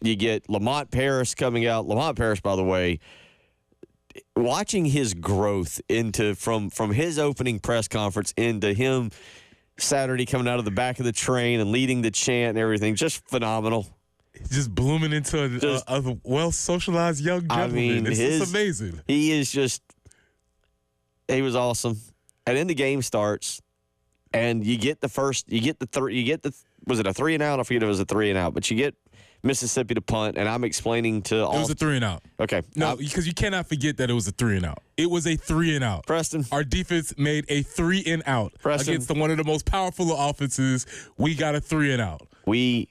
You get Lamont Paris coming out. Lamont Paris, by the way, watching his growth from his opening press conference into him Saturday coming out of the back of the train and leading the chant and everything, just phenomenal. He's just blooming into a well-socialized young gentleman. I mean, it's amazing. He was awesome. And then the game starts, and was it a 3-and-out? I forget if it was a 3-and-out, but you get Mississippi to punt, and I'm explaining to all. It was a 3-and-out. Okay. No, because you cannot forget that it was a 3-and-out. It was a 3-and-out. Preston. Our defense made a 3-and-out against one of the most powerful offenses. We got a 3-and-out. We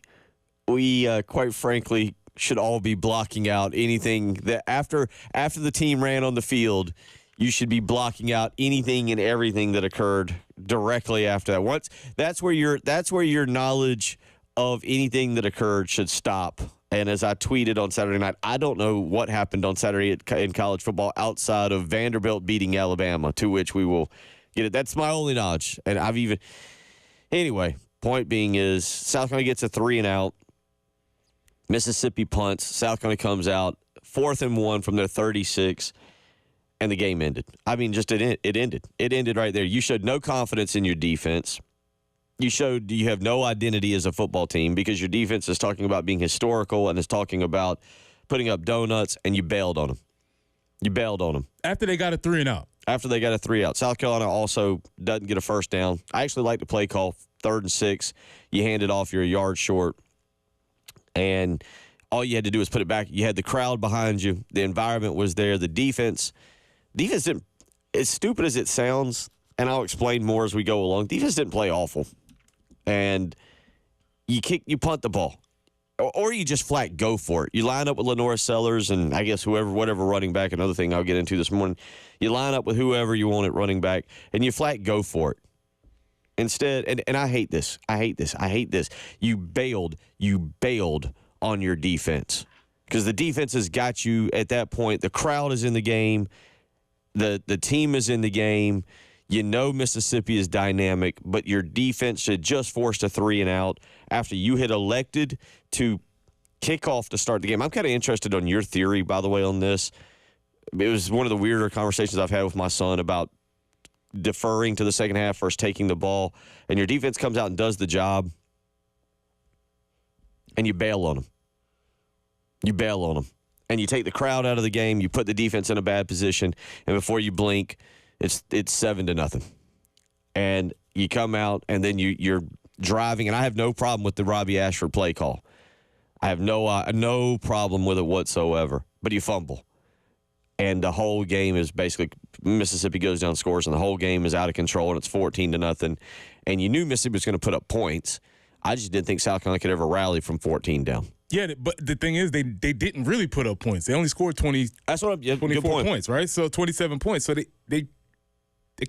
quite frankly should all be blocking out anything that after the team ran on the field. You should be blocking out anything and everything that occurred directly after that. That's where your knowledge of anything that occurred should stop. And as I tweeted on Saturday night, I don't know what happened on Saturday in college football outside of Vanderbilt beating Alabama, to which we will get it. That's my only knowledge. And anyway, point being is South Carolina gets a 3-and-out. Mississippi punts. South Carolina comes out 4th and 1 from their 36. And the game ended. I mean, just it ended. It ended right there. You showed no confidence in your defense. You showed you have no identity as a football team because your defense is talking about being historical and is talking about putting up donuts, and you bailed on them. You bailed on them. After they got a 3-and-out. After they got a 3-out. South Carolina also doesn't get a first down. I actually like the play call, 3rd and 6. You hand it off, you're a yard short. And all you had to do was put it back. You had the crowd behind you. The environment was there. The defense didn't, as stupid as it sounds, and I'll explain more as we go along, defense didn't play awful. And you punt the ball. Or you just flat go for it. You line up with Lenora Sellers and I guess whatever running back, another thing I'll get into this morning. You line up with whoever you want at running back, and you flat go for it. Instead, and I hate this. You bailed on your defense. Because the defense has got you at that point. The crowd is in the game. The team is in the game. You know Mississippi is dynamic, but your defense should just forced a 3-and-out after you had elected to kick off to start the game. I'm kind of interested on your theory, by the way, on this. It was one of the weirder conversations I've had with my son about deferring to the second half versus taking the ball, and your defense comes out and does the job, and you bail on them. And you take the crowd out of the game, you put the defense in a bad position, and before you blink, it's 7-0. And you come out, and then you're driving, and I have no problem with the Robbie Ashford play call. I have no problem with it whatsoever. But you fumble. And the whole game is basically Mississippi goes down, scores, and the whole game is out of control, and it's 14-0. And you knew Mississippi was going to put up points. I just didn't think South Carolina could ever rally from 14 down. Yeah, but the thing is, they didn't really put up points. They only scored 24 points, right? So 27 points. So they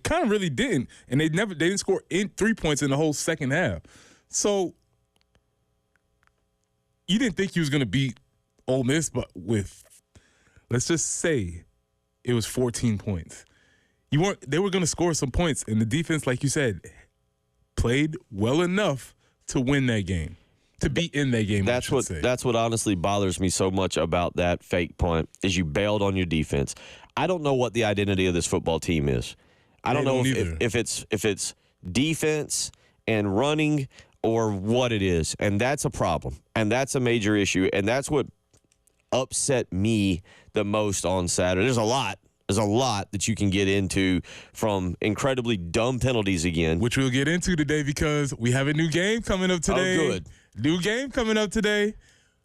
kind of really didn't, and they didn't score 3 points in the whole second half. So you didn't think you was going to beat Ole Miss, but with, let's just say, it was 14 points. They were going to score some points, and the defense, like you said, played well enough to win that game. To be in that game, that's what honestly bothers me so much about that fake punt is you bailed on your defense. I don't know what the identity of this football team is. I don't know if it's defense and running or what it is, and that's a problem, and that's a major issue, and that's what upset me the most on Saturday. There's a lot that you can get into from incredibly dumb penalties again, which we'll get into today because we have a new game coming up today. Oh, good. New game coming up today.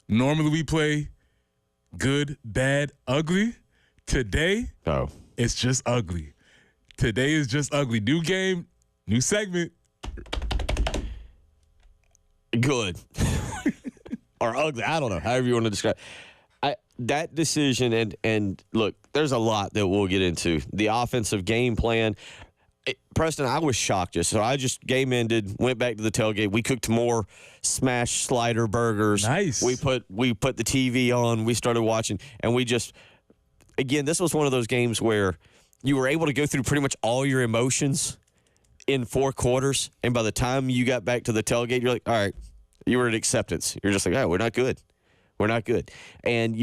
Normally we play good, bad, ugly. Today, it's just ugly. Today is just ugly. New game, new segment. Good. Or ugly. I don't know. However you want to describe that decision. And look, there's a lot that we'll get into. The offensive game plan. Preston, I was shocked. So I just game ended, went back to the tailgate. We cooked more smash slider burgers. Nice. We put the TV on. We started watching, and we just, again, this was one of those games where you were able to go through pretty much all your emotions in 4 quarters, and by the time you got back to the tailgate, you're like, all right, you were at acceptance. You're just like, oh, we're not good. We're not good. And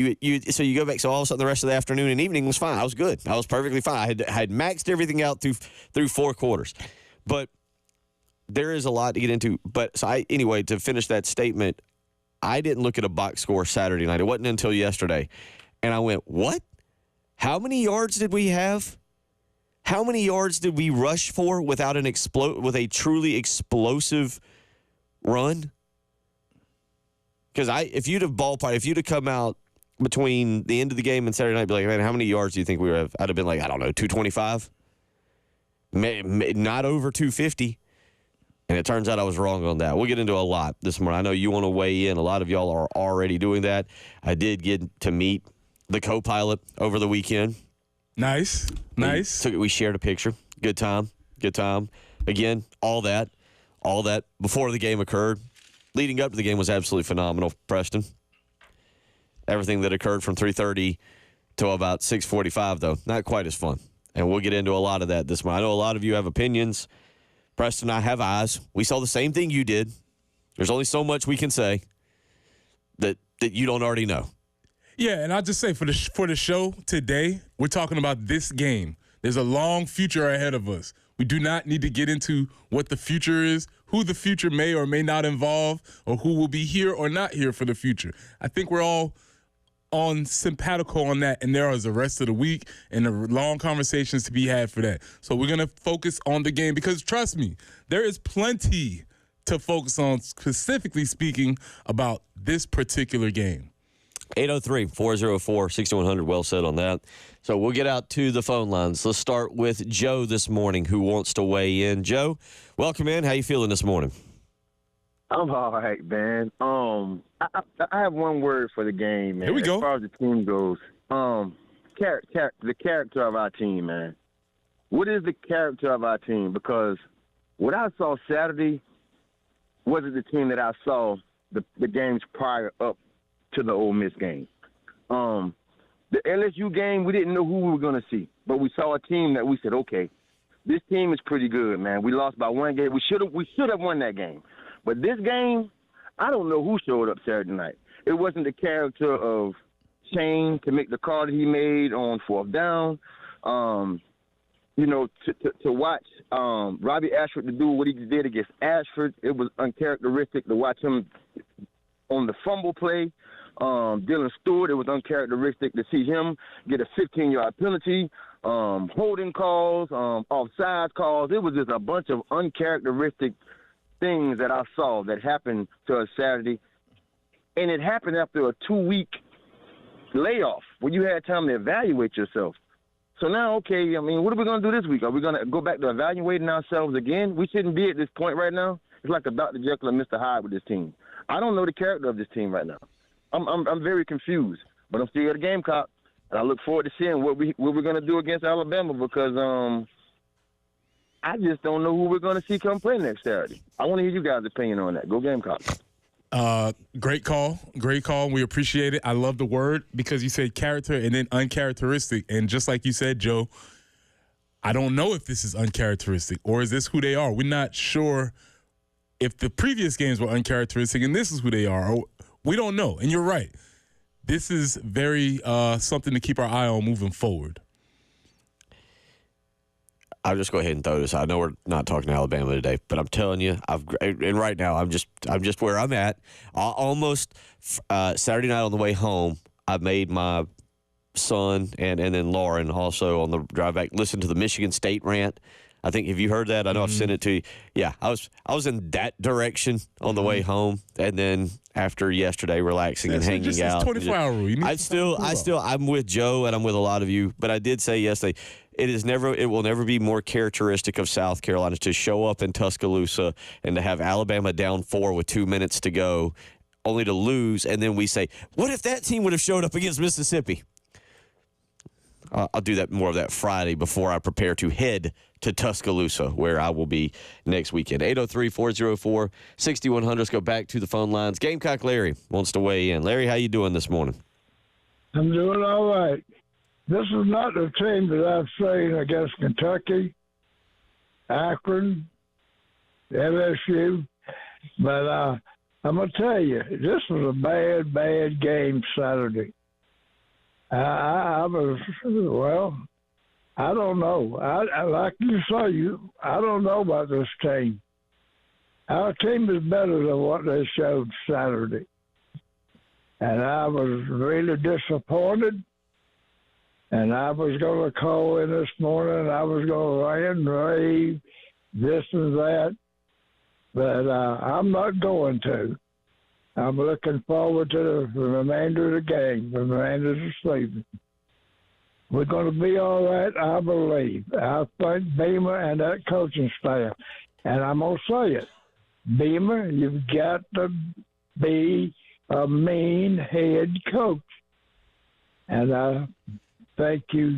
so you go back. So all of a sudden, the rest of the afternoon and evening was fine. I was good. I was perfectly fine. I had maxed everything out through 4 quarters. But there is a lot to get into. But so anyway, to finish that statement, I didn't look at a box score Saturday night. It wasn't until yesterday, and I went, "What? How many yards did we have? How many yards did we rush for without with a truly explosive run?" Because if you'd have come out between the end of the game and Saturday night, be like, "Man, how many yards do you think we would have?" I'd have been like, I don't know, 225, not over 250. And it turns out I was wrong on that. We'll get into a lot this morning. I know you want to weigh in. A lot of y'all are already doing that. I did get to meet the co-pilot over the weekend. Nice. We shared a picture. Good time. Again, all that before the game occurred. Leading up to the game was absolutely phenomenal, Preston. Everything that occurred from 3:30 to about 6:45, though, not quite as fun. And we'll get into a lot of that this morning. I know a lot of you have opinions. Preston and I have eyes. We saw the same thing you did. There's only so much we can say that you don't already know. Yeah, and I'll just say for the show today, we're talking about this game. There's a long future ahead of us. We do not need to get into what the future is, who the future may or may not involve, or who will be here or not here for the future. I think we're all on simpatico on that, and there is the rest of the week and the long conversations to be had for that. So we're going to focus on the game because, trust me, there is plenty to focus on, specifically speaking about this particular game. 803-404-6100. Well said on that. So we'll get out to the phone lines. Let's start with Joe this morning, who wants to weigh in. Joe, welcome in. How you feeling this morning? I'm all right, man. I have one word for the game, man. Here we go. As far as the team goes, the character of our team, man. What is the character of our team? Because what I saw Saturday wasn't the team that I saw the games prior up to the Ole Miss game. The LSU game, we didn't know who we were going to see, but we saw a team that we said, okay, this team is pretty good, man. We lost by one game. We should have won that game. But this game, I don't know who showed up Saturday night. It wasn't the character of Shane to make the call that he made on 4th down. To watch Robbie Ashford to do what he did against Ashford, it was uncharacteristic to watch him on the fumble play. Dylan Stewart, it was uncharacteristic to see him get a 15-yard penalty, holding calls, offside calls. It was just a bunch of uncharacteristic things that I saw that happened to us Saturday. And it happened after a 2-week layoff where you had time to evaluate yourself. So now, okay, I mean, what are we going to do this week? Are we going to go back to evaluating ourselves again? We shouldn't be at this point right now. It's like a Dr. Jekyll and Mr. Hyde with this team. I don't know the character of this team right now. I'm very confused, but I'm still at a Gamecock, and I look forward to seeing what we're going to do against Alabama because I just don't know who we're going to see come play next Saturday. I want to hear you guys' opinion on that. Go Gamecocks. Great call. We appreciate it. I love the word because you said character and then uncharacteristic. And just like you said, Joe, I don't know if this is uncharacteristic or is this who they are. We're not sure if the previous games were uncharacteristic and this is who they are. We don't know. And you're right. This is very something to keep our eye on moving forward. I'll just go ahead and throw this. I know we're not talking Alabama today, but I'm telling you, and right now I'm just where I'm at. Almost Saturday night on the way home, I made my son and then Lauren also on the drive back listen to the Michigan State rant. I think, have you heard that? I know I've sent it to you. Yeah, I was in that direction on the way home, and then after yesterday, relaxing and hanging out. 24-hour rule. I'm with Joe and I'm with a lot of you, but I did say yesterday, it will never be more characteristic of South Carolina to show up in Tuscaloosa and to have Alabama down 4 with 2 minutes to go, only to lose, and then we say, what if that team would have showed up against Mississippi? I'll do that more of that Friday before I prepare to head to Tuscaloosa, where I will be next weekend. 803-404-6100. Let's go back to the phone lines. Gamecock Larry wants to weigh in. Larry, how you doing this morning? I'm doing all right. This is not the team that I've seen against Kentucky, Akron, LSU, but I'm gonna tell you, this was a bad game Saturday. I was well. I don't know. I like you say, I don't know about this team. Our team is better than what they showed Saturday, and I was really disappointed. And I was going to call in this morning. I was going to rant and rave, this and that, but I'm not going to. I'm looking forward to the remainder of the game, the remainder of the season. We're going to be all right, I believe. I think Beamer and that coaching staff, and I'm going to say it, Beamer, you've got to be a mean head coach. And I think you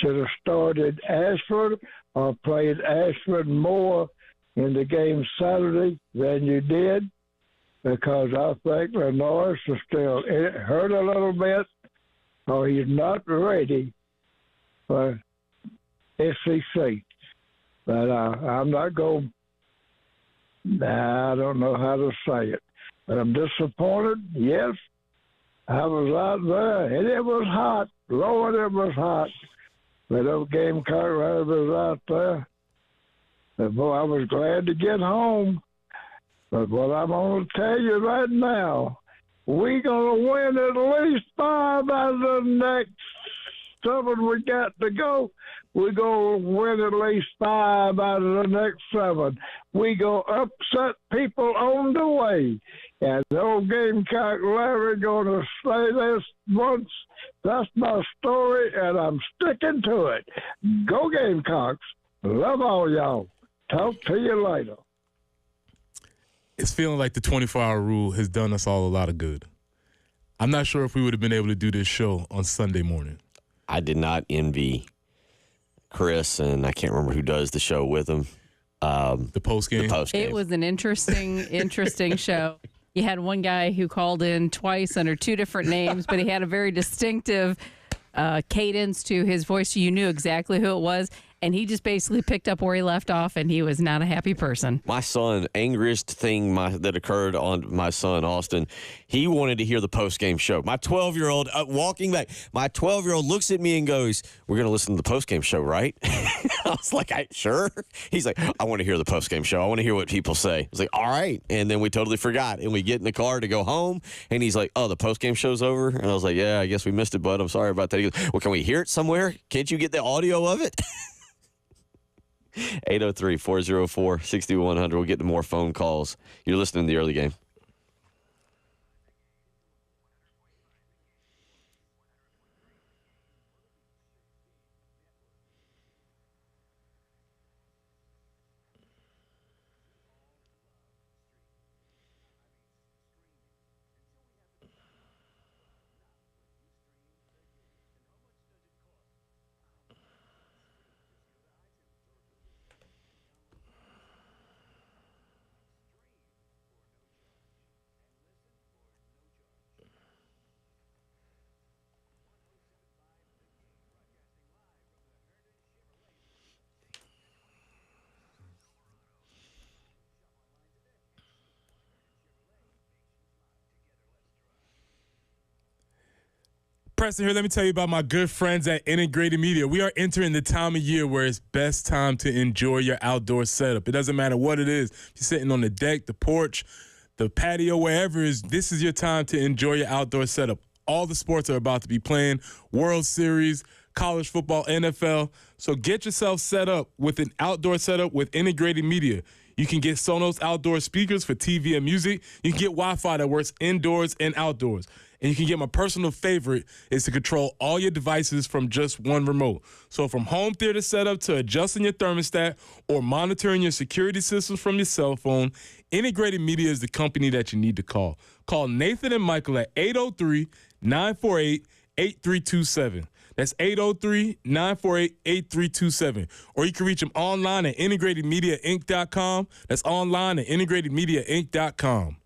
should have started Ashford or played Ashford more in the game Saturday than you did, because I think Lenoir is still hurt a little bit, or he's not ready for SEC. But I'm not going. I don't know how to say it, but I'm disappointed. Yes, I was out there, and it was hot. Lord, it was hot. But those Gamecock Riders was out there. And boy, I was glad to get home. But what I'm going to tell you right now, we're going to win at least 5 out of the next 7 we got to go. We're going to win at least 5 out of the next 7. We're going to upset people on the way. And the old Gamecock Larry going to say this once. That's my story, and I'm sticking to it. Go Gamecocks. Love all y'all. Talk to you later. It's feeling like the 24-hour rule has done us all a lot of good. I'm not sure if we would have been able to do this show on Sunday morning. I did not envy Chris, and I can't remember who does the show with him. The post game. It was an interesting show. You had one guy who called in twice under 2 different names, but he had a very distinctive cadence to his voice. You knew exactly who it was, and he just basically picked up where he left off, and he was not a happy person. My son, angriest thing that occurred on my son, Austin, he wanted to hear the post-game show. My 12-year-old, walking back, my 12-year-old looks at me and goes, "We're going to listen to the post-game show, right?" I was like, sure. He's like, "I want to hear the post-game show. I want to hear what people say." I was like, all right. And then we totally forgot. And we get in the car to go home, and he's like, "Oh, the post-game show's over?" And I was like, "Yeah, I guess we missed it, bud. I'm sorry about that." He goes, "Well, can we hear it somewhere? Can't you get the audio of it?" 803-404-6100. We'll get to more phone calls. You're listening to the early game. Preston here. Let me tell you about my good friends at Integrated Media. We are entering the time of year where it's best time to enjoy your outdoor setup. It doesn't matter what it is. If you're sitting on the deck, the porch, the patio, wherever it is, this is your time to enjoy your outdoor setup. All the sports are about to be playing. World Series, college football, NFL. So get yourself set up with an outdoor setup with Integrated Media. You can get Sonos outdoor speakers for TV and music. You can get Wi-Fi that works indoors and outdoors. And you can get my personal favorite is to control all your devices from just one remote. So from home theater setup to adjusting your thermostat or monitoring your security systems from your cell phone, Integrated Media is the company that you need to call. Call Nathan and Michael at 803-948-8327. That's 803-948-8327. Or you can reach them online at integratedmediainc.com. That's online at integratedmediainc.com.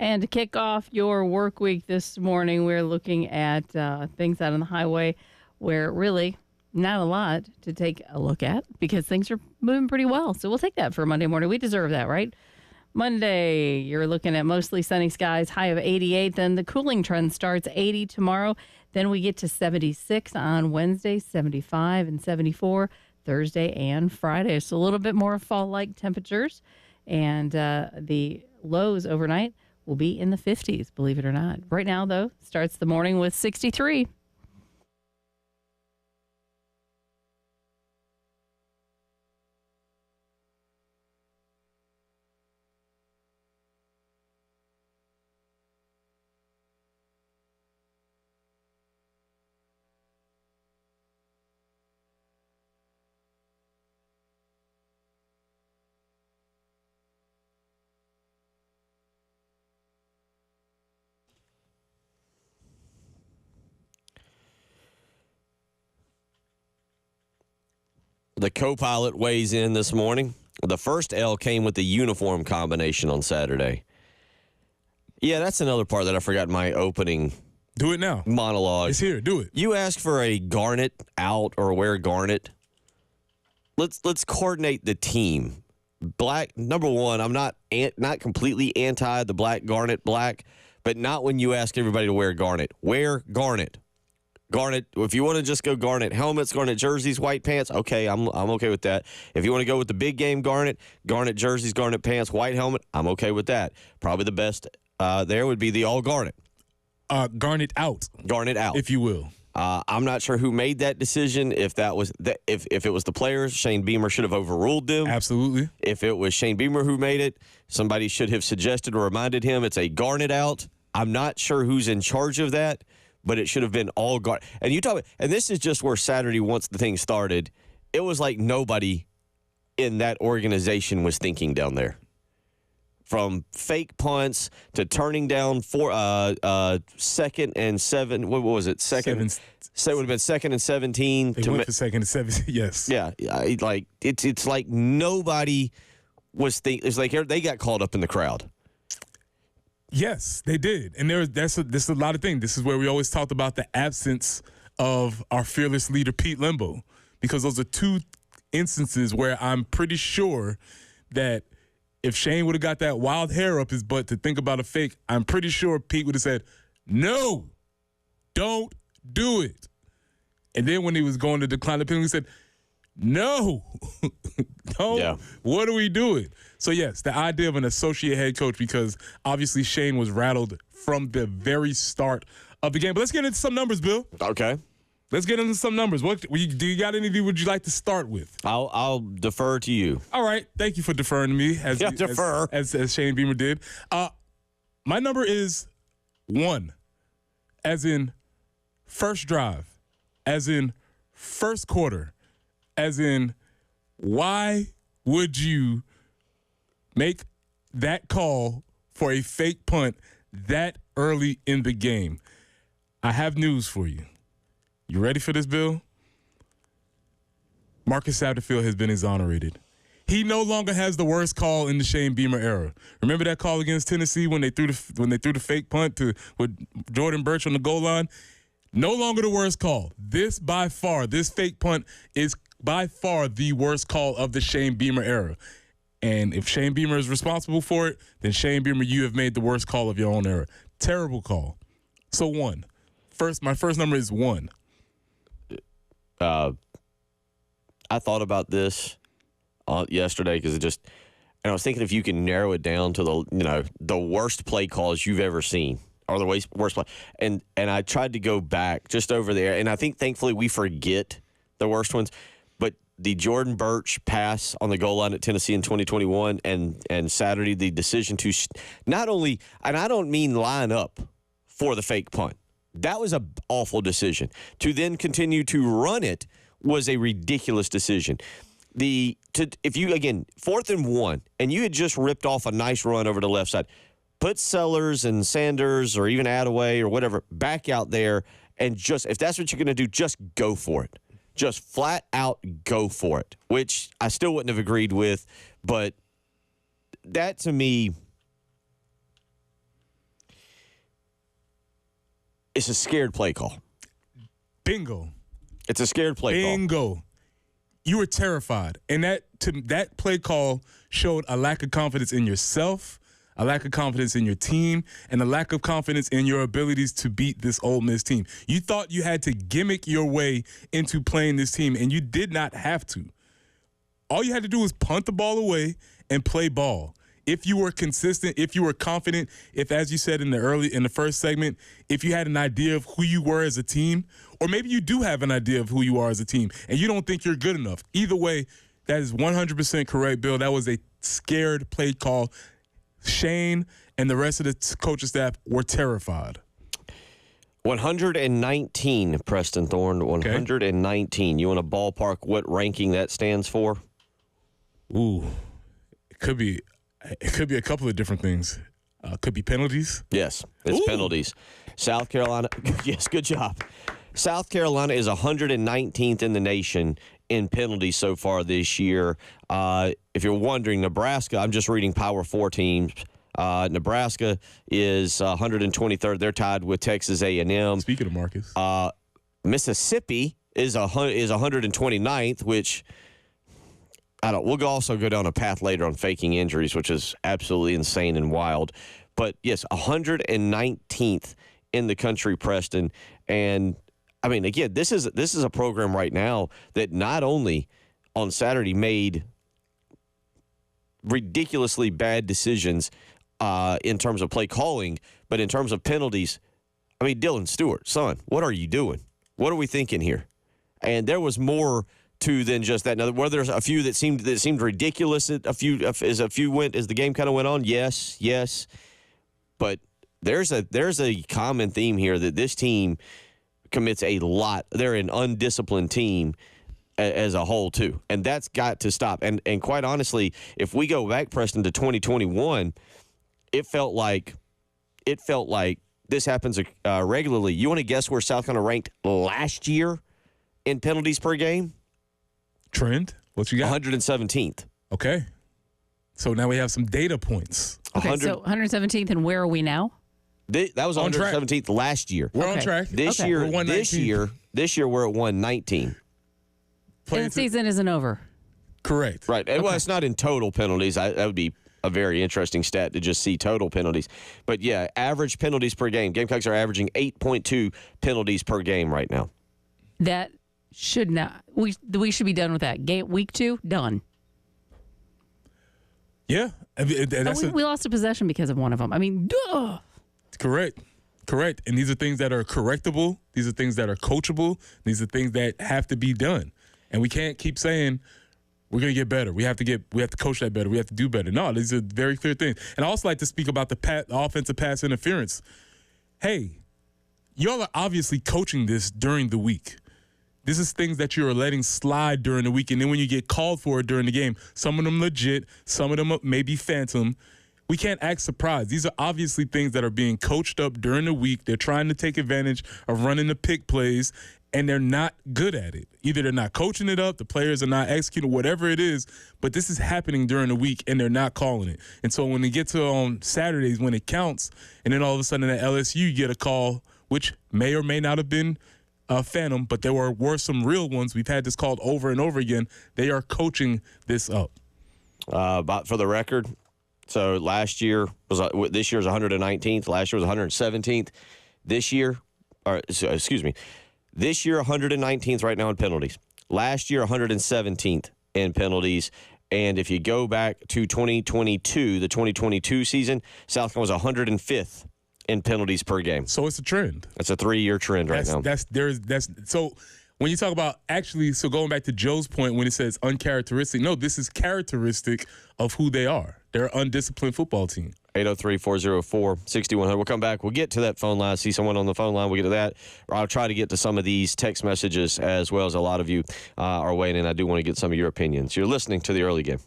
And to kick off your work week this morning, we're looking at things out on the highway where really not a lot to take a look at because things are moving pretty well. So we'll take that for Monday morning. We deserve that, right? Monday, you're looking at mostly sunny skies, high of 88. Then the cooling trend starts 80 tomorrow. Then we get to 76 on Wednesday, 75 and 74 Thursday and Friday. So a little bit more fall-like temperatures. And the lows overnight will be in the 50s, believe it or not. Right now, though, starts the morning with 63. The co-pilot weighs in this morning. The first L came with the uniform combination on Saturday. Yeah, that's another part that I forgot in my opening Do it now. monologue. It's here. Do it. You ask for a garnet out or wear garnet. Let's coordinate the team. Black, number one, I'm not completely anti the black garnet black, but not when you ask everybody to wear garnet. Wear garnet. Garnet, if you want to just go garnet helmets, garnet jerseys, white pants, okay, I'm okay with that. If you want to go with the big game garnet jerseys, garnet pants, white helmet, I'm okay with that. Probably the best there would be the all garnet. Garnet out, Garnet out. if you will. I'm not sure who made that decision. If that was if it was the players, Shane Beamer should have overruled them. Absolutely. If it was Shane Beamer who made it, somebody should have suggested or reminded him it's a garnet out. I'm not sure who's in charge of that, but it should have been all garnet. And you talk, and this is just where Saturday, once the thing started, it was like nobody in that organization was thinking down there. From fake punts to turning down for second and seven. What was it? Second. So it would have been second and 17. They went for second and 17. Yes. Yeah, like it's like nobody was thinking. It's like they got caught up in the crowd. Yes, they did. And this is a lot of things. This is where we always talked about the absence of our fearless leader, Pete Limbo, because those are two instances where I'm pretty sure that if Shane would have got that wild hair up his butt to think about a fake, I'm pretty sure Pete would have said, no, don't do it. And then when he was going to decline the penalty, he said, no, don't. Yeah. What are we doing? So, yes, the idea of an associate head coach, because obviously Shane was rattled from the very start of the game. But let's get into some numbers, Bill. Okay, Let's get into some numbers. Do you got anything would you like to start with? I'll defer to you. All right. Thank you for deferring to me as Shane Beamer did. My number is 1, as in first drive, as in first quarter, as in why would you make that call for a fake punt that early in the game? I have news for you. You ready for this, Bill? Marcus Satterfield has been exonerated. He no longer has the worst call in the Shane Beamer era. Remember that call against Tennessee when they threw the fake punt with Jordan Burch on the goal line? No longer the worst call. This fake punt is by far the worst call of the Shane Beamer era. And if Shane Beamer is responsible for it, then Shane Beamer, you have made the worst call of your own era. Terrible call. So 1. My first number is 1. I thought about this yesterday because and I was thinking if you can narrow it down to the worst play calls you've ever seen or the worst play, and I tried to go back just over there, and I think thankfully we forget the worst ones, but the Jordan Burch pass on the goal line at Tennessee in 2021 and Saturday the decision to not only, and I don't mean line up for the fake punt. That was an awful decision. To then continue to run it was a ridiculous decision. If you, again, 4th and 1, and you had just ripped off a nice run over the left side, put Sellers and Sanders or even Attaway or whatever back out there and just, if that's what you're going to do, just go for it. Just flat out go for it, which I still wouldn't have agreed with, but that to me It's a scared play call. Bingo. It's a scared play call. Bingo. You were terrified. And that play call showed a lack of confidence in yourself, a lack of confidence in your team, and a lack of confidence in your abilities to beat this Ole Miss team. You thought you had to gimmick your way into playing this team, and you did not have to. All you had to do was punt the ball away and play ball. If you were consistent, if you were confident, if, as you said in the first segment, if you had an idea of who you were as a team, or maybe you do have an idea of who you are as a team, and you don't think you're good enough. Either way, that is 100% correct, Bill. That was a scared play call. Shane and the rest of the coaching staff were terrified. 119, Preston Thorne. 119. Okay. You want to ballpark what ranking that stands for? Ooh, it could be a couple of different things. Could be penalties. Yes, it's penalties. South Carolina, yes, good job. South Carolina is 119th in the nation in penalties so far this year. If you're wondering, Nebraska, I'm just reading Power 4 teams. Nebraska is 123rd. They're tied with Texas A&M. Speaking of Marcus. Mississippi is 129th, which we'll also go down a path later on faking injuries, which is absolutely insane and wild. But yes, 119th in the country, Preston. And I mean, again, this is a program right now that not only on Saturday made ridiculously bad decisions in terms of play calling, but in terms of penalties, I mean, Dylan Stewart, son, what are you doing? What are we thinking here? And there was more to than just that. Now, were there a few that seemed ridiculous? As the game kind of went on, yes, but there's a common theme here that this team commits a lot. They're an undisciplined team as a whole too, and that's got to stop. And quite honestly, if we go back, Preston, to 2021, it felt like this happens regularly. You want to guess where South Carolina ranked last year in penalties per game? Trend? What you got? 117th. Okay. So now we have some data points. Okay, so 117th, and where are we now? That was On track. 117th last year. We're on track. This year, this year we're at 119. And the season isn't over. Correct. Right. Well, it's not in total penalties. That would be a very interesting stat to just see total penalties. But yeah, average penalties per game. Gamecocks are averaging 8.2 penalties per game right now. That should not. We should be done with that. Week 2, done. Yeah. We lost a possession because of one of them. I mean, duh. Correct. And these are things that are correctable. These are things that are coachable. These are things that have to be done. And we can't keep saying we're going to get better. We have to coach that better. We have to do better. No, these are very clear things. And I also like to speak about the offensive pass interference. Hey, y'all are obviously coaching this during the week. This is things that you are letting slide during the week. And then when you get called for it during the game, some of them legit, some of them maybe phantom. We can't act surprised. These are obviously things that are being coached up during the week. They're trying to take advantage of running the pick plays, and they're not good at it. Either they're not coaching it up, the players are not executing, whatever it is, but this is happening during the week, and they're not calling it. And so when they get to on Saturdays when it counts, and then all of a sudden at LSU you get a call, which may or may not have been phantom, but there were some real ones. We've had this called over and over again. They are coaching this up. But for the record, so this year was 119th. Last year was 117th. This year 119th right now in penalties. Last year 117th in penalties. And if you go back to 2022, the 2022 season, South Carolina was 105th in penalties per game. So it's a trend. That's a 3-year trend right now. So when you talk about so going back to Joe's point when it says uncharacteristic, no, this is characteristic of who they are. They're an undisciplined football team. 803-404-6100. We'll come back. We'll get to that phone line. See someone on the phone line. We'll get to that. I'll try to get to some of these text messages as well as a lot of you are weighing in. I do want to get some of your opinions. You're listening to the early game.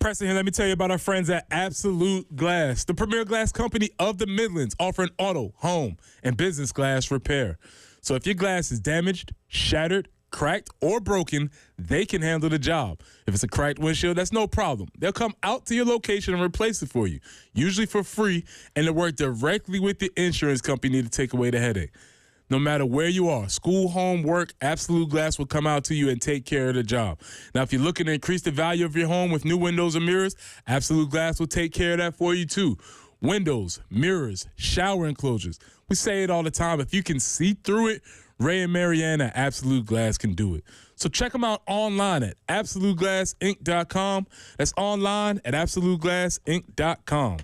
Preston here. Let me tell you about our friends at Absolute Glass, the premier glass company of the Midlands, offering auto, home, and business glass repair. So if your glass is damaged, shattered, cracked, or broken, they can handle the job. If it's a cracked windshield, that's no problem. They'll come out to your location and replace it for you, usually for free, and they'll work directly with the insurance company to take away the headache. No matter where you are, school, home, work, Absolute Glass will come out to you and take care of the job. Now, if you're looking to increase the value of your home with new windows and mirrors, Absolute Glass will take care of that for you too. Windows, mirrors, shower enclosures. We say it all the time. If you can see through it, Ray and Marianne at Absolute Glass can do it. So check them out online at AbsoluteGlassInc.com. That's online at AbsoluteGlassInc.com.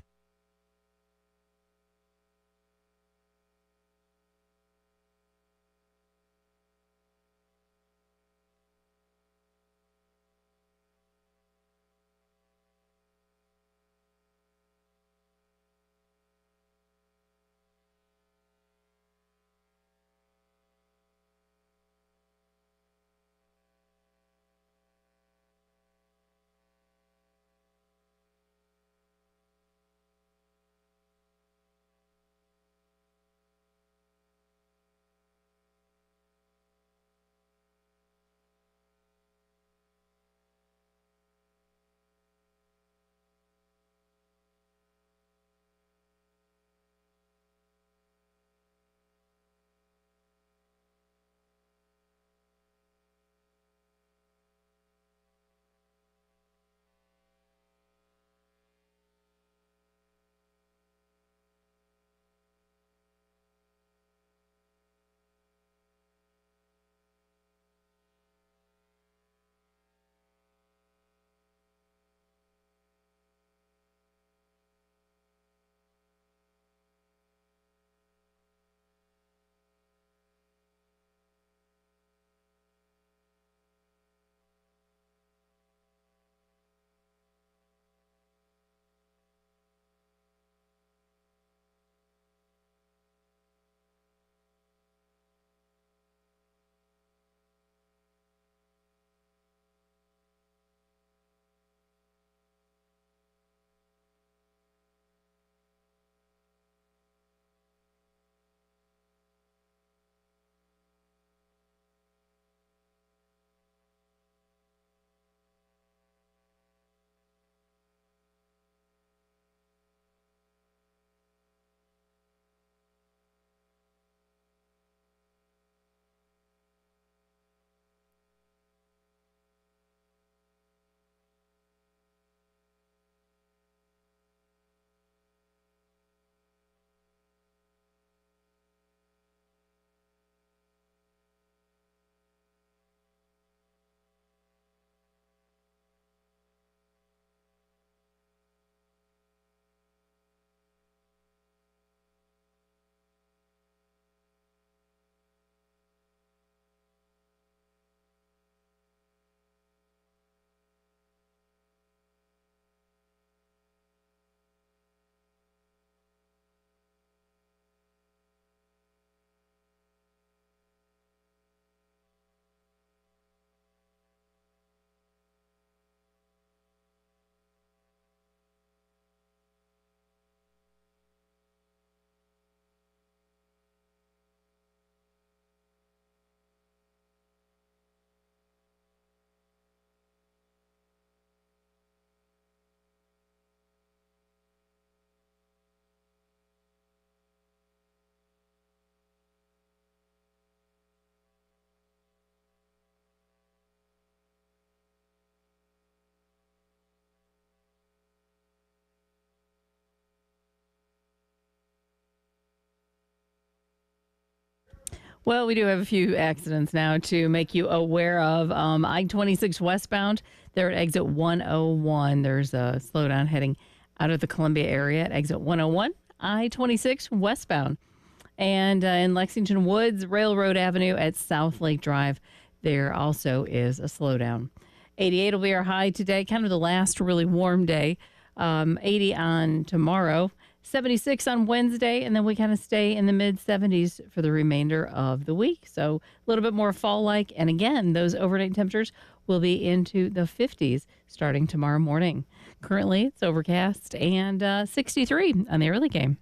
Well, we do have a few accidents now to make you aware of. I-26 westbound, they're at exit 101. There's a slowdown heading out of the Columbia area at exit 101. I-26 westbound. And in Lexington Woods, Railroad Avenue at South Lake Drive, there also is a slowdown. 88 will be our high today, kind of the last really warm day. 80 on tomorrow. 76 on Wednesday, and then we kind of stay in the mid-70s for the remainder of the week. So a little bit more fall-like. And again, those overnight temperatures will be into the 50s starting tomorrow morning. Currently, it's overcast and 63 on the early game.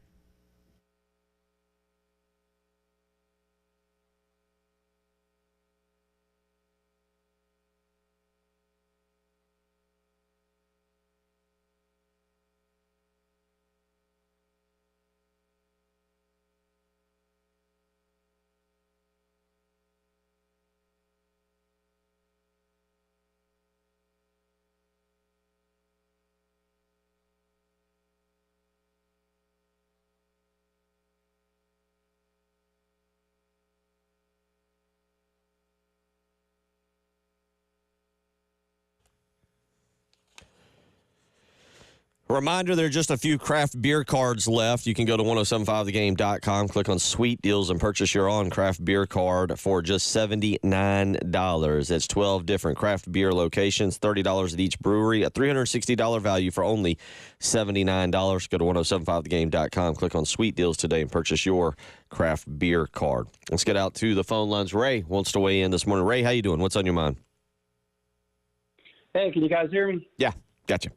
Reminder, there are just a few craft beer cards left. You can go to 1075thegame.com, click on Sweet Deals, and purchase your own craft beer card for just $79. It's 12 different craft beer locations, $30 at each brewery, a $360 value for only $79. Go to 1075thegame.com, click on Sweet Deals today, and purchase your craft beer card. Let's get out to the phone lines. Ray wants to weigh in this morning. Ray, how you doing? What's on your mind? Hey, can you guys hear me? Yeah, gotcha.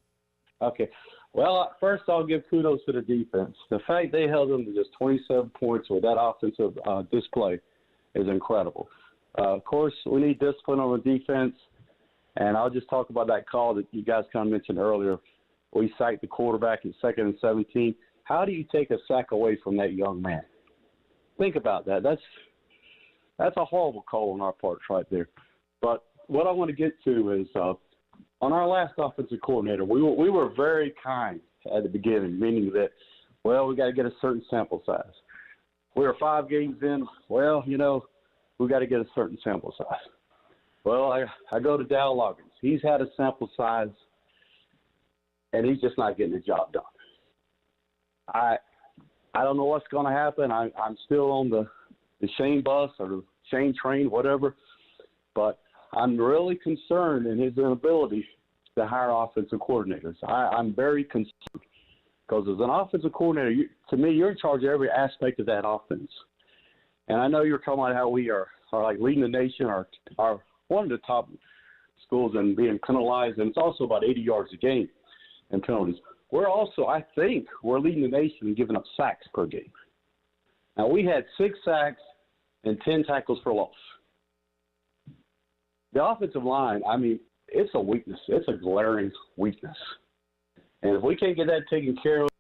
Okay. Well, first I'll give kudos to the defense. The fact they held them to just 27 points with that offensive display is incredible. Of course, we need discipline on the defense, and I'll just talk about that call that you guys kind of mentioned earlier. We sacked the quarterback at 2nd and 17. How do you take a sack away from that young man? Think about that. That's a horrible call on our part right there. But what I want to get to is on our last offensive coordinator, we were very kind at the beginning, meaning that, well, we got to get a certain sample size. We were 5 games in. Well, we got to get a certain sample size. Well, I go to Dow Loggins. He's had a sample size, and he's just not getting the job done. I don't know what's going to happen. I'm still on the Shane bus or the Shane train, whatever, but I'm really concerned in his inability to hire offensive coordinators. I'm very concerned because as an offensive coordinator, to me, you're in charge of every aspect of that offense. And I know you're talking about how we are like leading the nation, are one of the top schools in being penalized, and it's also about 80 yards a game in penalties. We're also, I think, we're leading the nation in giving up sacks per game. Now, we had 6 sacks and 10 tackles for loss. The offensive line, I mean, it's a weakness. It's a glaring weakness. And if we can't get that taken care of,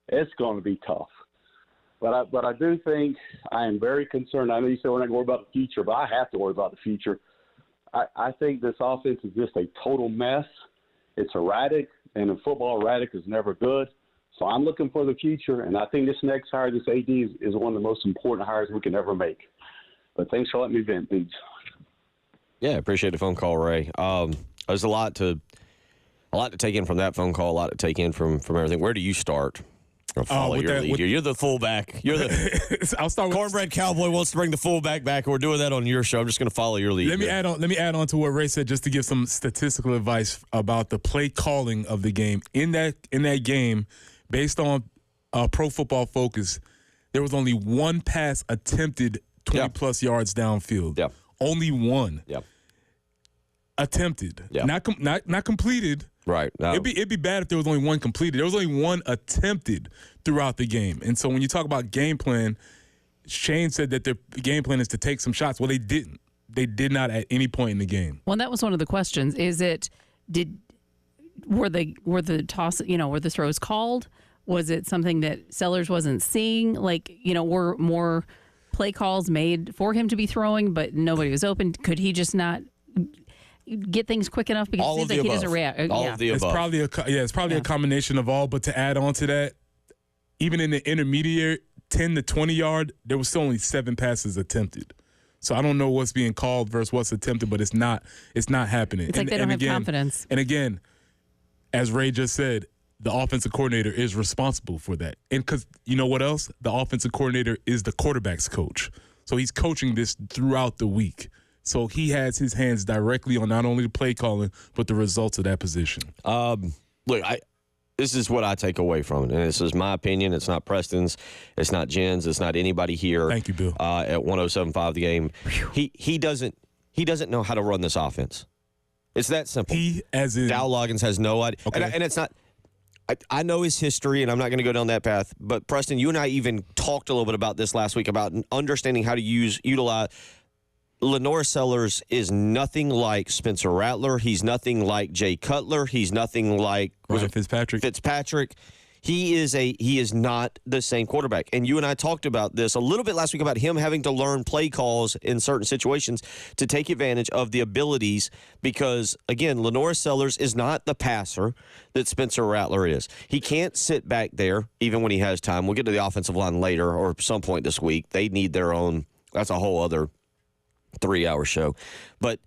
it's going to be tough. But I do think I am very concerned. I know you said we're not going to worry about the future, but I have to worry about the future. I think this offense is just a total mess. It's erratic, and in football, erratic is never good. So I'm looking for the future, and I think this next hire, this AD, is one of the most important hires we can ever make. But thanks for letting me vent, Beach. Yeah, appreciate the phone call, Ray. There's a lot to take in from that phone call, a lot to take in from everything. Where do you start? I'll follow your lead here. You're the fullback. You're the I'll start with Cornbread Cowboy wants to bring the fullback back, and we're doing that on your show. I'm just going to follow your lead. Let me add on to what Ray said, just to give some statistical advice about the play calling of the game. In that game, based on Pro Football Focus, there was only one pass attempted 20-plus yards downfield. Yeah. Only one. Yeah. Attempted. Yeah. Not completed. Right. No. It'd be bad if there was only one completed. There was only one attempted throughout the game. And so when you talk about game plan, Shane said that their game plan is to take some shots. Well, they didn't. They did not at any point in the game. Well, that was one of the questions. Were the throws called? Was it something that Sellers wasn't seeing? Were more play calls made for him to be throwing, but nobody was open? Could he just not get things quick enough? Because all it of seems the like above. He doesn't react. All of the above. It's probably a combination of all. But to add on to that, even in the intermediate 10 to 20 yard, there was still only 7 passes attempted. So I don't know what's being called versus what's attempted, but it's not happening. It's like they don't have confidence. And again, as Ray just said, the offensive coordinator is responsible for that. And because you know what else? The offensive coordinator is the quarterback's coach. So he's coaching this throughout the week. So he has his hands directly on not only the play calling, but the results of that position. Look, this is what I take away from it. And this is my opinion. It's not Preston's. It's not Jen's. It's not anybody here. Thank you, Bill. At 107.5 The Game. He doesn't know how to run this offense. It's that simple. He, as in Dow Loggins has no idea. Okay. And it's not. I know his history, and I'm not going to go down that path. But Preston, you and I even talked a little bit about this last week about understanding how to utilize. Lenore Sellers is nothing like Spencer Rattler. He's nothing like Jay Cutler. He's nothing like Ryan Fitzpatrick. He is not the same quarterback. And you and I talked about this a little bit last week about him having to learn play calls in certain situations to take advantage of the abilities because, again, Lenore Sellers is not the passer that Spencer Rattler is. He can't sit back there even when he has time. We'll get to the offensive line later or some point this week. They need their own. That's a whole other 3-hour show. But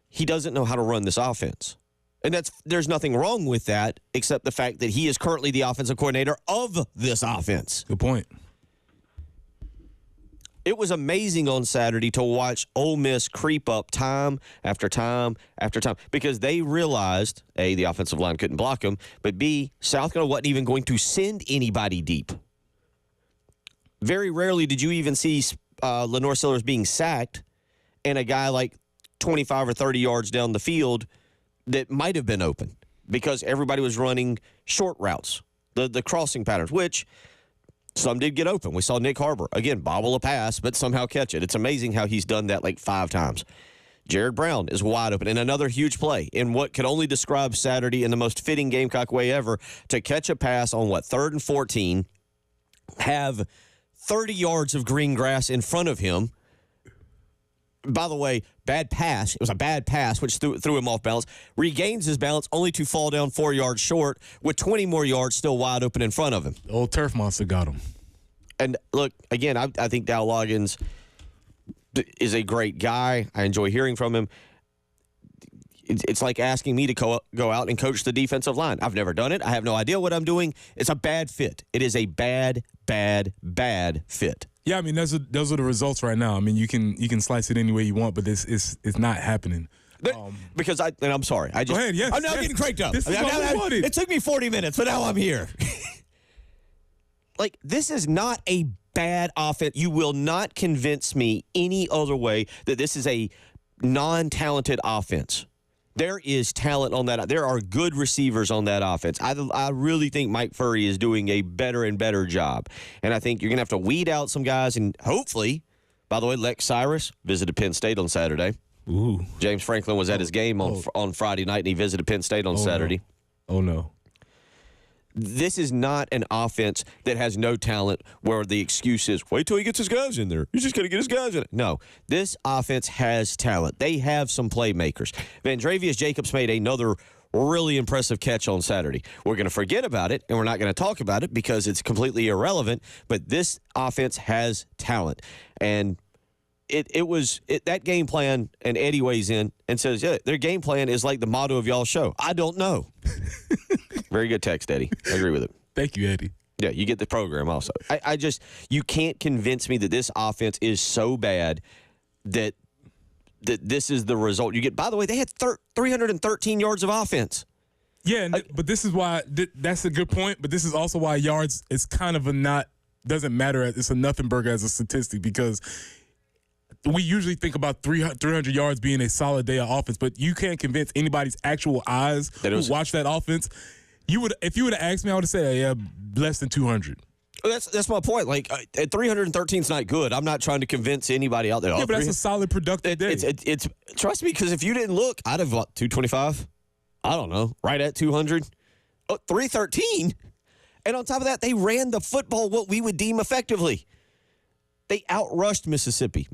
he doesn't know how to run this offense. And there's nothing wrong with that except the fact that he is currently the offensive coordinator of this offense. Good point. It was amazing on Saturday to watch Ole Miss creep up time after time after time because they realized, A, the offensive line couldn't block them, but B, South Carolina wasn't even going to send anybody deep. Very rarely did you even see Lenore Sellers being sacked and a guy like 25 or 30 yards down the field that might have been open because everybody was running short routes, the crossing patterns, which some did get open. We saw Nick Harbor, again, bobble a pass, but somehow catch it. It's amazing how he's done that like 5 times. Jared Brown is wide open in another huge play in what could only describe Saturday in the most fitting Gamecock way ever to catch a pass on 3rd and 14, have 30 yards of green grass in front of him. By the way, bad pass. It was a bad pass, which threw him off balance. Regains his balance only to fall down 4 yards short with 20 more yards still wide open in front of him. The old turf monster got him. And look, again, I think Dow Loggins is a great guy. I enjoy hearing from him. It's like asking me to go out and coach the defensive line. I've never done it. I have no idea what I'm doing. It's a bad fit. It is a bad fit. Yeah, I mean those are the results right now. I mean you can slice it any way you want, but this is not happening. Because I'm sorry. I just go ahead. Yes, I'm now getting cranked up. This is what we wanted. It took me 40 minutes, but now I'm here. Like this is not a bad offense. You will not convince me any other way that this is a non-talented offense. There is talent on that. There are good receivers on that offense. I really think Mike Furry is doing a better and better job. And I think you're going to have to weed out some guys. And hopefully, by the way, Lex Cyrus visited Penn State on Saturday. Ooh. James Franklin was at his game on Friday night, and he visited Penn State on Saturday. No. Oh, no. This is not an offense that has no talent where the excuse is, wait till he gets his guys in there. He's just going to get his guys in it. No, this offense has talent. They have some playmakers. Vandrevius Jacobs made another really impressive catch on Saturday. We're going to forget about it, and we're not going to talk about it because it's completely irrelevant, but this offense has talent. And that game plan, and Eddie weighs in and says, yeah, their game plan is like the motto of y'all's show. I don't know. Very good text, Eddie. I agree with it. Thank you, Eddie. Yeah, you get the program also. I just, you can't convince me that this offense is so bad that this is the result you get. By the way, they had 313 yards of offense. Yeah, but this is why that's a good point. But this is also why yards is kind of doesn't matter. It's a nothing burger as a statistic because we usually think about 300 yards being a solid day of offense, but you can't convince anybody's actual eyes who watch that offense. If you would have asked me, I would have said, yeah, less than 200. That's my point. Like, 313 is not good. I'm not trying to convince anybody out there. Yeah, but that's a solid productive day. It's trust me, because if you didn't look, I'd have 225. I don't know, right at 200. 313. And on top of that, they ran the football what we would deem effectively. They outrushed Mississippi.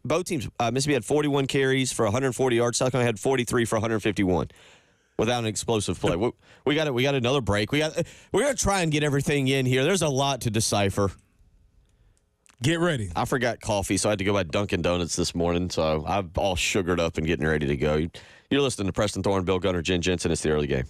Both teams. Mississippi had 41 carries for 140 yards. South Carolina had 43 for 151. Without an explosive play. We got another break. We're gonna try and get everything in here. There's a lot to decipher. Get ready. I forgot coffee, so I had to go buy Dunkin' Donuts this morning. So I'm all sugared up and getting ready to go. You're listening to Preston Thorne, Bill Gunner, Jen Jensen. It's the early game.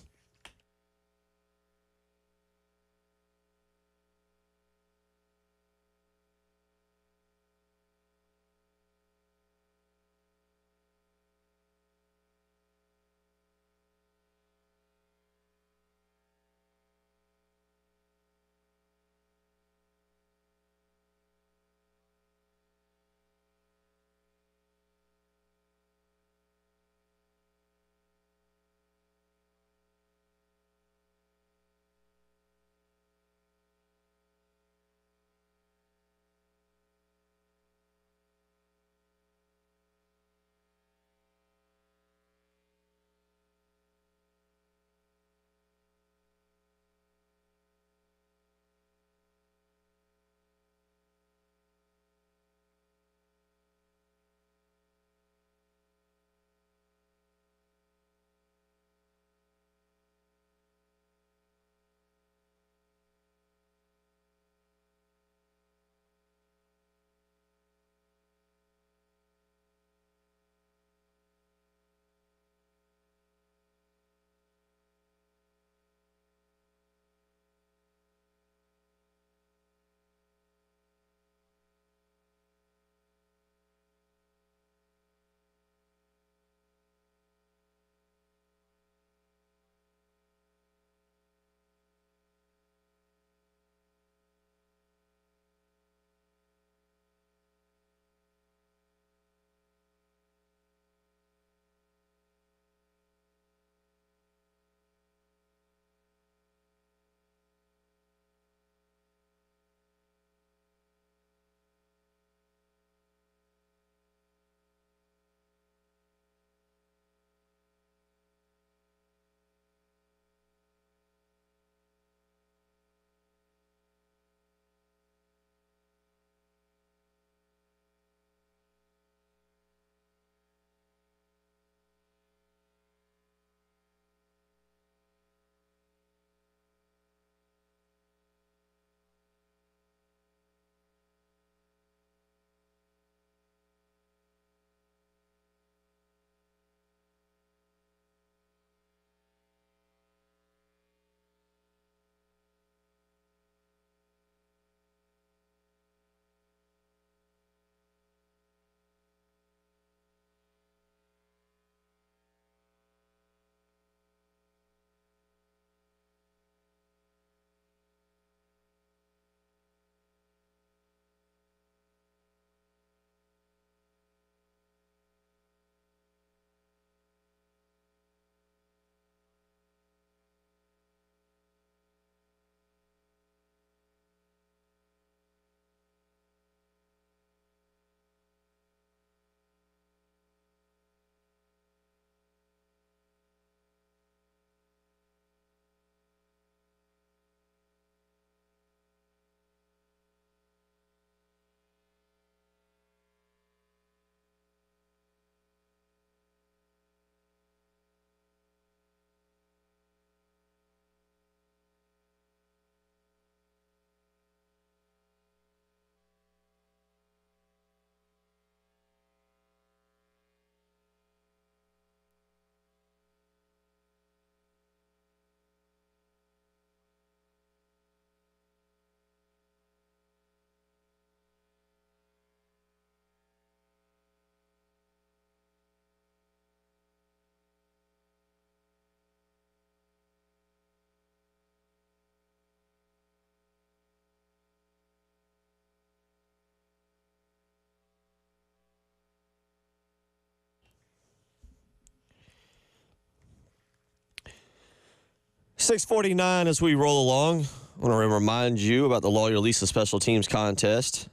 6:49 as we roll along. I want to remind you about the Lawyer Lisa Special Teams Contest.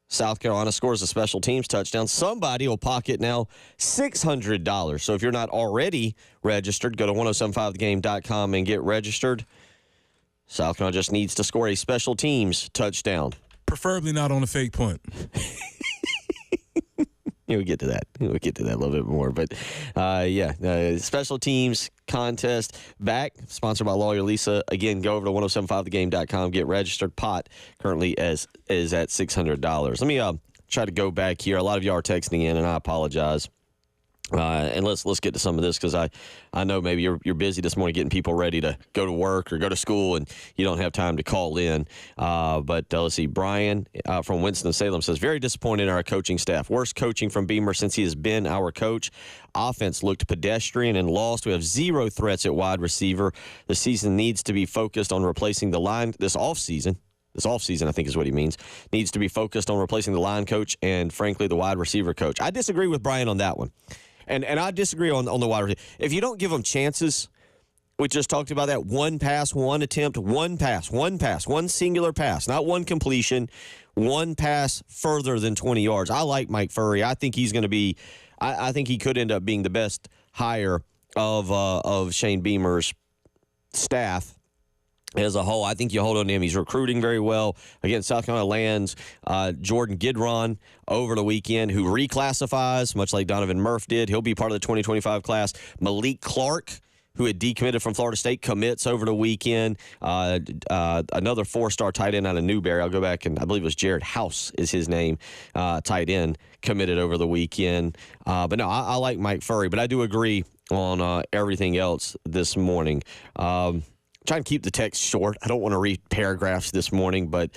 South Carolina scores a special teams touchdown. Somebody will pocket now $600. So if you're not already registered, go to 1075thegame.com and get registered. South Carolina just needs to score a special teams touchdown. Preferably not on a fake punt. We'll get to that. We'll get to that a little bit more. But, special teams contest back, sponsored by Lawyer Lisa. Again, go over to 1075thegame.com, get registered. Pot currently is at $600. Let me try to go back here. A lot of you are texting in, and I apologize. And let's get to some of this because I know maybe you're busy this morning getting people ready to go to work or go to school and you don't have time to call in. But let's see. Brian from Winston-Salem says, very disappointed in our coaching staff. Worst coaching from Beamer since he has been our coach. Offense looked pedestrian and lost. We have zero threats at wide receiver. The season needs to be focused on replacing the line this offseason. This offseason, I think is what he means, needs to be focused on replacing the line coach and, frankly, the wide receiver coach. I disagree with Brian on that one. And I disagree on the wide receiver. If you don't give them chances, we just talked about that, one pass, one attempt, one singular pass, not one completion, one pass further than 20 yards. I like Mike Furrey. I think he's going to be – I think he could end up being the best hire of Shane Beamer's staff as a whole. I think you hold on to him. He's recruiting very well. Again, South Carolina lands Jordan Gidron over the weekend, who reclassifies, much like Donovan Murph did. He'll be part of the 2025 class. Malik Clark, who had decommitted from Florida State, commits over the weekend. Another four-star tight end out of Newberry. I'll go back, and I believe it was Jared House is his name, tight end, committed over the weekend. But no, I like Mike Furrey, but I do agree on everything else this morning. Trying to keep the text short. I don't want to read paragraphs this morning, but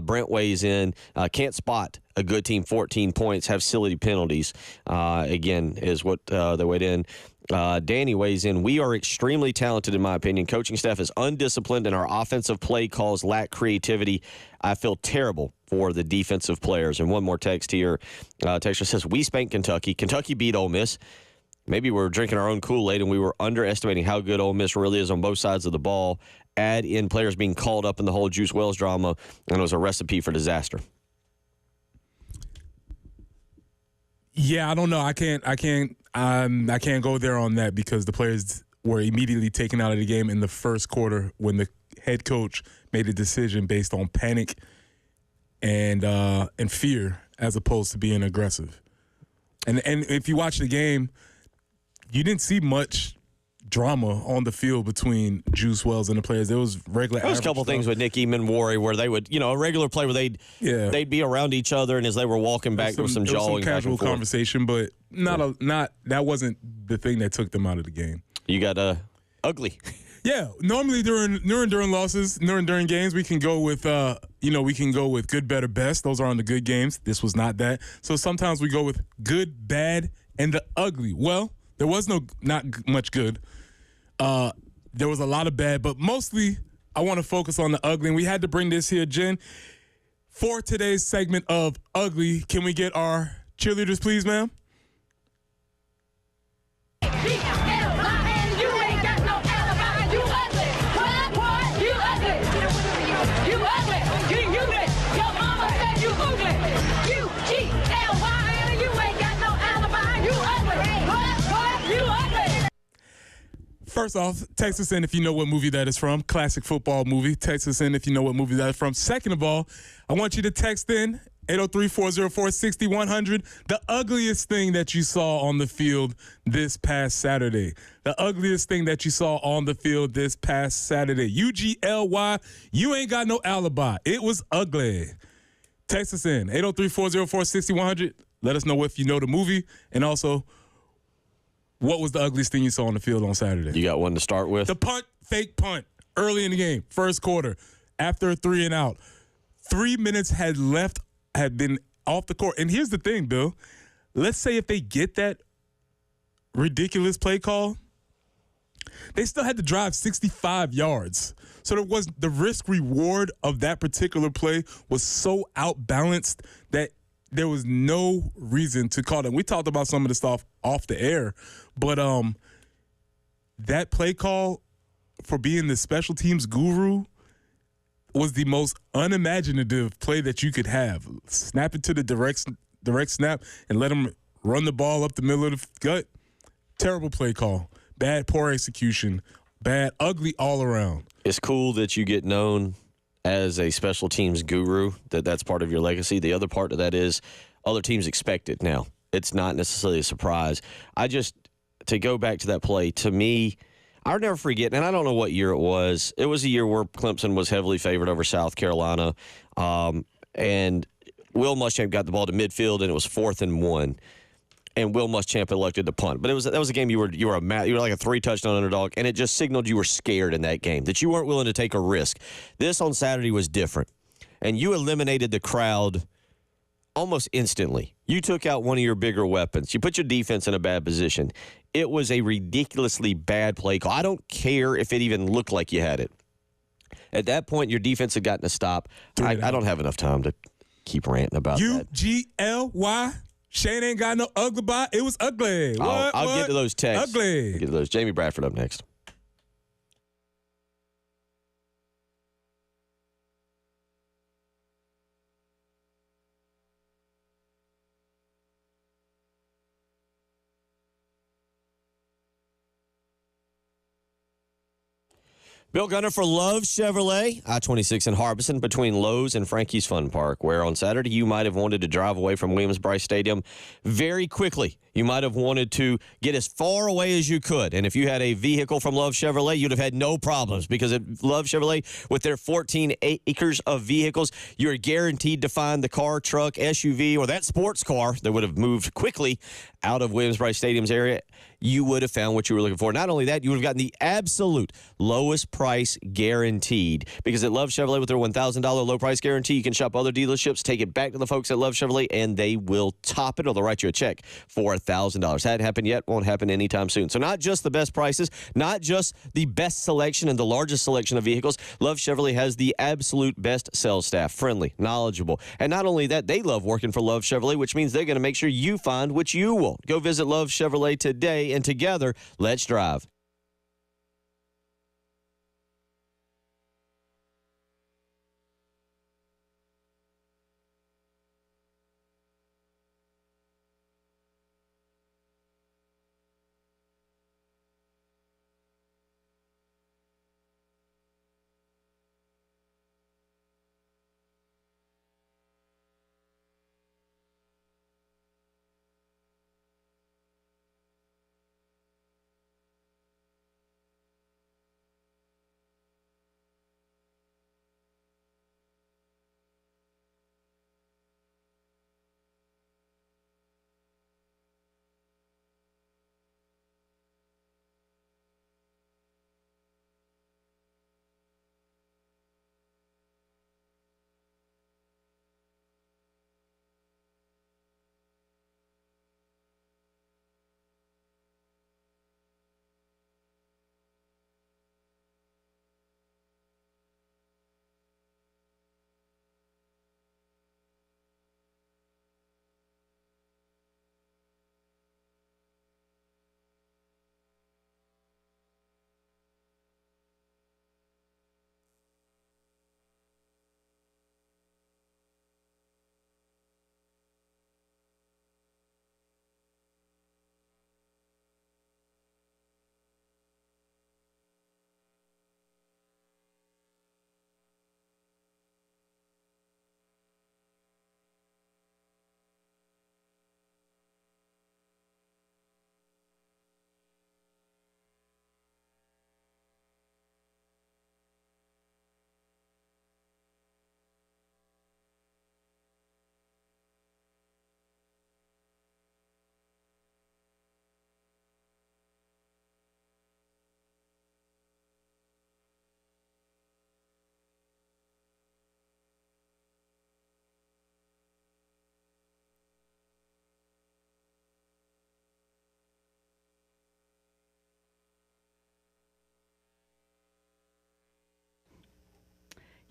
Brent weighs in. Can't spot a good team, 14 points, have silly penalties. Again, is what they weighed in. Danny weighs in. We are extremely talented, in my opinion. Coaching staff is undisciplined, and our offensive play calls lack creativity. I feel terrible for the defensive players. And one more text here. Texter says, we spanked Kentucky. Kentucky beat Ole Miss. Maybe we're drinking our own Kool-Aid and we were underestimating how good Ole Miss really is on both sides of the ball. Add in players being called up in the whole Juice Wells drama, and it was a recipe for disaster. Yeah, I don't know. I can't go there on that because the players were immediately taken out of the game in the first quarter when the head coach made a decision based on panic and fear as opposed to being aggressive. And if you watch the game, you didn't see much drama on the field between Juice Wells and the players. There was regular. There was a couple things with Nick Eamon-Worry where they would, a regular play where they'd be around each other, and as they were walking back, there was some jawing, some casual conversation, but not that wasn't the thing that took them out of the game. You got ugly. Yeah, normally during losses, during games, we can go with good, better, best. Those are on the good games. This was not that. So sometimes we go with good, bad, and the ugly. Well, there was not much good. There was a lot of bad, but mostly I want to focus on the ugly. And we had to bring this here, Jen, for today's segment of Ugly. Can we get our cheerleaders, please, ma'am? First off, text us in if you know what movie that is from. Classic football movie. Text us in if you know what movie that is from. Second of all, I want you to text in 803-404-6100. The ugliest thing that you saw on the field this past Saturday. The ugliest thing that you saw on the field this past Saturday. UGLY, you ain't got no alibi. It was ugly. Text us in 803-404-6100. Let us know if you know the movie, and also, what was the ugliest thing you saw on the field on Saturday? You got one to start with? The fake punt, early in the game, first quarter, after a 3 and out. 3 minutes had been off the court. And here's the thing, Bill. Let's say if they get that ridiculous play call, they still had to drive 65 yards. So there was the risk reward of that particular play was so outbalanced that there was no reason to call them. We talked about some of the stuff off the air, but that play call for being the special teams guru, was the most unimaginative play that you could have. Snap it to the direct snap and let him run the ball up the middle of the gut. Terrible play call. Bad, poor execution. Bad, ugly all around. It's cool that you get known as a special teams guru, that's part of your legacy. The other part of that is other teams expect it now. It's not necessarily a surprise. To go back to that play, to me, I'll never forget, and I don't know what year it was. It was a year where Clemson was heavily favored over South Carolina, and Will Muschamp got the ball to midfield, and it was 4th and 1. And Will Muschamp elected to punt. But that was a game you were like a 3-touchdown underdog, and it just signaled you were scared in that game, that you weren't willing to take a risk. This on Saturday was different, and you eliminated the crowd almost instantly. You took out one of your bigger weapons. You put your defense in a bad position. It was a ridiculously bad play call. I don't care if it even looked like you had it. At that point, your defense had gotten a stop. I don't have enough time to keep ranting about that. UGLY? Shane ain't got no ugly bot. It was ugly. I'll get to those texts. Ugly. Get to those. Jamie Bradford up next. Bill Gunner for Love Chevrolet, I-26 in Harbison, between Lowe's and Frankie's Fun Park, where on Saturday you might have wanted to drive away from Williams-Brice Stadium very quickly. You might have wanted to get as far away as you could. And if you had a vehicle from Love Chevrolet, you'd have had no problems, because at Love Chevrolet, with their 14 acres of vehicles, you're guaranteed to find the car, truck, SUV, or that sports car that would have moved quickly out of Williams-Brice Stadium's area. You would have found what you were looking for. Not only that, you would have gotten the absolute lowest price guaranteed, because at Love Chevrolet, with their $1,000 low price guarantee, you can shop other dealerships, take it back to the folks at Love Chevrolet, and they will top it, or they'll write you a check for $1,000. Hadn't happened yet, won't happen anytime soon. So not just the best prices, not just the best selection and the largest selection of vehicles. Love Chevrolet has the absolute best sales staff, friendly, knowledgeable. And not only that, they love working for Love Chevrolet, which means they're going to make sure you find what you want. Go visit Love Chevrolet today, and together, let's drive.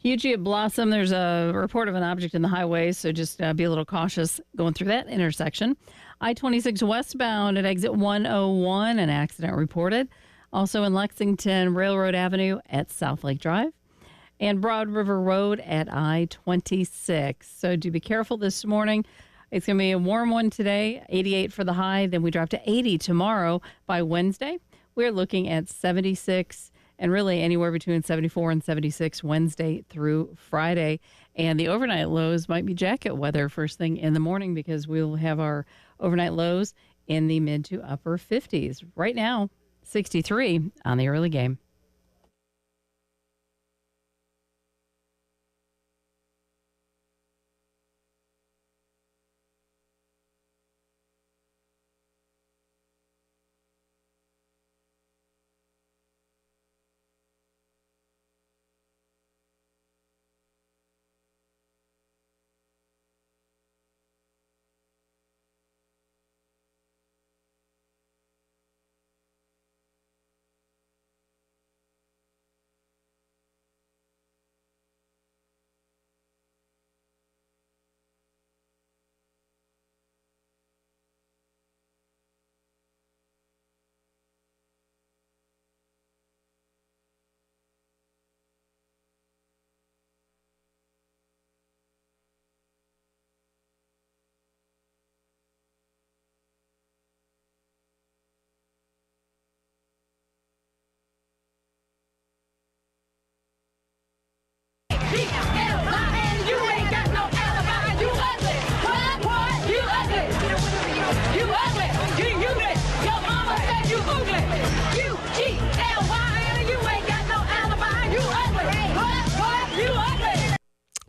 Hugely at Blossom, there's a report of an object in the highway, so just be a little cautious going through that intersection. I-26 westbound at exit 101, an accident reported. Also in Lexington, Railroad Avenue at South Lake Drive, and Broad River Road at I-26. So do be careful this morning. It's going to be a warm one today, 88 for the high. Then we drop to 80 tomorrow. By Wednesday, we're looking at 76 and really anywhere between 74 and 76 Wednesday through Friday. And the overnight lows might be jacket weather first thing in the morning because we'll have our overnight lows in the mid to upper 50s. Right now, 63 on the early game.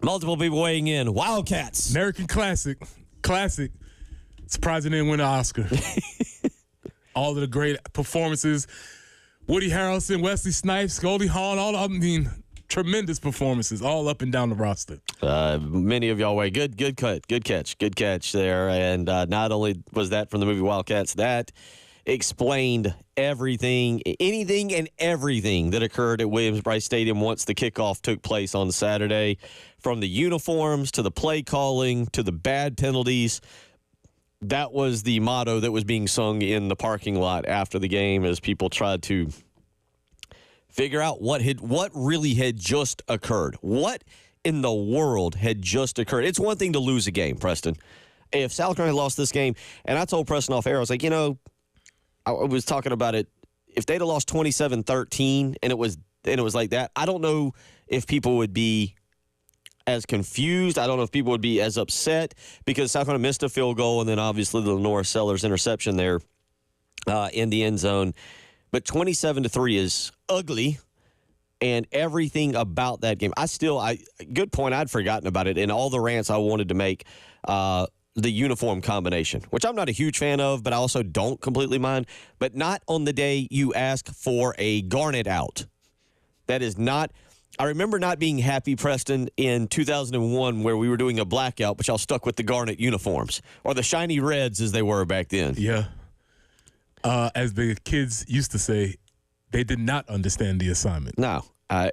Multiple people weighing in. Wildcats. American Classic. Surprising they didn't win an Oscar. All of the great performances. Woody Harrelson, Wesley Snipes, Goldie Hawn, tremendous performances all up and down the roster. Many of y'all weigh. Good catch there. And not only was that from the movie Wildcats, that explained anything and everything that occurred at Williams-Brice Stadium once the kickoff took place on Saturday. From the uniforms to the play calling to the bad penalties, that was the motto that was being sung in the parking lot after the game as people tried to figure out what really had just occurred. What in the world had just occurred? It's one thing to lose a game, Preston. If South Carolina lost this game, and I told Preston off air, I was like, I was talking about it. If they'd have lost 27-13 and it was like that, I don't know if people would be as confused. I don't know if people would be as upset because South Carolina missed a field goal and then obviously the Lenora Sellers interception there in the end zone. But 27-3 is ugly, and everything about that game. Good point. I'd forgotten about it and all the rants I wanted to make. The uniform combination, which I'm not a huge fan of, but I also don't completely mind. But not on the day you ask for a garnet out. That is not. I remember not being happy, Preston, in 2001 where we were doing a blackout, but y'all stuck with the garnet uniforms or the shiny reds as they were back then. Yeah. As the kids used to say, they did not understand the assignment. No.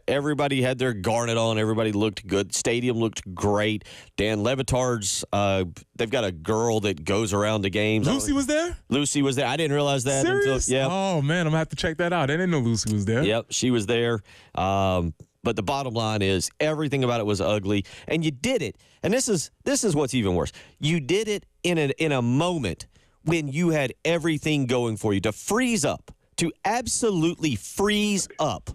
Everybody had their garnet on. Everybody looked good. Stadium looked great. Dan Le Batard's, they've got a girl that goes around the games. Lucy was there? Lucy was there. I didn't realize that. Serious? Yeah. Oh, man, I'm going to have to check that out. I didn't know Lucy was there. Yep, she was there. But the bottom line is everything about it was ugly. And you did it. And this is what's even worse. You did it in a moment when you had everything going for you. To freeze up, to absolutely freeze up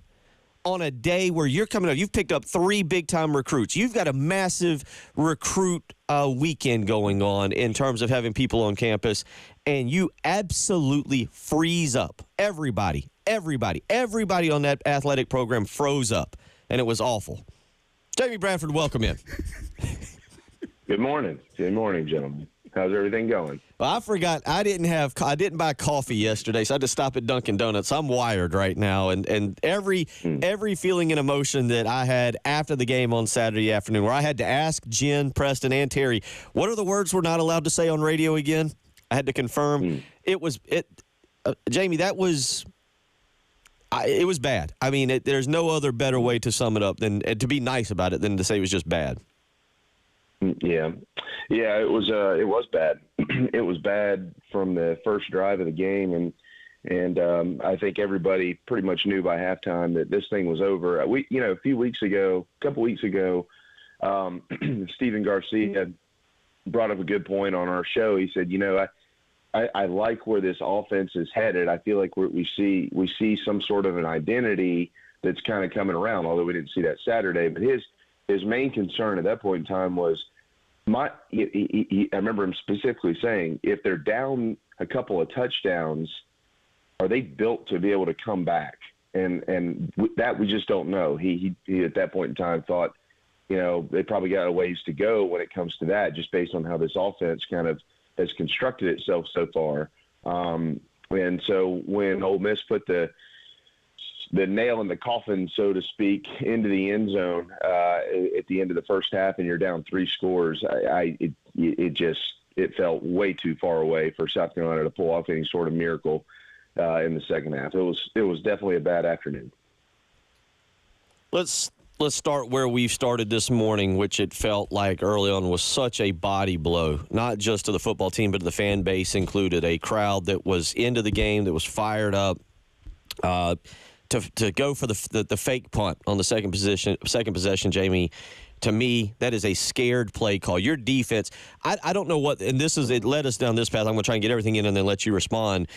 on a day where you're coming up. You've picked up 3 big-time recruits. You've got a massive recruit weekend going on in terms of having people on campus, and you absolutely freeze up. Everybody on that athletic program froze up, and it was awful. Jamie Bradford, welcome in. Good morning. Good morning, gentlemen. How's everything going? Well, I forgot I didn't buy coffee yesterday, so I had to stop at Dunkin' Donuts. I'm wired right now, and every feeling and emotion that I had after the game on Saturday afternoon, where I had to ask Jen, Preston, and Terry, what are the words we're not allowed to say on radio again? I had to confirm. Jamie, that was. It was bad. I mean, there's no other better way to sum it up than to be nice about it than to say it was just bad. Yeah, it was bad. It was bad from the first drive of the game, and And I think everybody pretty much knew by halftime that this thing was over. A couple weeks ago, Stephen Garcia brought up a good point on our show. He said, I like where this offense is headed. I feel like we see some sort of an identity that's kind of coming around, although we didn't see that Saturday. But his main concern at that point in time was I remember him specifically saying, if they're down a couple of touchdowns, are they built to be able to come back? And that we just don't know. He at that point in time thought, they probably got a ways to go when it comes to that, just based on how this offense kind of has constructed itself so far. And so when Ole Miss put the nail in the coffin, so to speak, into the end zone at the end of the first half, and you're down 3 scores, it felt way too far away for South Carolina to pull off any sort of miracle in the second half. It was definitely a bad afternoon. Let's start where we've started this morning, which it felt like early on was such a body blow, not just to the football team, but to the fan base included. A crowd that was into the game, that was fired up. To go for the fake punt on the second possession, Jamie, to me, that is a scared play call. Your defense, I don't know what, and it led us down this path. I'm going to try and get everything in and then let you respond.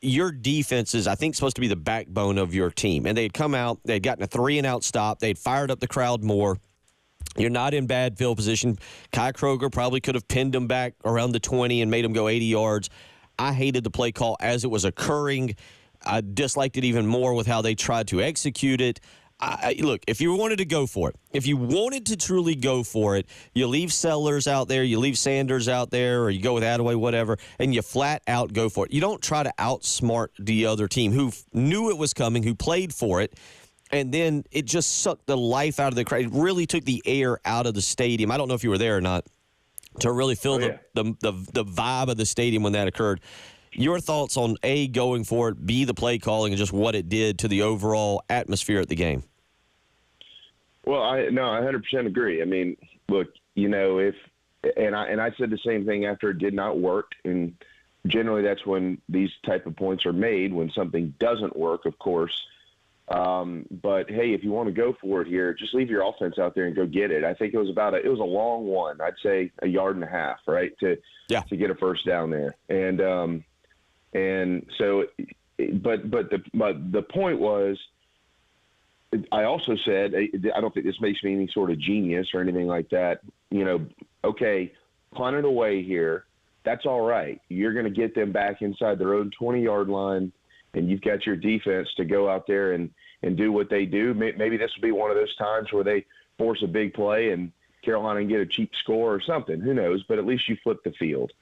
Your defense is, I think, supposed to be the backbone of your team. And they'd come out, they'd gotten a 3-and-out stop, they'd fired up the crowd more. You're not in bad field position. Kai Kroger probably could have pinned them back around the 20 and made them go 80 yards. I hated the play call as it was occurring. I disliked it even more with how they tried to execute it. Look, if you wanted to go for it, if you wanted to truly go for it, you leave Sellers out there, you leave Sanders out there, or you go with Attaway, whatever, and you flat out go for it. You don't try to outsmart the other team who knew it was coming, who played for it, and then it just sucked the life out of the crowd. It really took the air out of the stadium. I don't know if you were there or not, to really feel the vibe of the stadium when that occurred. Your thoughts on A, going for it, B, the play calling, and just what it did to the overall atmosphere at the game? Well, I 100% agree. I mean, look, I said the same thing after it did not work, and generally that's when these type of points are made, when something doesn't work, of course. But hey, if you want to go for it here, just leave your offense out there and go get it. I think it was a long one. I'd say 1.5 yards, right, to get a first down there. And so, but the point was, I also said, I don't think this makes me any sort of genius or anything like that. Okay, punt it away here. That's all right. You're going to get them back inside their own 20-yard line, and you've got your defense to go out there and do what they do. Maybe this will be one of those times where they force a big play and Carolina can get a cheap score or something. Who knows? But at least you flip the field.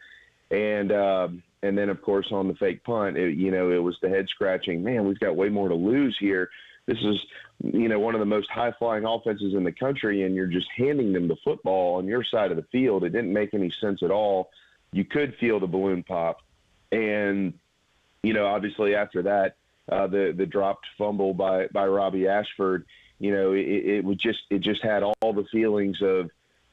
And then, of course, on the fake punt, it was the head-scratching, man, we've got way more to lose here. This is, one of the most high-flying offenses in the country, and you're just handing them the football on your side of the field. It didn't make any sense at all. You could feel the balloon pop. And, obviously after that, the dropped fumble by Robbie Ashford, it just had all the feelings of,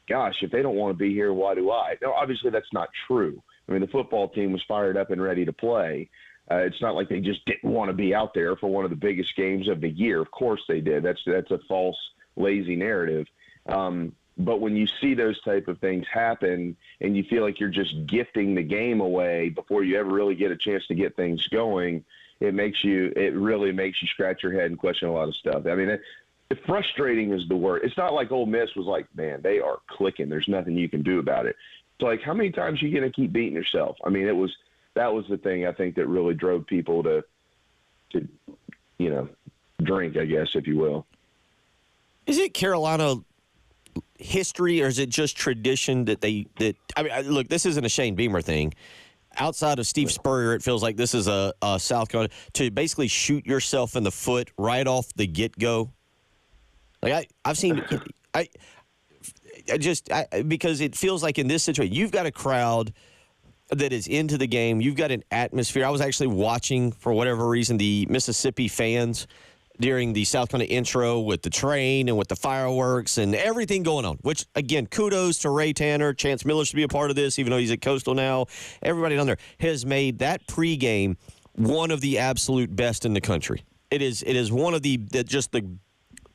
gosh, if they don't want to be here, why do I? No, obviously that's not true. I mean, the football team was fired up and ready to play. It's not like they just didn't want to be out there for one of the biggest games of the year. Of course they did. That's a false, lazy narrative. But when you see those type of things happen and you feel like you're just gifting the game away before you ever really get a chance to get things going, it really makes you scratch your head and question a lot of stuff. I mean, frustrating is the word. It's not like Ole Miss was like, man, they are clicking. There's nothing you can do about it. It's like, how many times are you going to keep beating yourself? I mean, that was the thing I think that really drove people to drink, I guess, if you will. Is it Carolina history, or is it just tradition look, this isn't a Shane Beamer thing. Outside of Steve Spurrier, it feels like this is a South Carolina to basically shoot yourself in the foot right off the get-go. Like I've seen because it feels like in this situation, you've got a crowd that is into the game. You've got an atmosphere. I was actually watching, for whatever reason, the Mississippi fans during the South Carolina intro with the train and with the fireworks and everything going on, which, again, kudos to Ray Tanner. Chance Miller should be a part of this, even though he's at Coastal now. Everybody down there has made that pregame one of the absolute best in the country. It is one of the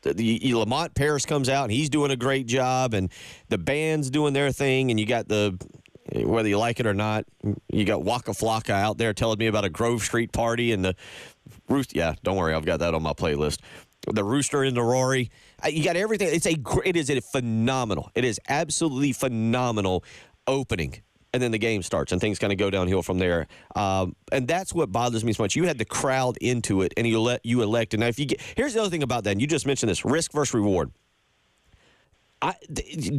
Lamont Paris comes out and he's doing a great job, and the band's doing their thing, and you got whether you like it or not, you got Waka Flocka out there telling me about a Grove Street party and the Rooster. Yeah, don't worry, I've got that on my playlist. The Rooster and the Rory. You got everything. It is a phenomenal. It is absolutely phenomenal opening. And then the game starts, and things kind of go downhill from there. And that's what bothers me so much. You had the crowd into it, and you elected. Now, here's the other thing about that, and you just mentioned this, risk versus reward.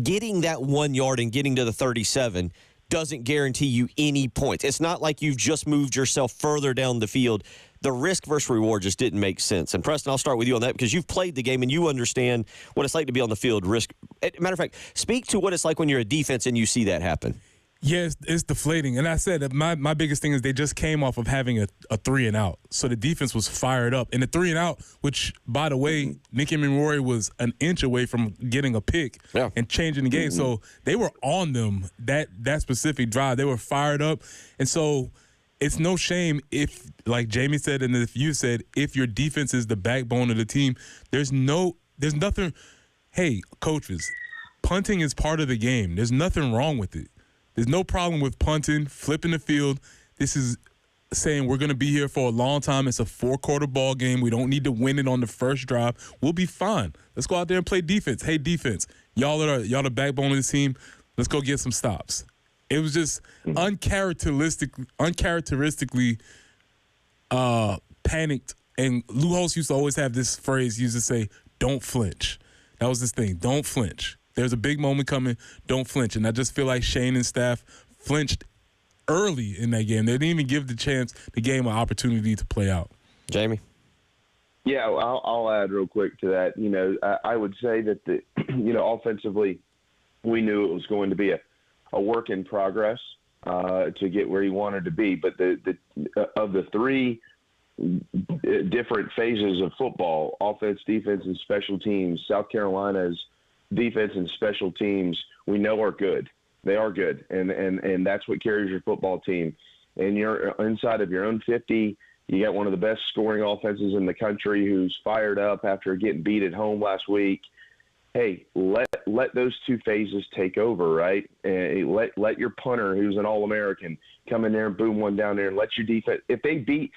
Getting that 1 yard and getting to the 37 doesn't guarantee you any points. It's not like you've just moved yourself further down the field. The risk versus reward just didn't make sense. And, Preston, I'll start with you on that because you've played the game and you understand what it's like to be on the field. Matter of fact, speak to what it's like when you're a defense and you see that happen. Yeah, it's deflating. And I said that my biggest thing is they just came off of having a 3-and-out. So the defense was fired up. And the 3-and-out, which, by the way, Nicky Rory was an inch away from getting a pick and changing the game. So they were on them that specific drive. They were fired up. And so it's no shame if, like Jamie said and if you said, if your defense is the backbone of the team, there's nothing. Hey, coaches, punting is part of the game. There's nothing wrong with it. There's no problem with punting, flipping the field. This is saying we're going to be here for a long time. It's a 4-quarter ball game. We don't need to win it on the first drive. We'll be fine. Let's go out there and play defense. Hey, defense, y'all the backbone of the team. Let's go get some stops. It was just uncharacteristically panicked. And Lou Holtz used to always have this phrase. He used to say, "Don't flinch." That was his thing. Don't flinch. There's a big moment coming. Don't flinch. And I just feel like Shane and staff flinched early in that game. They didn't even give the game an opportunity to play out. Jamie? Yeah, I'll add real quick to that. I would say that offensively, we knew it was going to be a work in progress to get where he wanted to be. But of the three different phases of football, offense, defense, and special teams, South Carolina's defense and special teams, we know are good. They are good, and that's what carries your football team. And you're inside of your own 50. You got one of the best scoring offenses in the country who's fired up after getting beat at home last week. Hey, let those two phases take over, right? And let your punter, who's an All-American, come in there and boom one down there, and let your defense. If they beat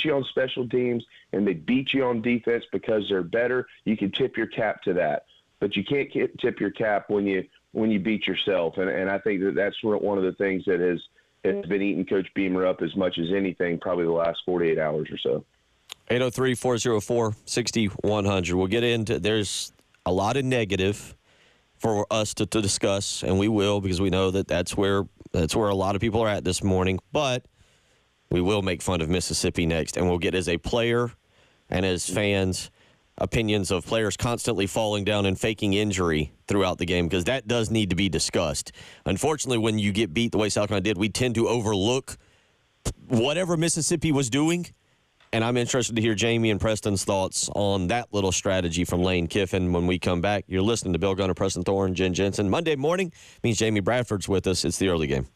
you on special teams and they beat you on defense because they're better, you can tip your cap to that. But you can't tip your cap when you beat yourself, and I think that's one of the things that has been eating Coach Beamer up as much as anything, probably the last 48 hours or so. 803-404-6100. We'll get into. There's a lot of negative for us to discuss, and we will, because we know that's where a lot of people are at this morning. But we will make fun of Mississippi next, and we'll get as a player and as fans opinions of players constantly falling down and faking injury throughout the game, because that does need to be discussed. Unfortunately, when you get beat the way South Carolina did, we tend to overlook whatever Mississippi was doing. And I'm interested to hear Jamie and Preston's thoughts on that little strategy from Lane Kiffin when we come back. You're listening to Bill Gunner, Preston Thorne, Jen Jensen. Monday morning means Jamie Bradford's with us. It's the early game.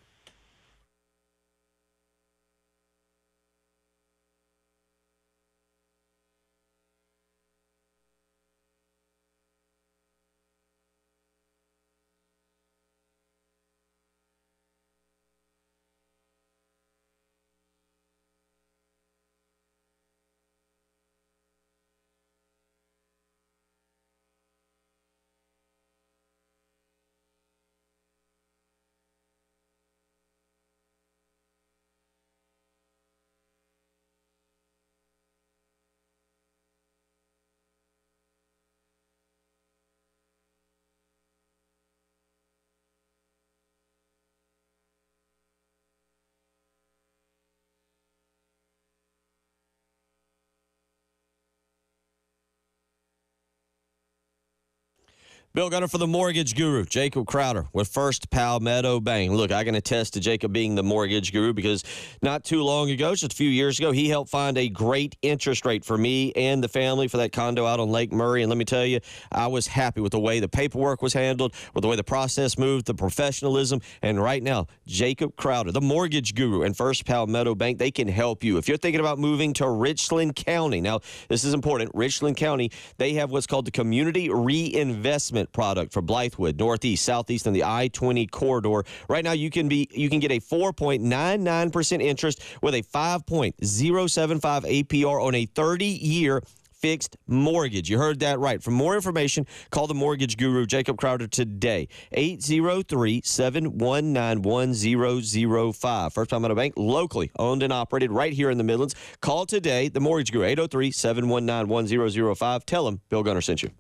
Bill Gunner for the Mortgage Guru, Jacob Crowder with First Palmetto Bank. Look, I can attest to Jacob being the mortgage guru because not too long ago, just a few years ago, he helped find a great interest rate for me and the family for that condo out on Lake Murray. And let me tell you, I was happy with the way the paperwork was handled, with the way the process moved, the professionalism. And right now, Jacob Crowder, the mortgage guru and First Palmetto Bank, they can help you. If you're thinking about moving to Richland County, now this is important, Richland County, they have what's called the Community Reinvestment product for Blythewood, Northeast, Southeast, and the I-20 corridor. Right now, you can get a 4.99% interest with a 5.075 APR on a 30-year fixed mortgage. You heard that right. For more information, call the mortgage guru, Jacob Crowder, today. 803-719-1005. First Palmetto Bank, locally owned and operated right here in the Midlands. Call today, the mortgage guru, 803-719-1005. Tell them Bill Gunner sent you.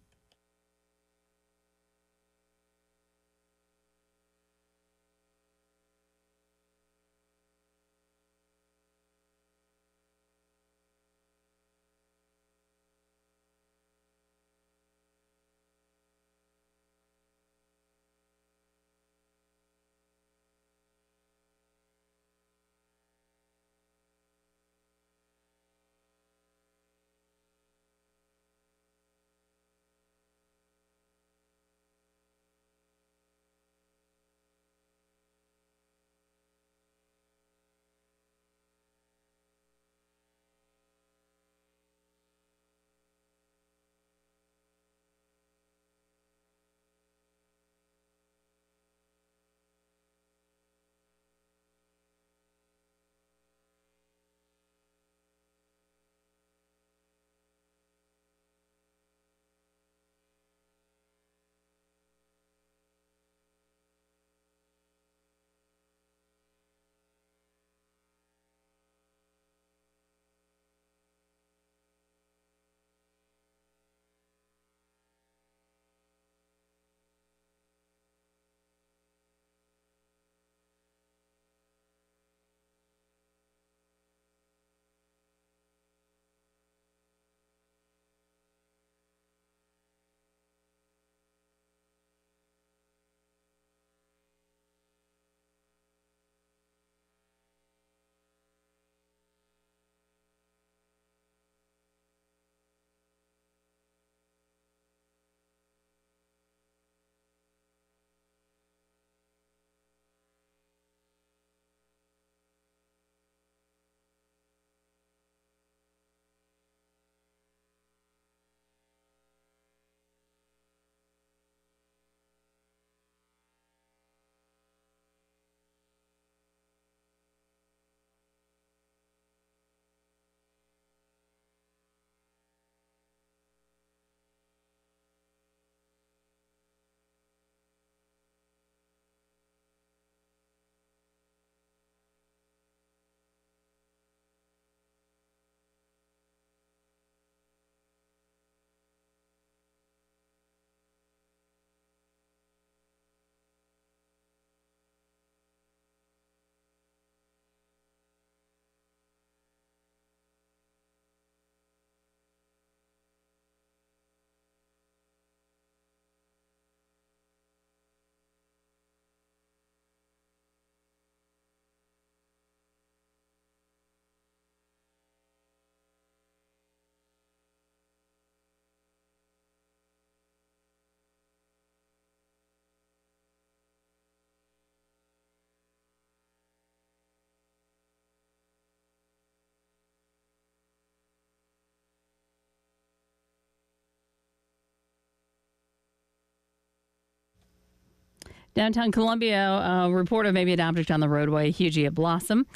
Downtown Columbia, report of maybe an object on the roadway, Hugie at Blossom.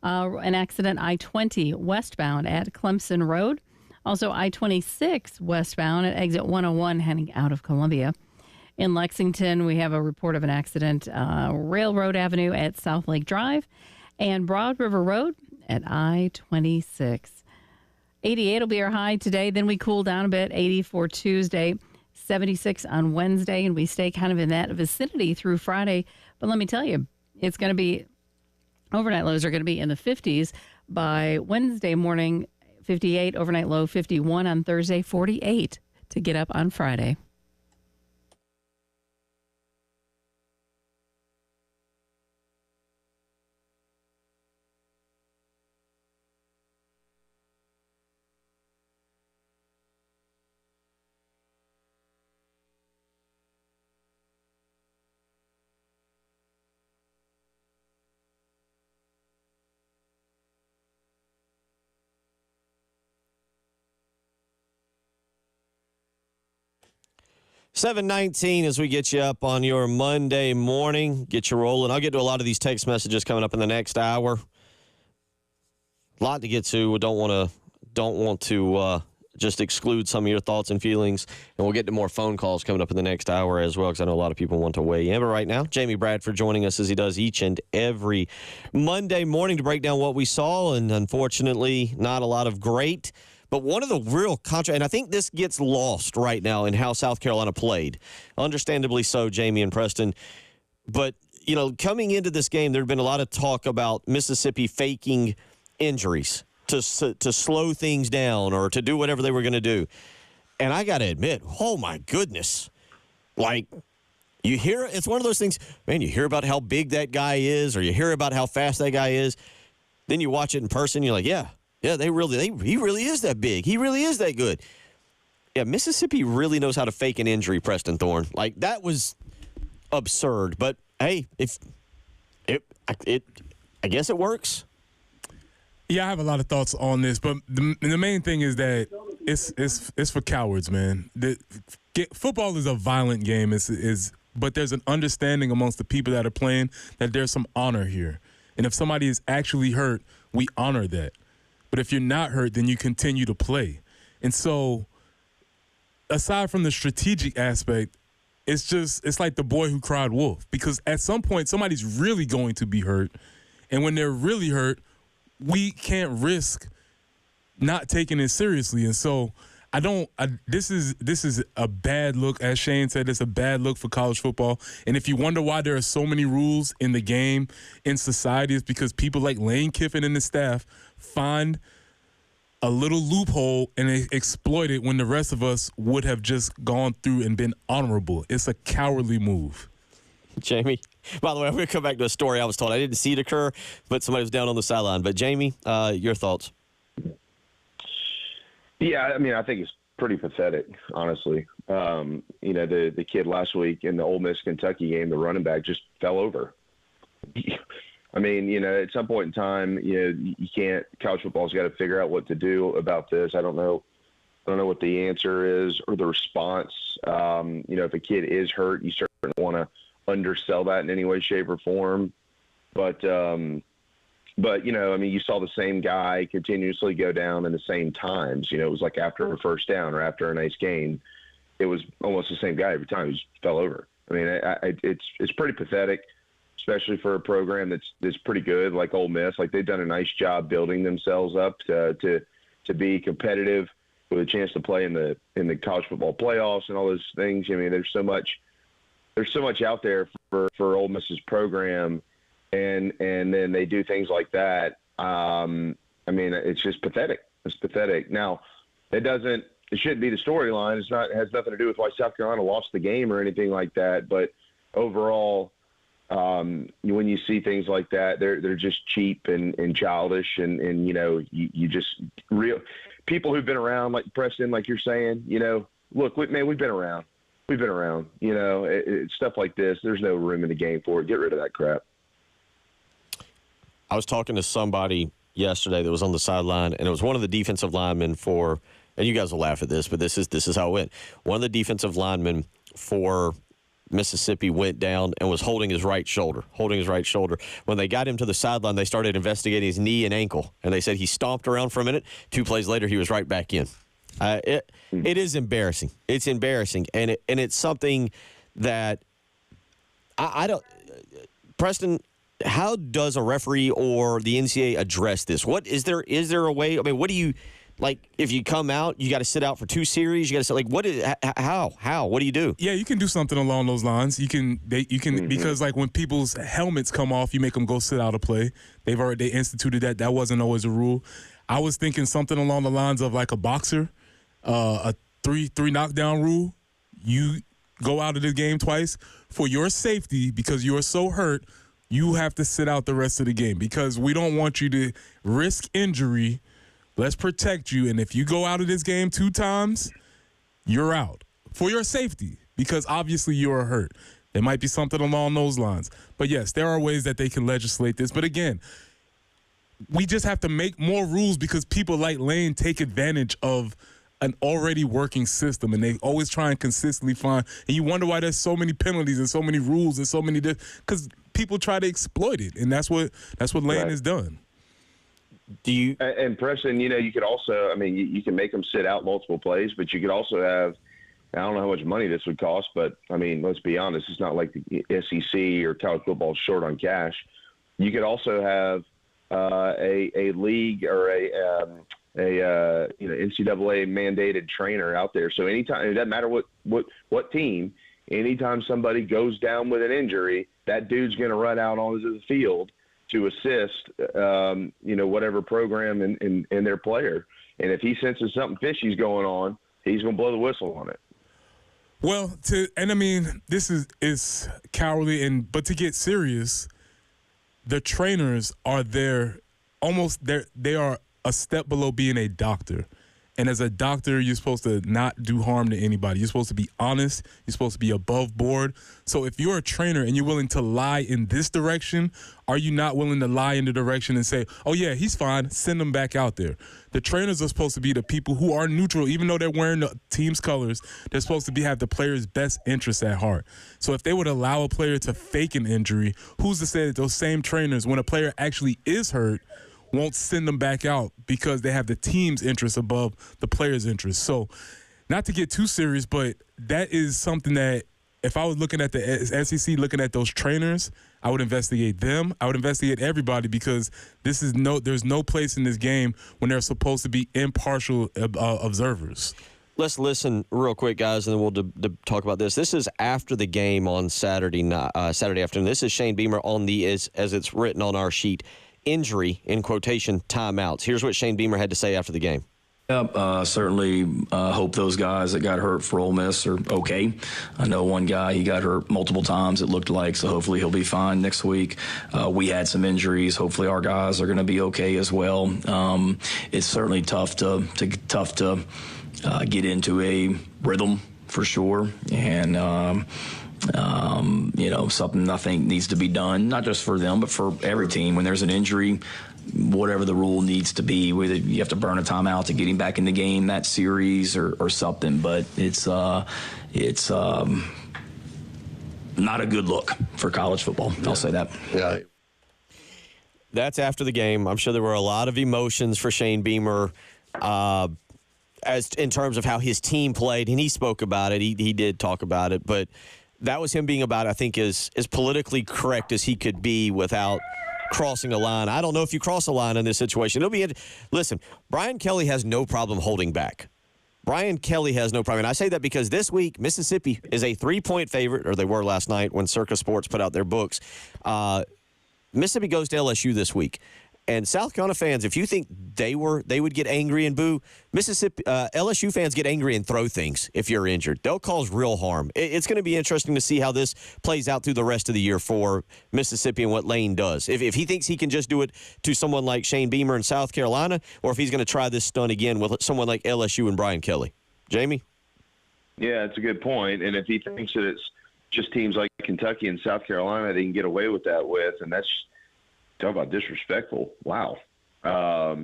An accident I-20 westbound at Clemson Road. Also I-26 westbound at exit 101 heading out of Columbia. In Lexington, we have a report of an accident, Railroad Avenue at South Lake Drive and Broad River Road at I-26. 88 will be our high today. Then we cool down a bit, 80 for Tuesday. 76 on Wednesday, and we stay kind of in that vicinity through Friday. But let me tell you, it's going to be, overnight lows are going to be in the 50s by Wednesday morning, 58, overnight low 51 on Thursday, 48 to get up on Friday. 7:19 as we get you up on your Monday morning. Get you rolling. I'll get to a lot of these text messages coming up in the next hour. A lot to get to. We don't want to just exclude some of your thoughts and feelings. And we'll get to more phone calls coming up in the next hour as well, because I know a lot of people want to weigh in. But right now, Jamie Bradford joining us as he does each and every Monday morning to break down what we saw. And unfortunately, not a lot of great. But one of the real and I think this gets lost right now in how South Carolina played. Understandably so, Jamie and Preston. But, you know, coming into this game, there had been a lot of talk about Mississippi faking injuries to slow things down or to do whatever they were going to do. And I got to admit, oh, my goodness. Like, you hear, it's one of those things, man, you hear about how big that guy is or you hear about how fast that guy is. Then you watch it in person, you're like, yeah, he really is that big. He really is that good. Yeah, Mississippi really knows how to fake an injury, Preston Thorne. Like, that was absurd. But, hey, I guess it works. Yeah, I have a lot of thoughts on this, but the main thing is that it's for cowards, man. Football is a violent game, but there's an understanding amongst the people that are playing that there's some honor here. And if somebody is actually hurt, we honor that. But if you're not hurt, then you continue to play. And so, aside from the strategic aspect, it's like the boy who cried wolf. Because at some point, somebody's really going to be hurt. And when they're really hurt, we can't risk not taking it seriously. And so this is a bad look. As Shane said, it's a bad look for college football. And if you wonder why there are so many rules in the game, in society, it's because people like Lane Kiffin and the staff find a little loophole and they exploit it when the rest of us would have just gone through and been honorable. It's a cowardly move. Jamie, by the way, I'm going to come back to a story I was told. I didn't see it occur, but somebody was down on the sideline. But, Jamie, your thoughts? Yeah, I mean, I think it's pretty pathetic, honestly. You know, the kid last week in the Ole Miss-Kentucky game, the running back just fell over. I mean, you know, at some point in time, you know, you can't – college football's got to figure out what to do about this. I don't know what the answer is or the response. You know, if a kid is hurt, you certainly want to undersell that in any way, shape, or form. But you know, I mean, you saw the same guy continuously go down in the same times. You know, it was like after a first down or after a nice gain, it was almost the same guy every time. He just fell over. I mean, it's pretty pathetic, especially for a program that's pretty good like Ole Miss. Like, they've done a nice job building themselves up to be competitive with a chance to play in the college football playoffs and all those things. I mean, there's so much out there for Ole Miss's program, and then they do things like that. I mean, it's just pathetic. It's pathetic. Now, it shouldn't be the storyline. It has nothing to do with why South Carolina lost the game or anything like that. But overall, when you see things like that, they're just cheap and childish, and you know, you just people who've been around, like Preston, like you're saying, you know, look, we've been around. We've been around, you know, stuff like this. There's no room in the game for it. Get rid of that crap. I was talking to somebody yesterday that was on the sideline, and it was one of the defensive linemen for, and you guys will laugh at this, but this is how it went. One of the defensive linemen for Mississippi went down and was holding his right shoulder. When they got him to the sideline, they started investigating his knee and ankle, and they said he stomped around for a minute. 2 plays later, he was right back in. It is embarrassing. It's embarrassing, and it's something that I don't. Preston, how does a referee or the NCAA address this? What is there a way? I mean, what do you like? If you come out, you got to sit out for 2 series. You got to sit how? What do you do? Yeah, you can do something along those lines. You can because like when people's helmets come off, you make them go sit out a play. They instituted that. That wasn't always a rule. I was thinking something along the lines of like a boxer. A three knockdown rule. You go out of the game twice for your safety because you are so hurt. You have to sit out the rest of the game because we don't want you to risk injury. Let's protect you. And if you go out of this game 2 times, you're out for your safety because obviously you are hurt. There might be something along those lines. But yes, there are ways that they can legislate this. But again, we just have to make more rules because people like Lane take advantage of an already working system, and they always try and consistently find. And you wonder why there's so many penalties and so many rules and so many because people try to exploit it, and that's what Lane has done. Do you and Preston? You could also, I mean, you can make them sit out multiple plays, but you could also have. I don't know how much money this would cost, but I mean, let's be honest. It's not like the SEC or college football is short on cash. You could also have a league or a NCAA mandated trainer out there. So anytime, it doesn't matter what team, anytime somebody goes down with an injury, that dude's going to run out onto the field to assist, whatever program in their player. And if he senses something fishy's going on, he's going to blow the whistle on it. Well, this is cowardly, but to get serious, the trainers are they are a step below being a doctor. And as a doctor, you're supposed to not do harm to anybody. You're supposed to be honest. You're supposed to be above board. So if you're a trainer and you're willing to lie in this direction, are you not willing to lie in the direction and say, oh, yeah, he's fine, send him back out there? The trainers are supposed to be the people who are neutral. Even though they're wearing the team's colors, they're supposed to have the player's best interests at heart. So if they would allow a player to fake an injury, who's to say that those same trainers, when a player actually is hurt, won't send them back out because they have the team's interest above the player's interest? So not to get too serious, but that is something that if I was looking at the SEC, looking at those trainers, I would investigate them. I would investigate everybody because there's no place in this game when they're supposed to be impartial observers. Let's listen real quick, guys, and then we'll talk about this. This is after the game on Saturday afternoon. This is Shane Beamer on as it's written on our sheet, injury, in quotation, timeouts. Here's what Shane Beamer had to say after the game. Yep, certainly hope those guys that got hurt for Ole Miss are okay. I know one guy, he got hurt multiple times, it looked like, so hopefully he'll be fine next week. We had some injuries. Hopefully our guys are going to be okay as well. It's certainly tough to get into a rhythm for sure, and something I think needs to be done, not just for them, but for every team. When there's an injury, whatever the rule needs to be, whether you have to burn a timeout to get him back in the game, that series or something, but it's not a good look for college football. I'll say that. Yeah. That's after the game. I'm sure there were a lot of emotions for Shane Beamer as in terms of how his team played, and he spoke about it. He did talk about it, but that was him being about, I think, as politically correct as he could be without crossing a line. I don't know if you cross a line in this situation. Listen, Brian Kelly has no problem holding back. Brian Kelly has no problem. And I say that because this week, Mississippi is a 3-point favorite, or they were last night when Circa Sports put out their books. Mississippi goes to LSU this week. And South Carolina fans, if you think they would get angry and boo, LSU fans get angry and throw things if you're injured. They'll cause real harm. It's going to be interesting to see how this plays out through the rest of the year for Mississippi and what Lane does. If he thinks he can just do it to someone like Shane Beamer in South Carolina, or if he's going to try this stunt again with someone like LSU and Brian Kelly. Jamie? Yeah, it's a good point. And if he thinks that it's just teams like Kentucky and South Carolina they can get away with that with, and that's talk about disrespectful. Wow. But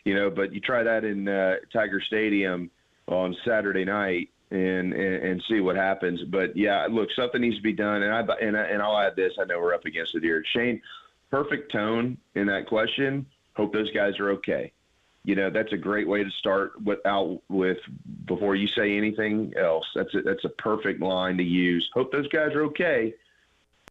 you try that in Tiger Stadium on Saturday night and see what happens. But yeah, look, something needs to be done. And I'll add this. I know we're up against it here. Shane, perfect tone in that question. Hope those guys are okay. That's a great way to start with before you say anything else. That's a perfect line to use. Hope those guys are okay.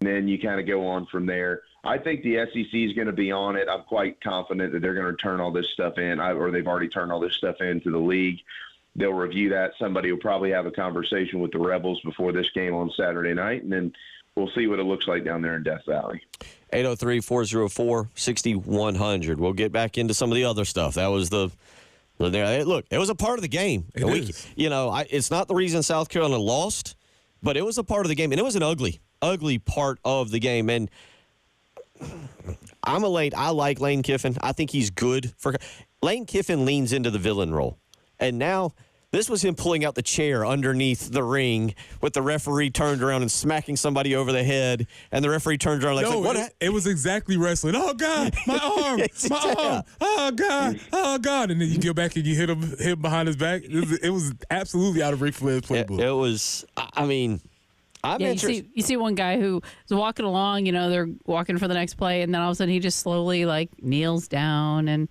And then you kind of go on from there. I think the SEC is going to be on it. I'm quite confident that they're going to turn all this stuff in, or they've already turned all this stuff into the league. They'll review that. Somebody will probably have a conversation with the Rebels before this game on Saturday night, and then we'll see what it looks like down there in Death Valley. 803-404-6100. We'll get back into some of the other stuff. That was look, it was a part of the game. It's not the reason South Carolina lost, but it was a part of the game, and it was an ugly part of the game. And I like Lane Kiffin. I think he's good Lane Kiffin leans into the villain role. And now This was him pulling out the chair underneath the ring with the referee turned around and smacking somebody over the head, and the referee turned around like, what? It was exactly wrestling. Oh, God, my arm, my arm. Oh, God, oh, God. And then you go back and you hit him behind his back. It was absolutely out of Ric Flair's playbook. It was, I mean, you see one guy who is walking along, they're walking for the next play, and then all of a sudden he just slowly, kneels down and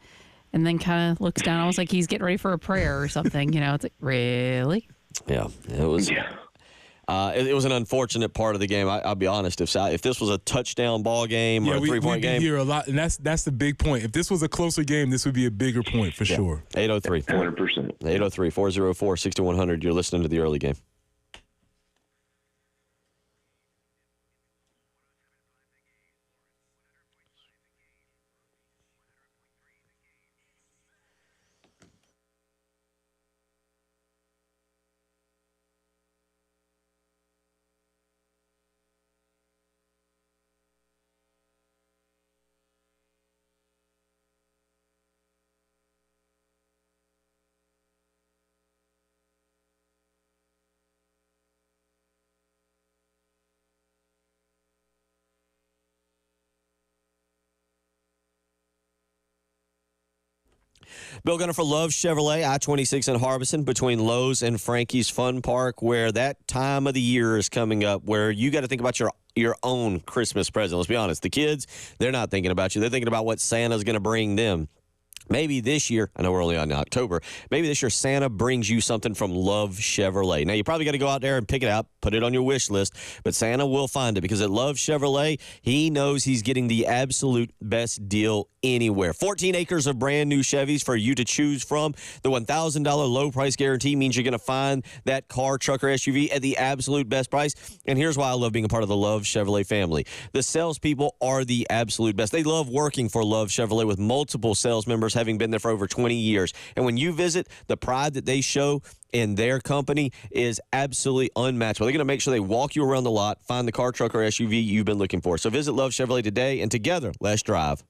then kind of looks down, almost like he's getting ready for a prayer or something. It's like, really? Yeah, it was. Yeah. It was an unfortunate part of the game. I'll be honest. If this was a touchdown ball game or a 3-point game, hear a lot, and that's the big point. If this was a closer game, this would be a bigger point for sure. 803. 100%. 803-404-6100. You're listening to the early game. Bill Gunner for Love Chevrolet, I-26 in Harbison, between Lowe's and Frankie's Fun Park, where that time of the year is coming up, where you got to think about your own Christmas present. Let's be honest. The kids, they're not thinking about you. They're thinking about what Santa's going to bring them. Maybe this year, I know we're only on October, maybe this year Santa brings you something from Love Chevrolet. Now, you probably got to go out there and pick it out, put it on your wish list, but Santa will find it because at Love Chevrolet, he knows he's getting the absolute best deal anywhere. 14 acres of brand new Chevys for you to choose from. The $1,000 low price guarantee means you're going to find that car, truck, or SUV at the absolute best price. And here's why I love being a part of the Love Chevrolet family. The salespeople are the absolute best. They love working for Love Chevrolet with multiple sales members having been there for over 20 years. And when you visit, the pride that they show in their company is absolutely unmatched. They're going to make sure they walk you around the lot, find the car, truck, or SUV you've been looking for. So visit Love Chevrolet today, and together, let's drive.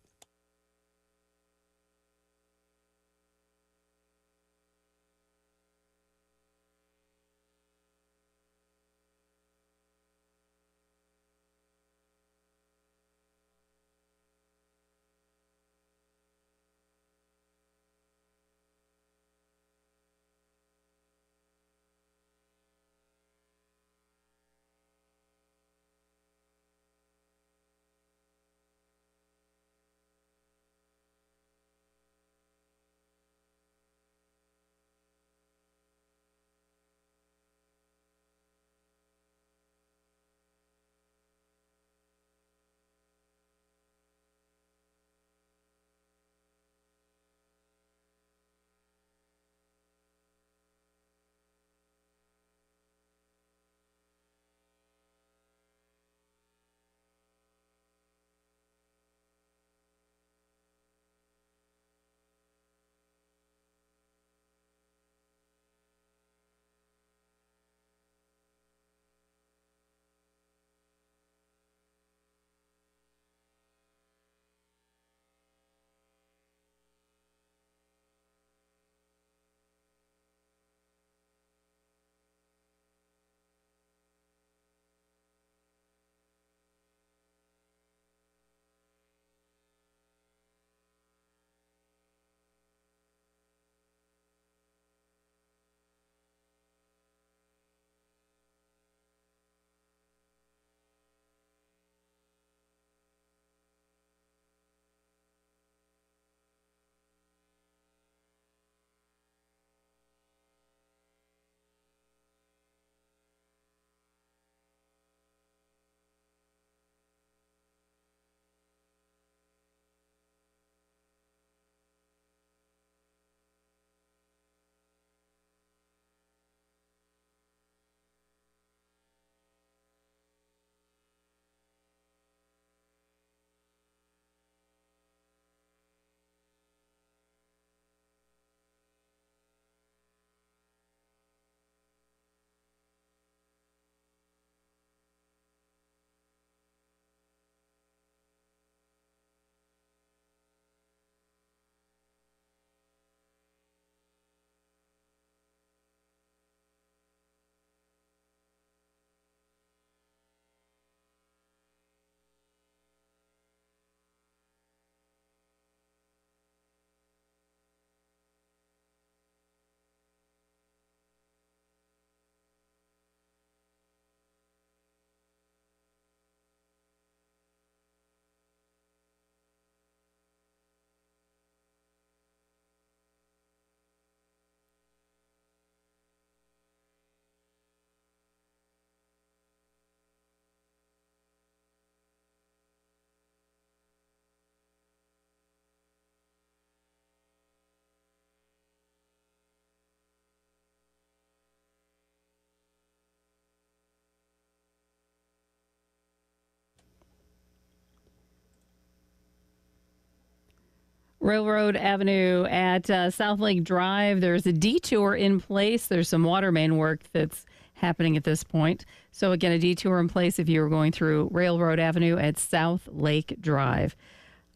Railroad Avenue at South Lake Drive. There's a detour in place. There's some water main work that's happening at this point. So again, a detour in place if you were going through Railroad Avenue at South Lake Drive.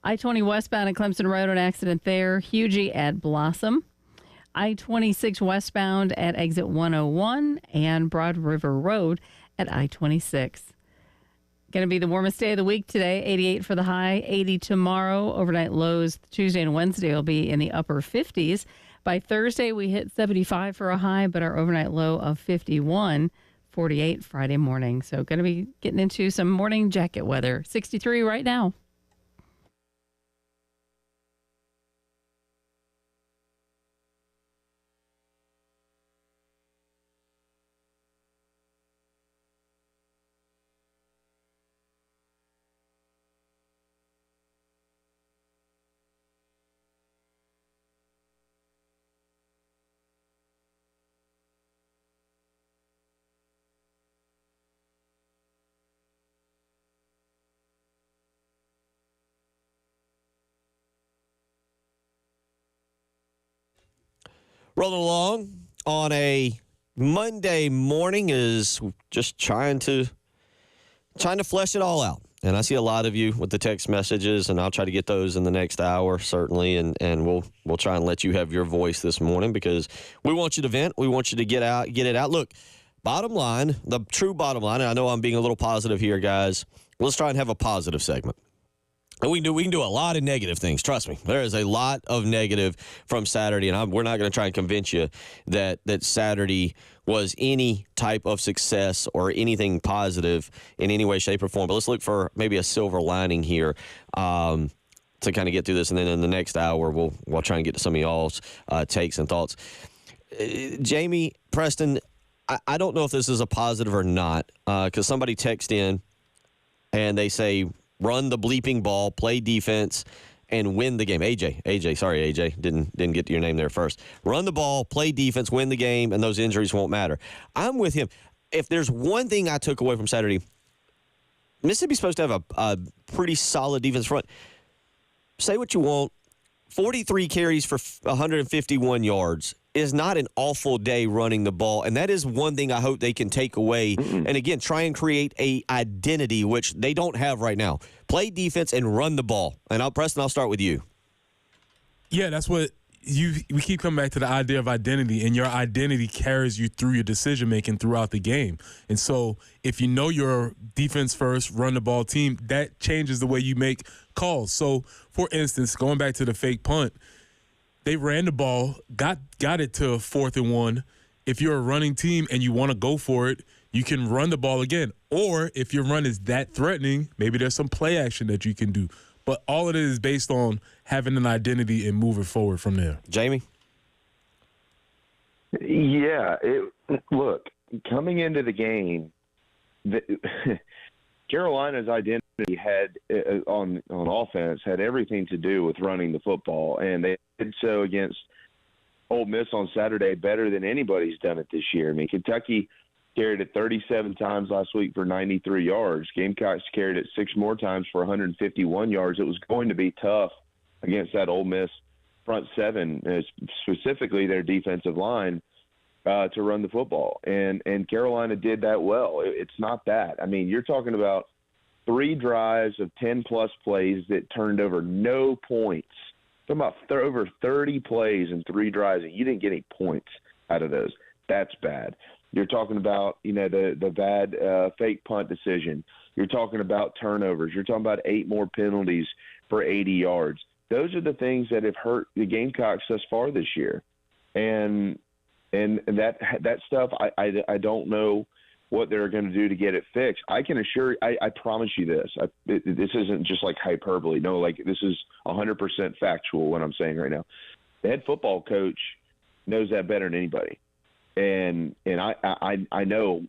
I-20 westbound at Clemson Road, an accident there. Hugie at Blossom. I-26 westbound at exit 101 and Broad River Road at I-26. Going to be the warmest day of the week today, 88 for the high, 80 tomorrow. Overnight lows Tuesday and Wednesday will be in the upper 50s. By Thursday, we hit 75 for a high, but our overnight low of 51, 48 Friday morning. So going to be getting into some morning jacket weather. 63 right now. Rolling along on a Monday morning is just trying to flesh it all out. And I see a lot of you with the text messages, and I'll try to get those in the next hour, certainly. And we'll try and let you have your voice this morning because we want you to vent. We want you to get it out. Look, bottom line, the true bottom line, and I know I'm being a little positive here, guys. Let's try and have a positive segment. And we can do a lot of negative things. Trust me, there is a lot of negative from Saturday, and we're not going to try and convince you that Saturday was any type of success or anything positive in any way, shape, or form. But let's look for maybe a silver lining here to kind of get through this, and then in the next hour we'll try and get to some of y'all's takes and thoughts. Jamie, Preston, I don't know if this is a positive or not because somebody texted in and they say, run the bleeping ball, play defense, and win the game. AJ, sorry, AJ. Didn't get to your name there first. Run the ball, play defense, win the game, and those injuries won't matter. I'm with him. If there's one thing I took away from Saturday, Mississippi's supposed to have a pretty solid defense front. Say what you want. 43 carries for 151 yards is not an awful day running the ball, and that is one thing I hope they can take away. And again, try and create a identity, which they don't have right now. Play defense and run the ball. And Preston, I'll start with you. Yeah, that's what we keep coming back to the idea of identity, and your identity carries you through your decision making throughout the game. And so, if you know your defense first, run the ball team, that changes the way you make calls. So, for instance, going back to the fake punt. They ran the ball, got it to 4th and 1. If you're a running team and you want to go for it, you can run the ball again. Or if your run is that threatening, maybe there's some play action that you can do. But all of it is based on having an identity and moving forward from there. Jamie? Yeah. Look, coming into the game, Carolina's identity had on offense had everything to do with running the football, and they did so against Ole Miss on Saturday better than anybody's done it this year. I mean, Kentucky carried it 37 times last week for 93 yards. Gamecocks carried it 6 more times for 151 yards. It was going to be tough against that Ole Miss front seven, specifically their defensive line, to run the football. And Carolina did that well. It's not that. I mean, you're talking about 3 drives of 10-plus plays that turned over no points. Talking about over 30 plays and 3 drives, and you didn't get any points out of those. That's bad. You're talking about, the bad fake punt decision. You're talking about turnovers. You're talking about 8 more penalties for 80 yards. Those are the things that have hurt the Gamecocks thus far this year. And that stuff, I don't know what they're going to do to get it fixed. I can assure you, I promise you this. This isn't just like hyperbole. No, like this is 100% factual what I'm saying right now. The head football coach knows that better than anybody. And I know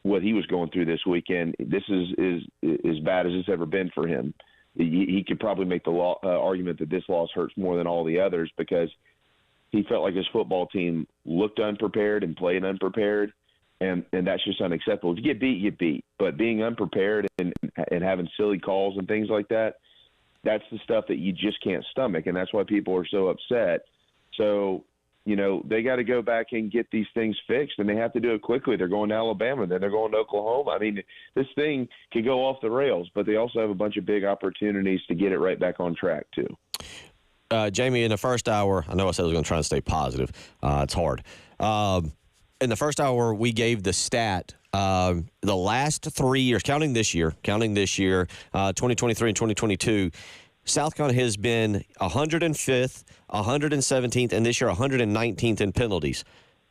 what he was going through this weekend. This is as bad as it's ever been for him. He could probably make the argument that this loss hurts more than all the others because he felt like his football team looked unprepared and played unprepared, and that's just unacceptable. If you get beat, you get beat. But being unprepared and having silly calls and things like that That's the stuff that you just can't stomach, and that's why people are so upset. So, they got to go back and get these things fixed, and they have to do it quickly. They're going to Alabama, then they're going to Oklahoma. I mean, this thing could go off the rails, but they also have a bunch of big opportunities to get it right back on track, too. Jamie, in the first hour, I know I said I was going to try and stay positive. It's hard. In the first hour, we gave the stat the last 3 years, counting this year, 2023 and 2022, South Carolina has been 105th, 117th, and this year 119th in penalties.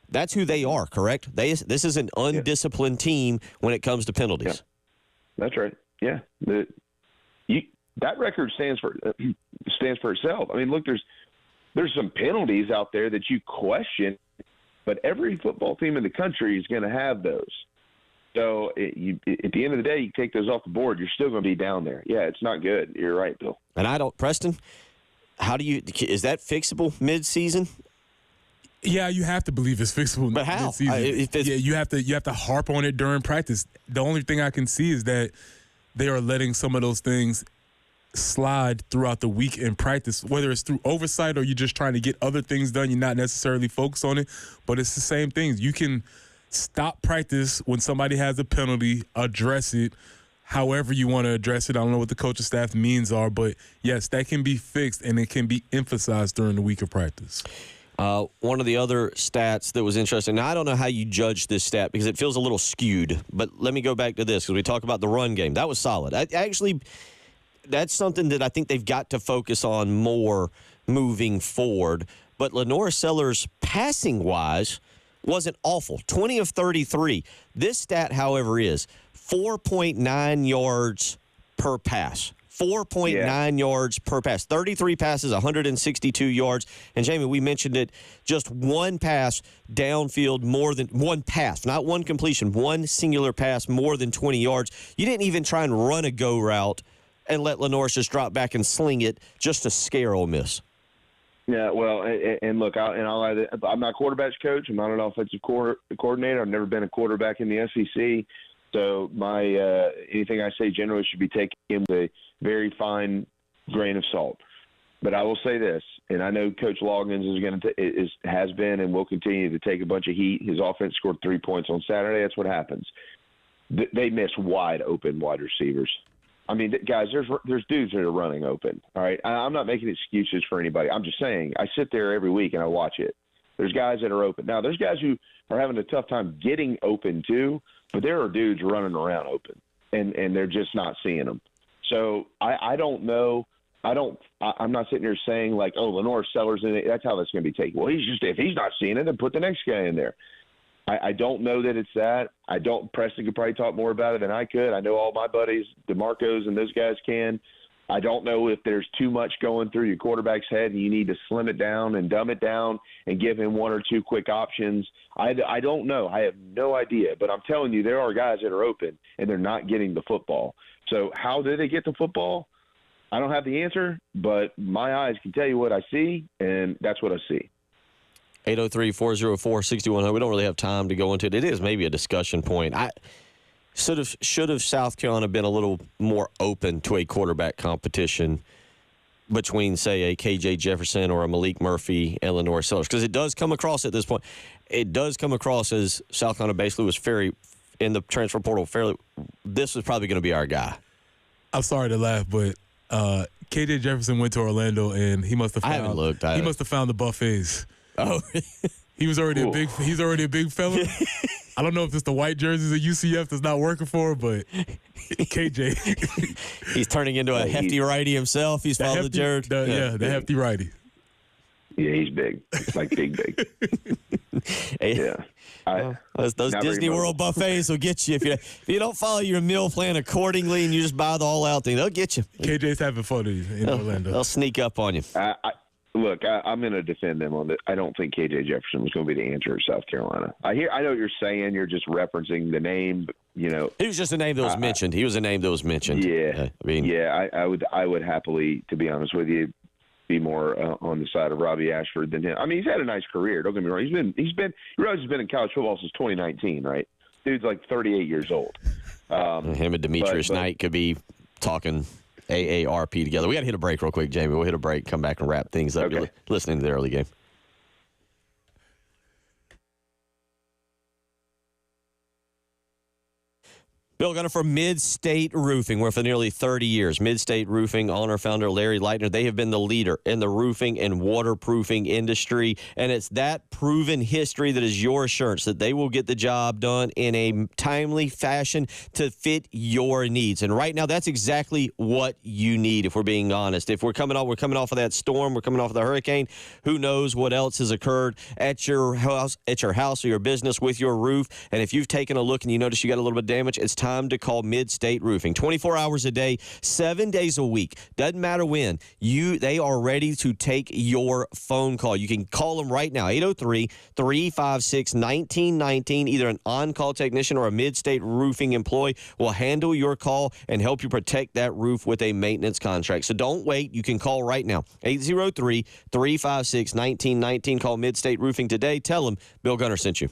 That's who they are, correct? This is an undisciplined team when it comes to penalties. Yeah. That's right. Yeah. That record stands for itself. I mean, look, there's some penalties out there that you question, but every football team in the country is going to have those. So at the end of the day, you take those off the board, you're still going to be down there. Yeah, it's not good. You're right, Bill. And Preston, is that fixable mid-season? Yeah, you have to believe it's fixable. But how? You have to harp on it during practice. The only thing I can see is that they are letting some of those things slide throughout the week in practice, whether it's through oversight or you're just trying to get other things done. You're not necessarily focused on it, but it's the same things. You can stop practice when somebody has a penalty, address it however you want to address it. I don't know what the coaching staff means are, but yes, that can be fixed and it can be emphasized during the week of practice. One of the other stats that was interesting, now I don't know how you judge this stat because it feels a little skewed, but let me go back to this because we talk about the run game. That was solid. That's something that I think they've got to focus on more moving forward. But Lenore Sellers, passing-wise, wasn't awful. 20 of 33. This stat, however, is 4.9 yards per pass. 4.9 yards per pass. 33 passes, 162 yards. And, Jamie, we mentioned it, just one pass downfield more than one pass, not one completion, one singular pass more than 20 yards. You didn't even try and run a go route and let Lenore just drop back and sling it just to scare Ole Miss. Yeah, well, and look, I'm not a quarterback's coach. I'm not an offensive coordinator. I've never been a quarterback in the SEC. So my anything I say generally should be taken with a very fine grain of salt. But I will say this, and I know Coach Loggins has been and will continue to take a bunch of heat. His offense scored 3 points on Saturday. That's what happens. They miss wide open wide receivers. I mean, guys, there's dudes that are running open, all right? I'm not making excuses for anybody. I'm just saying I sit there every week and I watch it. There's guys that are open. Now, there's guys who are having a tough time getting open too, but there are dudes running around open, and they're just not seeing them. So I don't know. I'm not sitting here saying like, oh, Lenore Sellers, that's how that's going to be taken. Well, if he's not seeing it, then put the next guy in there. I don't know that it's that. Preston could probably talk more about it than I could. I know all my buddies, DeMarcos and those guys can. I don't know if there's too much going through your quarterback's head and you need to slim it down and dumb it down and give him one or two quick options. I don't know. I have no idea. But I'm telling you, there are guys that are open and they're not getting the football. So how do they get the football? I don't have the answer, but my eyes can tell you what I see, and that's what I see. 803-404-6100. We don't really have time to go into it. It is maybe a discussion point. Should have South Carolina been a little more open to a quarterback competition between, say, a KJ Jefferson or a Malik Murphy and Lenore Sellers? Because it does come across at this point. It does come across as South Carolina basically was in the transfer portal this was probably going to be our guy. I'm sorry to laugh, but KJ Jefferson went to Orlando and he must have found, I haven't looked. He must have found the buffets. Oh, he's already a big fella. I don't know if it's the white jerseys at UCF that's not working for him, but KJ. He's turning into a hefty righty himself. He's followed the Jared. The hefty righty. Yeah, he's big. It's like big. Yeah. Those Disney World buffets will get you. If you don't follow your meal plan accordingly and you just buy the all-out thing, they'll get you. KJ's having fun in Orlando. They'll sneak up on you. Look, I'm going to defend them on that. I don't think KJ Jefferson was going to be the answer at South Carolina. I know what you're saying. You're just referencing the name, but, he was just a name that was mentioned. He was a name that was mentioned. Yeah, I would happily, to be honest with you, be more on the side of Robbie Ashford than him. I mean, he's had a nice career. Don't get me wrong. He's been in college football since 2019, right? Dude's like 38 years old. Him and Demetrius Knight could be talking AARP together. We got to hit a break real quick, Jamie. We'll hit a break, come back and wrap things up. Okay. You're listening to the early game. Bill Gunner from Mid-State Roofing, where for nearly 30 years, Mid-State Roofing owner-founder Larry Leitner, they have been the leader in the roofing and waterproofing industry, and it's that proven history that is your assurance that they will get the job done in a timely fashion to fit your needs. And right now, that's exactly what you need, if we're being honest. If we're coming off of that storm, we're coming off of the hurricane, who knows what else has occurred at your house or your business with your roof. And if you've taken a look and you notice you got a little bit of damage, it's time to call Mid-State Roofing. 24 hours a day, 7 days a week. Doesn't matter when. They are ready to take your phone call. You can call them right now, 803-356-1919. Either an on-call technician or a Mid-State Roofing employee will handle your call and help you protect that roof with a maintenance contract. So don't wait. You can call right now, 803-356-1919. Call Mid-State Roofing today. Tell them Bill Gunner sent you.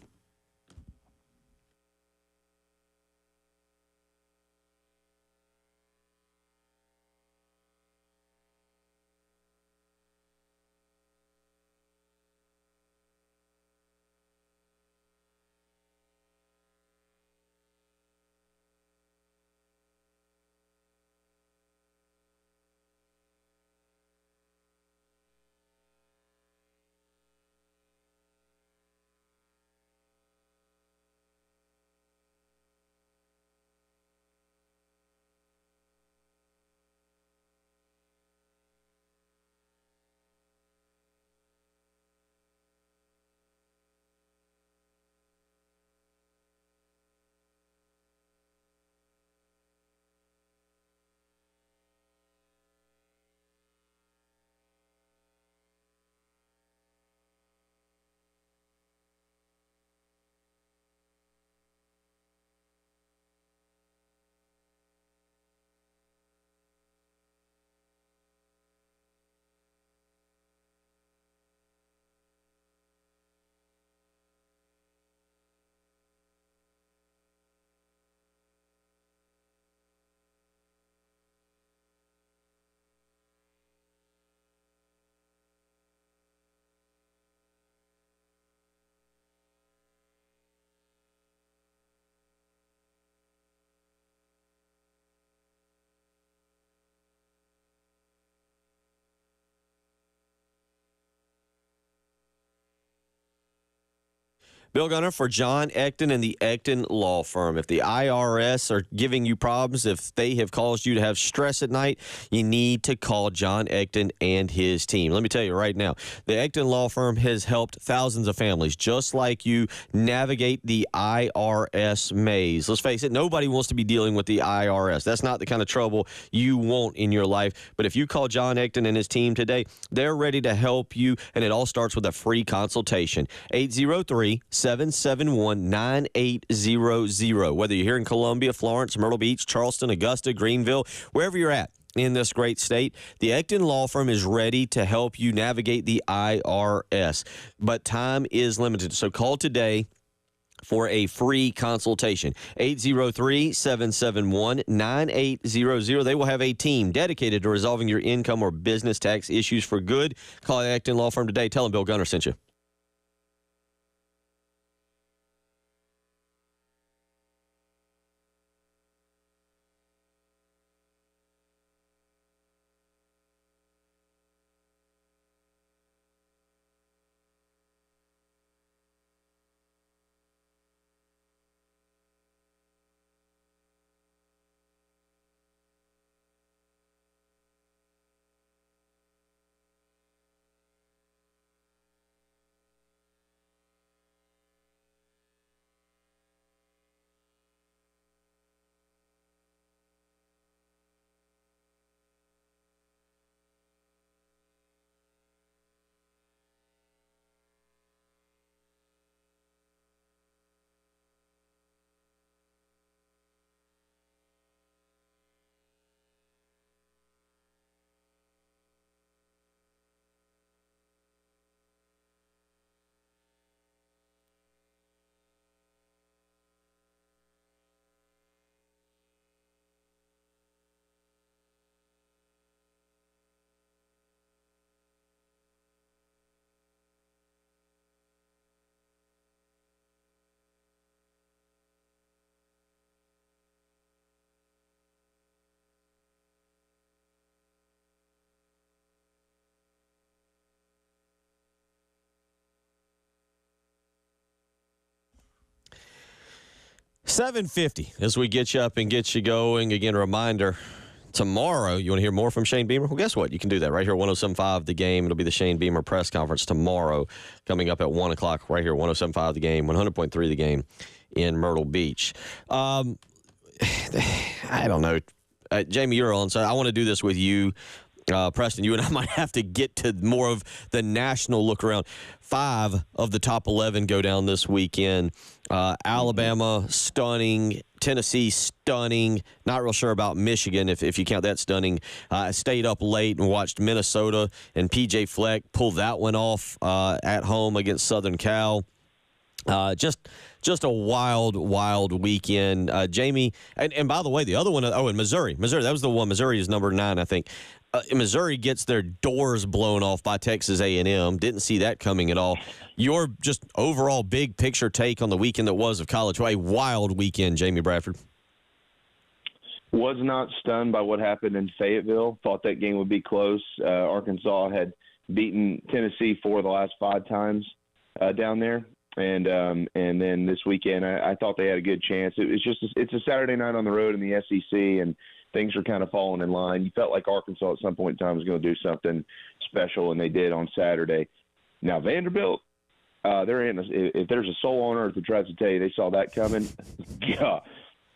Bill Gunner for John Ecton and the Ecton Law Firm. If the IRS are giving you problems, if they have caused you to have stress at night, you need to call John Ecton and his team. Let me tell you right now, the Ecton Law Firm has helped thousands of families just like you navigate the IRS maze. Let's face it, nobody wants to be dealing with the IRS. That's not the kind of trouble you want in your life. But if you call John Ecton and his team today, they're ready to help you, and it all starts with a free consultation. 803-771-9800. Whether you're here in Columbia, Florence, Myrtle Beach, Charleston, Augusta, Greenville, wherever you're at in this great state, the Ecton Law Firm is ready to help you navigate the IRS. But time is limited, so call today for a free consultation. 803-771-9800. They will have a team dedicated to resolving your income or business tax issues for good. Call the Ecton Law Firm today. Tell them Bill Gunner sent you. 7:50 as we get you up and get you going. Again, a reminder, tomorrow, you want to hear more from Shane Beamer? Well, guess what? You can do that right here at 107.5 The Game. It'll be the Shane Beamer press conference tomorrow coming up at 1 o'clock right here at 107.5 The Game, 100.3 The Game in Myrtle Beach. I don't know. Jamie, you're on, so I want to do this with you. Preston, you and I might have to get to more of the national look around. 5 of the top 11 go down this weekend. Alabama, stunning. Tennessee, stunning. Not real sure about Michigan, if you count that stunning. I stayed up late and watched Minnesota and P.J. Fleck pull that one off at home against Southern Cal. Just a wild weekend. Jamie, and by the way, the other one, in Missouri, that was the one. Missouri is number 9, I think. Missouri gets their doors blown off by Texas A&M. Didn't see that coming at all. Your just overall big picture take on the weekend that was of college. A wild weekend, Jamie Bradford. Was not stunned by what happened in Fayetteville. Thought that game would be close. Arkansas had beaten Tennessee 4 of the last 5 times down there. And then this weekend, I thought they had a good chance. It's a Saturday night on the road in the SEC, and things are kind of falling in line. You felt like Arkansas at some point in time was going to do something special, and they did on Saturday. Now Vanderbilt, if there's a soul on earth that tries to tell you they saw that coming, yeah,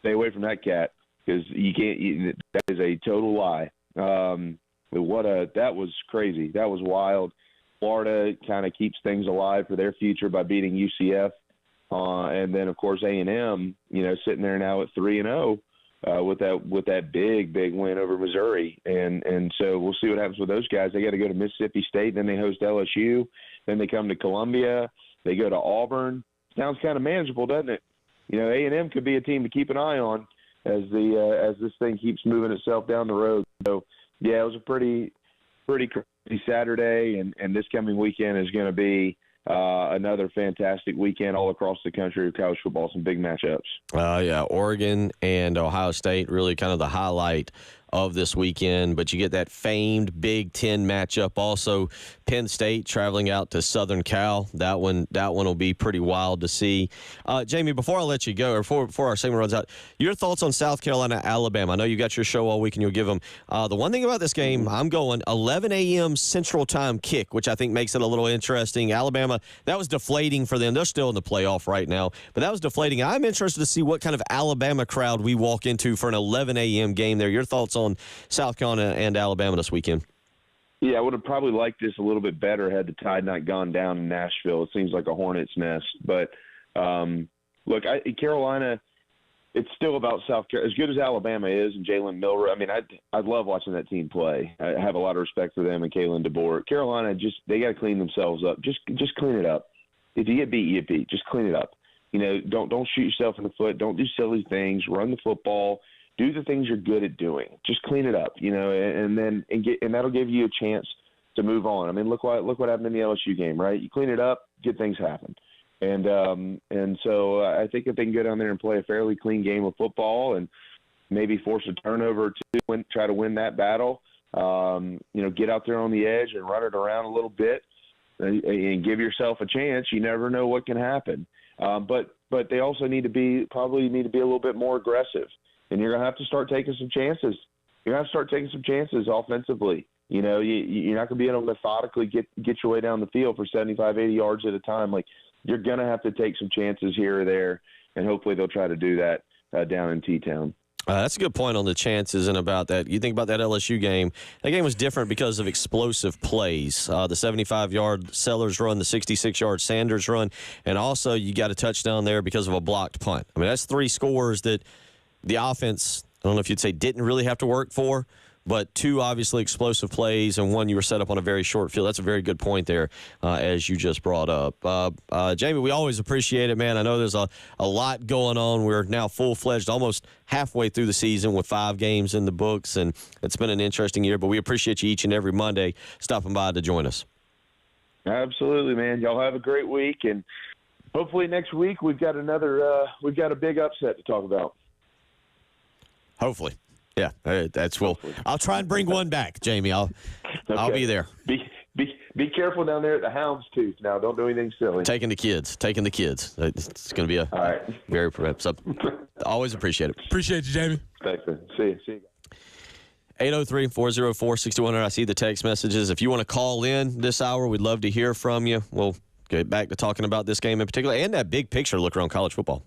stay away from that cat, because you can't. That is a total lie. That was crazy. That was wild. Florida kind of keeps things alive for their future by beating UCF, and then of course A&M, sitting there now at 3-0 with that big win over Missouri, and so we'll see what happens with those guys. They got to go to Mississippi State, then they host LSU, then they come to Columbia, they go to Auburn. Sounds kind of manageable, doesn't it? A&M could be a team to keep an eye on as this thing keeps moving itself down the road. So yeah, it was a pretty crazy Saturday, and this coming weekend is going to be another fantastic weekend all across the country of college football. Some big matchups. Yeah, Oregon and Ohio State really kind of the highlight of this weekend, but you get that famed Big Ten matchup. Also, Penn State traveling out to Southern Cal. That one will be pretty wild to see. Jamie, before I let you go, or before our segment runs out, your thoughts on South Carolina, Alabama. I know you got your show all week and you'll give them. The one thing about this game, I'm going 11 a.m. Central Time kick, which I think makes it a little interesting. Alabama, that was deflating for them. They're still in the playoff right now, but that was deflating. I'm interested to see what kind of Alabama crowd we walk into for an 11 a.m. game there. Your thoughts on South Carolina and Alabama this weekend? Yeah, I would have probably liked this a little bit better had the Tide not gone down in Nashville. It seems like a hornet's nest. But, look, Carolina, it's still about South Carolina. As good as Alabama is and Jalen Milroe, I love watching that team play. I have a lot of respect for them and Kalen DeBoer. Carolina, they got to clean themselves up. Just clean it up. If you get beat, you get beat. Just clean it up. Don't shoot yourself in the foot. Don't do silly things. Run the football. Do the things you're good at doing. Just clean it up, and that'll give you a chance to move on. Look what happened in the LSU game, right? You clean it up, good things happen. And so I think if they can go down there and play a fairly clean game of football and maybe force a turnover to try to win that battle, get out there on the edge and run it around a little bit and give yourself a chance. You never know what can happen. But they also need to be a little bit more aggressive. And you're going to have to start taking some chances. You're going to have to start taking some chances offensively. You're not going to be able to methodically get your way down the field for 75, 80 yards at a time. Like, you're going to have to take some chances here or there, and hopefully they'll try to do that down in T-Town. That's a good point on the chances and about that. You think about that LSU game. That game was different because of explosive plays. The 75-yard Sellers run, the 66-yard Sanders run, and also you got a touchdown there because of a blocked punt. That's 3 scores that the offense, I don't know if you'd say didn't really have to work for, but 2 obviously explosive plays and 1 you were set up on a very short field. That's a very good point there, as you just brought up. Jamie, we always appreciate it, man. I know there's a lot going on. We're now full-fledged, almost halfway through the season with 5 games in the books, and it's been an interesting year, but we appreciate you each and every Monday stopping by to join us. Absolutely, man. Y'all have a great week, and hopefully next week we've got a big upset to talk about. Hopefully. Yeah, I'll try and bring one back, Jamie. I'll be there. Be Be careful down there at the Houndstooth. Now, don't do anything silly. Taking the kids. It's going to be a All right. very so, always appreciate it. Appreciate you, Jamie. Thanks, man. See you. 803-404-6100. I see the text messages. If you want to call in this hour, we'd love to hear from you. We'll get back to talking about this game in particular and that big picture look around college football.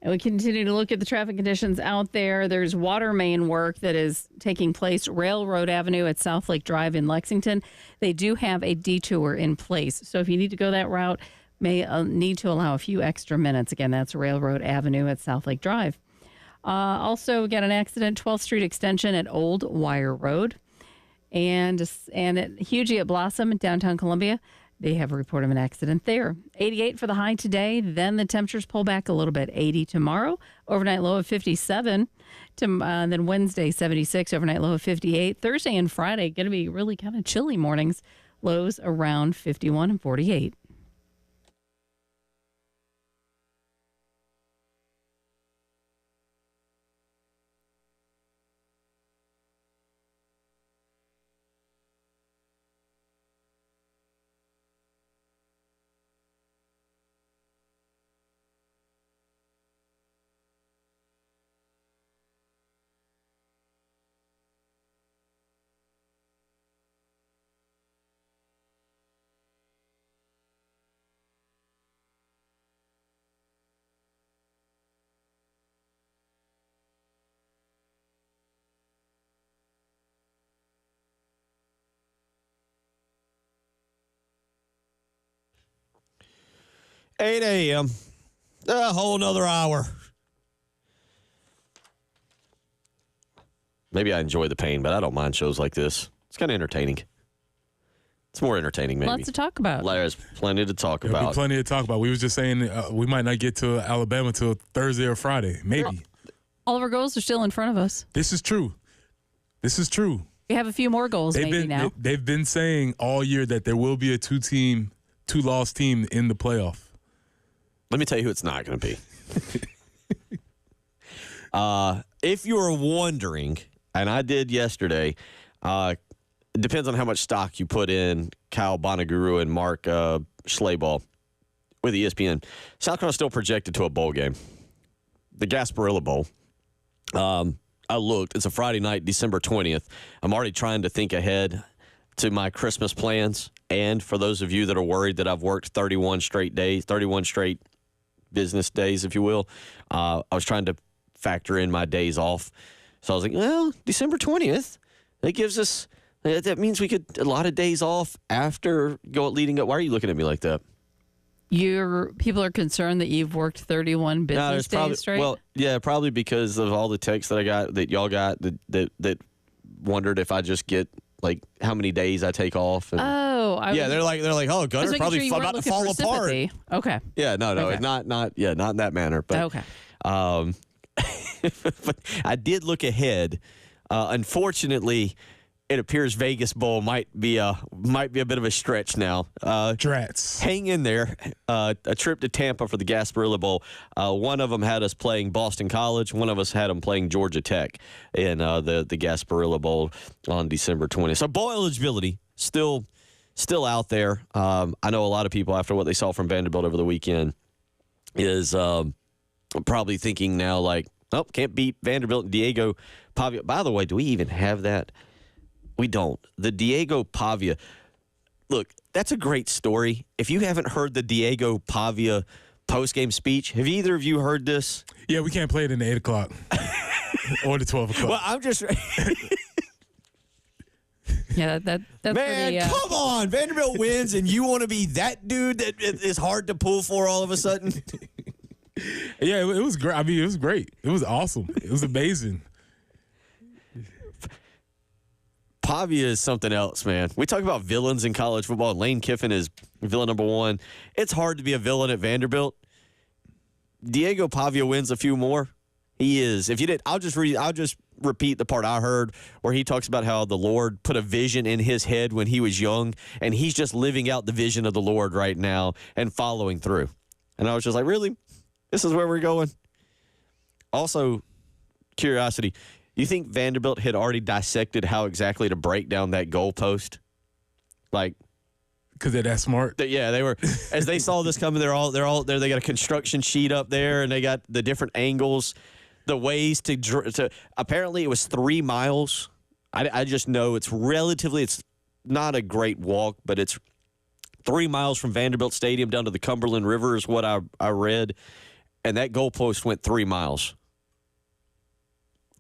And we continue to look at the traffic conditions out there. There's water main work that is taking place, Railroad Avenue at South Lake Drive in Lexington. They do have a detour in place. So if you need to go that route, may need to allow a few extra minutes. Again, that's Railroad Avenue at South Lake Drive. Also, we got an accident, 12th Street Extension at Old Wire Road. And at Hugie at Blossom in downtown Columbia. They have a report of an accident there. 88 for the high today. Then the temperatures pull back a little bit. 80 tomorrow. Overnight low of 57. Then Wednesday, 76. Overnight low of 58. Thursday and Friday, going to be really kind of chilly mornings. Lows around 51 and 48. 8 a.m. A whole nother hour. Maybe I enjoy the pain, but I don't mind shows like this. It's kind of entertaining. It's more entertaining, maybe. Lots to talk about. There's plenty to talk There'll about. be plenty to talk about. We was just saying we might not get to Alabama till Thursday or Friday, maybe. All of our goals are still in front of us. This is true. We have a few more goals now. They've been saying all year that there will be a two-loss team in the playoff. Let me tell you who it's not going to be. If you were wondering, and I did yesterday, it depends on how much stock you put in Kyle Bonaguru and Mark Schlabach with ESPN. South Carolina still projected to a bowl game, the Gasparilla Bowl. I looked. It's a Friday night, December 20th. I'm already trying to think ahead to my Christmas plans. And for those of you that are worried that I've worked 31 straight business days, if you will, I was trying to factor in my days off. So I was like, well, December 20th, that means we could a lot of days off after leading up. Why are you looking at me like that? People are concerned that you've worked 31 business days straight? Well, yeah, probably because of all the texts that I got, that y'all got, that wondered if I just get, like, how many days I take off. And, they're like, oh, Gunner probably about to fall apart. Okay. Yeah, no, okay. not in that manner. But, okay. But I did look ahead. Unfortunately, it appears Vegas Bowl might be a bit of a stretch now. Drats. Hang in there. A trip to Tampa for the Gasparilla Bowl. One of them had us playing Boston College. One of us had them playing Georgia Tech in the Gasparilla Bowl on December 20th. So bowl eligibility still out there. I know a lot of people, after what they saw from Vanderbilt over the weekend, is probably thinking now like, oh, can't beat Vanderbilt and Diego Pavia. By the way, do we even have that? We don't. The Diego Pavia. Look, that's a great story. If you haven't heard the Diego Pavia postgame speech, have either of you heard this? Yeah, we can't play it in the 8 o'clock or the 12 o'clock. Well, I'm just... Yeah, that's man, pretty, come on. Vanderbilt wins, and you want to be that dude that is hard to pull for all of a sudden? Yeah, it was great. I mean, it was great. It was awesome. It was amazing. Pavia is something else, man. We talk about villains in college football. Lane Kiffin is villain number one. It's hard to be a villain at Vanderbilt. Diego Pavia wins a few more. He is. If you did, I'll just repeat the part I heard where he talks about how the Lord put a vision in his head when he was young, and he's just living out the vision of the Lord right now and following through. And I was just like, really? This is where we're going? Also, curiosity. You think Vanderbilt had already dissected how exactly to break down that goalpost? Like, because they're that smart. Yeah, they were. As they saw this coming, they're all there. They got a construction sheet up there, and they got the different angles, the ways to. Apparently, it was 3 miles. I just know it's not a great walk, but it's 3 miles from Vanderbilt Stadium down to the Cumberland River is what I read, and that goalpost went 3 miles.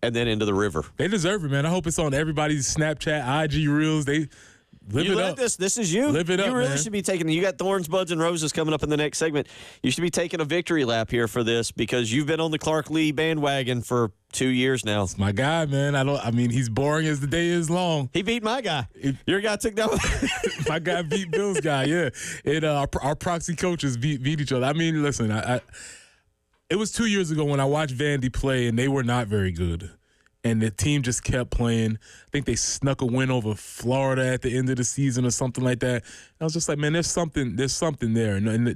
And then into the river. They deserve it, man. I hope it's on everybody's Snapchat, IG reels. They live it up. This is you. Live it up, You really man. should be taking. You got Thorns, Buds, and Roses coming up in the next segment. You should be taking a victory lap here for this because you've been on the Clark Lee bandwagon for 2 years now. It's my guy, man. I mean, he's boring as the day is long. He beat my guy. Your guy took down. My guy beat Bill's guy. Yeah, and our proxy coaches beat each other. I mean, listen, it was 2 years ago when I watched Vandy play, and they were not very good. And the team just kept playing. I think they snuck a win over Florida at the end of the season or something like that. And I was just like, man, there's something there. And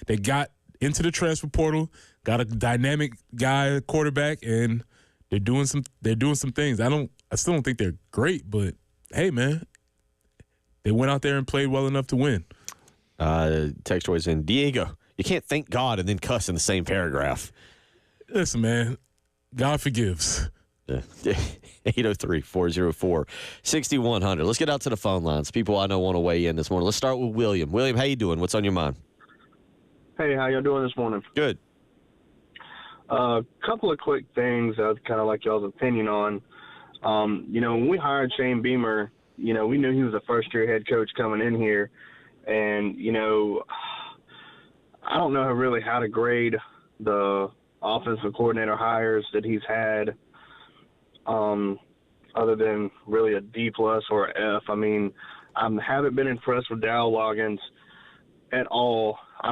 they got into the transfer portal, got a dynamic guy quarterback, and they're doing some things. I still don't think they're great, but hey, man, they went out there and played well enough to win. Text was in Diego. You can't thank God and then cuss in the same paragraph. Listen, man, God forgives. 803-404-6100. Let's get out to the phone lines. People I know want to weigh in this morning. Let's start with William. William, how you doing? What's on your mind? Hey, how y'all doing this morning? Good. Couple of quick things I'd kind of like y'all's opinion on. When we hired Shane Beamer, we knew he was a first-year head coach coming in here. And, I don't know really how to grade the offensive coordinator hires that he's had, other than really a D+ or a F. I mean, I haven't been impressed with Dow Loggins at all. I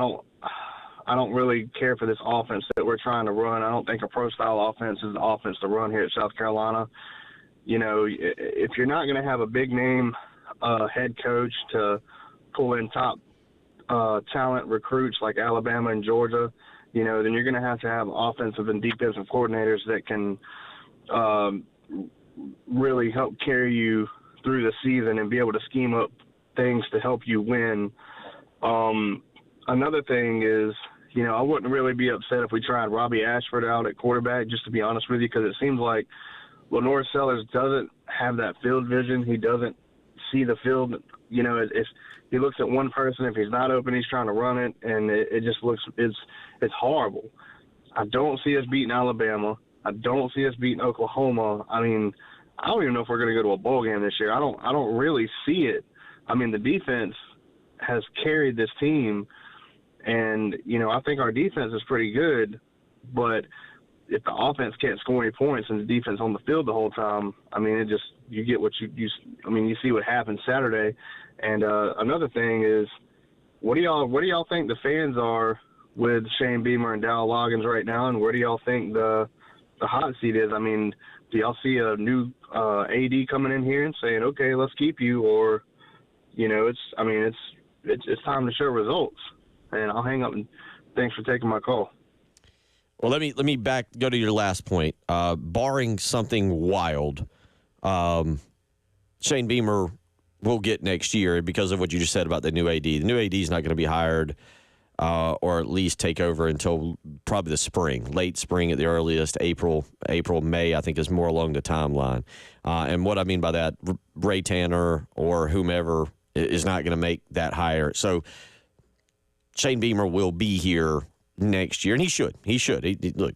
don't really care for this offense that we're trying to run. I don't think a pro-style offense is the offense to run here at South Carolina. You know, if you're not going to have a big-name head coach to pull in top talent recruits like Alabama and Georgia, you know, then you're going to have offensive and defensive coordinators that can really help carry you through the season and be able to scheme up things to help you win. Another thing is, you know, I wouldn't really be upset if we tried Robbie Ashford out at quarterback, just to be honest with you, because it seems like Lenore Sellers doesn't have that field vision. He doesn't see the field. You know, he looks at one person. If he's not open, he's trying to run it, and it just looks it's horrible. I don't see us beating Alabama. I don't see us beating Oklahoma. I mean, I don't even know if we're going to go to a bowl game this year. I don't really see it. I mean, the defense has carried this team, and, you know, I think our defense is pretty good, but if the offense can't score any points and the defense on the field the whole time, I mean, you get what you see what happened Saturday. And another thing is, what do y'all think the fans are with Shane Beamer and Dow Loggins right now, and where do y'all think the hot seat is? I mean, do y'all see a new AD coming in here and saying, okay, let's keep you, or, you know, it's time to show results? And I'll hang up, and thanks for taking my call. Well, let me go to your last point. Barring something wild, Shane Beamer will get next year because of what you just said about the new AD. The new AD is not going to be hired or at least take over until probably the spring, late spring at the earliest, April, May, I think is more along the timeline. And what I mean by that, Ray Tanner or whomever is not going to make that hire. So Shane Beamer will be here next year, and he should. Look,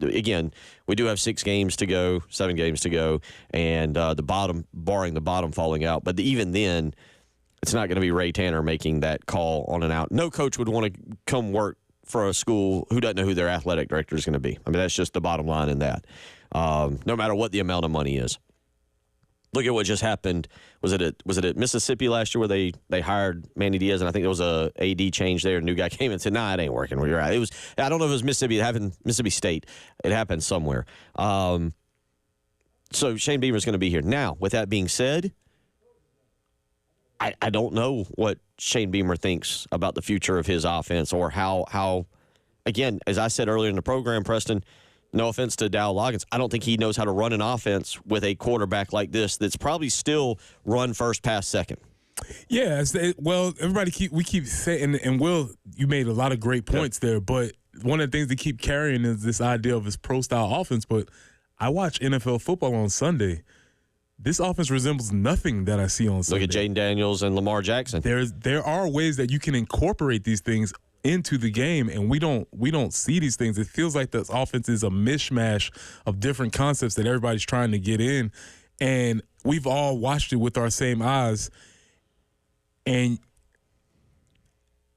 again, we do have 7 games to go, and barring the bottom falling out. But even then, it's not going to be Ray Tanner making that call on and out. No coach would want to come work for a school who doesn't know who their athletic director is going to be. I mean, that's just the bottom line in that, no matter what the amount of money is. Look at what just happened. Was it at Mississippi last year where they hired Manny Diaz, and I think there was a AD change there. A new guy came and said, "Nah, it ain't working." You're right. It was. I don't know if it was Mississippi. It happened Mississippi State. It happened somewhere. So Shane Beamer is going to be here. Now, with that being said, I don't know what Shane Beamer thinks about the future of his offense or how. Again, as I said earlier in the program, Preston. No offense to Dow Loggins, I don't think he knows how to run an offense with a quarterback like this that's probably still run first, pass second. Yeah, well, we keep saying, and Will, you made a lot of great points there, but one of the things they keep carrying is this idea of his pro-style offense. But I watch NFL football on Sunday. This offense resembles nothing that I see on Sunday. Look at Jaden Daniels and Lamar Jackson. There are ways that you can incorporate these things into the game, and we don't see these things. It feels like this offense is a mishmash of different concepts that everybody's trying to get in, and we've all watched it with our same eyes, and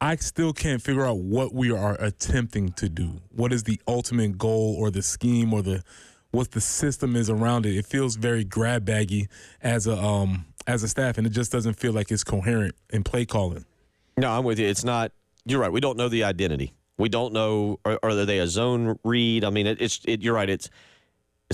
I still can't figure out what we are attempting to do. What is the ultimate goal or the scheme or what the system is around it? It feels very grab baggy as a staff, and it just doesn't feel like it's coherent in play calling. No, I'm with you. It's not. You're right. We don't know the identity. We don't know. Are they a zone read? I mean, you're right. It's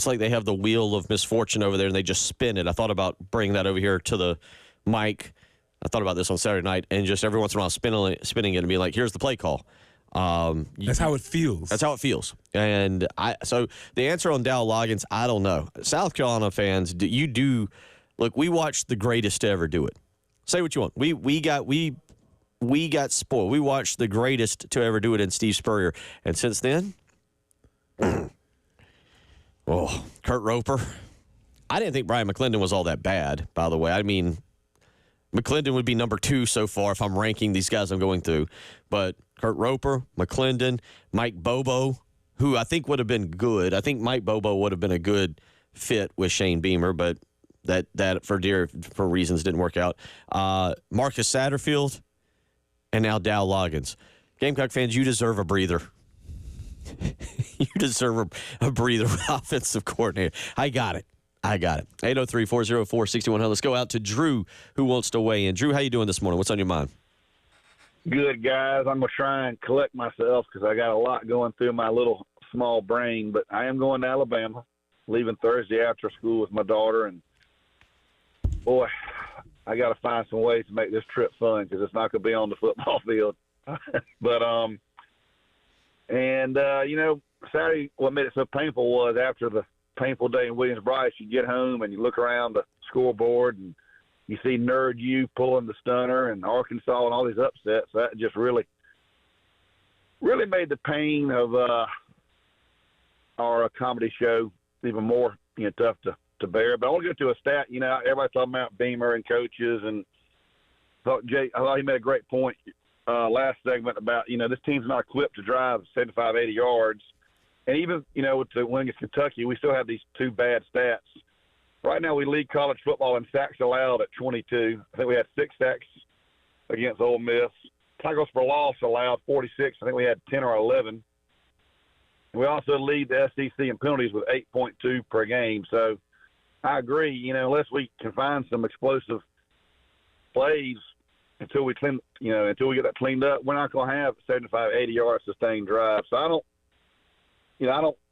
like they have the wheel of misfortune over there and they just spin it. I thought about bringing that over here to the mic. I thought about this on Saturday night and just every once in a while spinning it and being like, here's the play call. That's how it feels. That's how it feels. And so the answer on Dow Loggins, I don't know. South Carolina fans, look, we watched the greatest to ever do it. Say what you want. We got spoiled. We watched the greatest to ever do it in Steve Spurrier. And since then, Kurt Roper. I didn't think Brian McClendon was all that bad, by the way. I mean, McClendon would be number 2 so far if I'm ranking these guys I'm going through. But Kurt Roper, McClendon, Mike Bobo, who I think would have been good. I think Mike Bobo would have been a good fit with Shane Beamer, but that for reasons didn't work out. Marcus Satterfield. And now Dow Loggins. Gamecock fans, you deserve a breather. You deserve a breather with offensive coordinator. I got it. 803-404-6100. Let's go out to Drew, who wants to weigh in. Drew, how you doing this morning? What's on your mind? Good, guys. I'm going to try and collect myself because I got a lot going through my little small brain, but I am going to Alabama, leaving Thursday after school with my daughter, and boy, I got to find some ways to make this trip fun because it's not going to be on the football field. But Saturday, what made it so painful was after the painful day in Williams-Brice, you get home and you look around the scoreboard and you see Nerd U pulling the stunner and Arkansas and all these upsets. So that just really made the pain of our comedy show even more tough to bear. But I want to go to a stat. Everybody's talking about Beamer and coaches, and I thought he made a great point last segment about this team's not equipped to drive 75, 80 yards. And even, with the win against Kentucky, we still have these two bad stats. Right now, we lead college football in sacks allowed at 22. I think we had 6 sacks against Ole Miss. Tackles for loss allowed 46. I think we had 10 or 11. We also lead the SEC in penalties with 8.2 per game. So I agree, unless we can find some explosive plays until we get that cleaned up, we're not going to have 75, 80-yard sustained drive. So I don't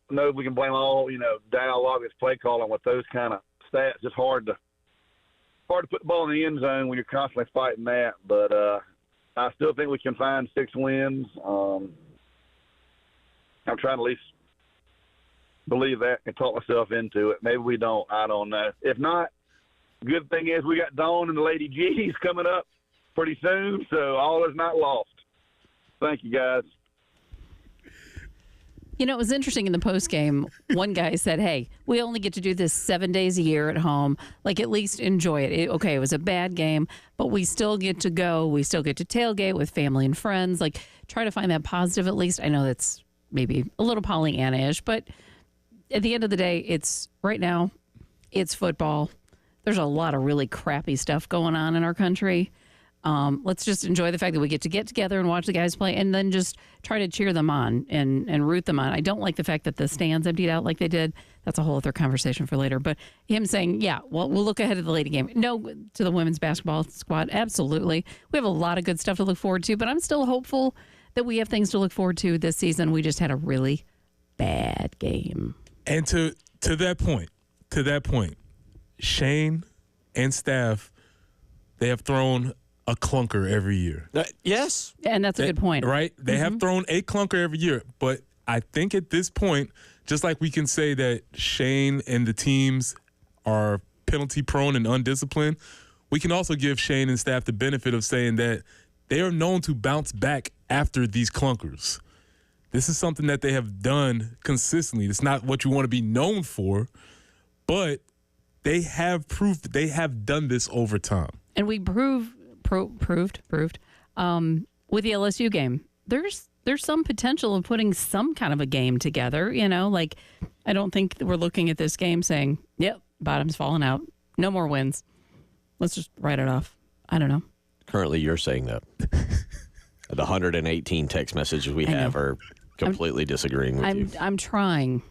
know if we can blame all, Dialogue's play calling with those kind of stats. It's hard to put the ball in the end zone when you're constantly fighting that. But I still think we can find 6 wins. I'm trying to at least believe that and talk myself into it. Maybe we don't. I don't know. If not, good thing is we got Dawn and the Lady G's coming up pretty soon, so all is not lost. Thank you, guys. It was interesting in the post game. One guy said, hey, we only get to do this 7 days a year at home. At least enjoy it. It was a bad game, but we still get to go. We still get to tailgate with family and friends. Try to find that positive at least. I know that's maybe a little Pollyanna-ish, but at the end of the day, right now, it's football. There's a lot of really crappy stuff going on in our country. Let's just enjoy the fact that we get together and watch the guys play and then just try to cheer them on and root them on. I don't like the fact that the stands emptied out like they did. That's a whole other conversation for later. But him saying, yeah, well, we'll look ahead of the lady game. No, to the women's basketball squad, absolutely. We have a lot of good stuff to look forward to, but I'm still hopeful that we have things to look forward to this season. We just had a really bad game. And to that point, Shane and staff, they have thrown a clunker every year. Yes. And that's a good point. Right? They have thrown a clunker every year. But I think at this point, just like we can say that Shane and the teams are penalty prone and undisciplined, we can also give Shane and staff the benefit of saying that they are known to bounce back after these clunkers. This is something that they have done consistently. It's not what you want to be known for, but they have proved they have done this over time. And we proved with the LSU game. There's some potential of putting some kind of a game together. I don't think we're looking at this game saying, "Yep, bottom's falling out. No more wins. Let's just write it off." I don't know. Currently, you're saying that. The 118 text messages we have are completely disagreeing with you. I'm trying.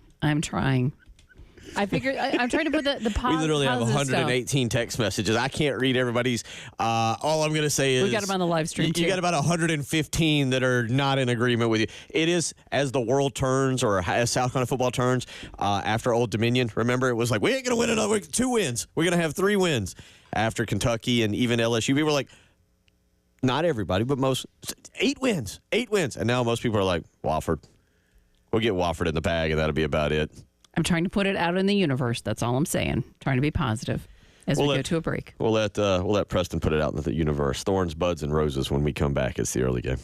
I figured I'm trying to put the positive. We literally have 118 stuff. Text messages. I can't read everybody's. All I'm going to say is we got them on the live stream. You got about 115 that are not in agreement with you. It is as the world turns, or as South Carolina football turns after Old Dominion. Remember, it was like we ain't going to win another 2 wins. We're going to have 3 wins after Kentucky and even LSU. We were like, not everybody, but most 8 wins, and now most people are like Wofford. We'll get Wofford in the bag, and that'll be about it. I'm trying to put it out in the universe. That's all I'm saying. Trying to be positive as we go to a break. We'll let Preston put it out in the universe. Thorns, buds, and roses when we come back. It's the early game.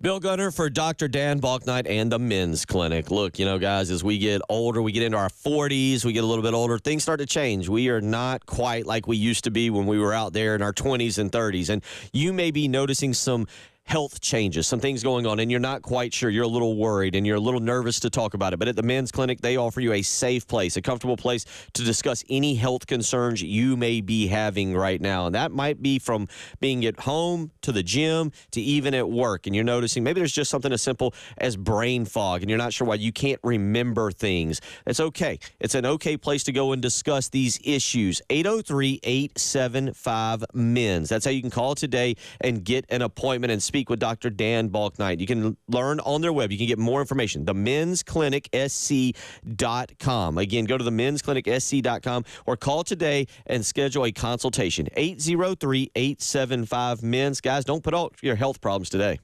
Bill Gunner for Dr. Dan Balknight and the Men's Clinic. Look, guys, as we get older, we get into our 40s, we get a little bit older, things start to change. We are not quite like we used to be when we were out there in our 20s and 30s. And you may be noticing some health changes, some things going on, and you're not quite sure. You're a little worried and you're a little nervous to talk about it. But at the Men's Clinic, they offer you a safe place, a comfortable place to discuss any health concerns you may be having right now. And that might be from being at home to the gym to even at work. And you're noticing maybe there's just something as simple as brain fog and you're not sure why you can't remember things. It's okay. It's an okay place to go and discuss these issues. 803-875-MENS. That's how you can call today and get an appointment and speak with Dr. Dan Balknight. You can learn on their web. You can get more information. TheMen'sClinicSC.com. Again, go to TheMen'sClinicSC.com or call today and schedule a consultation. 803-875-MENS. Guys, don't put off your health problems today.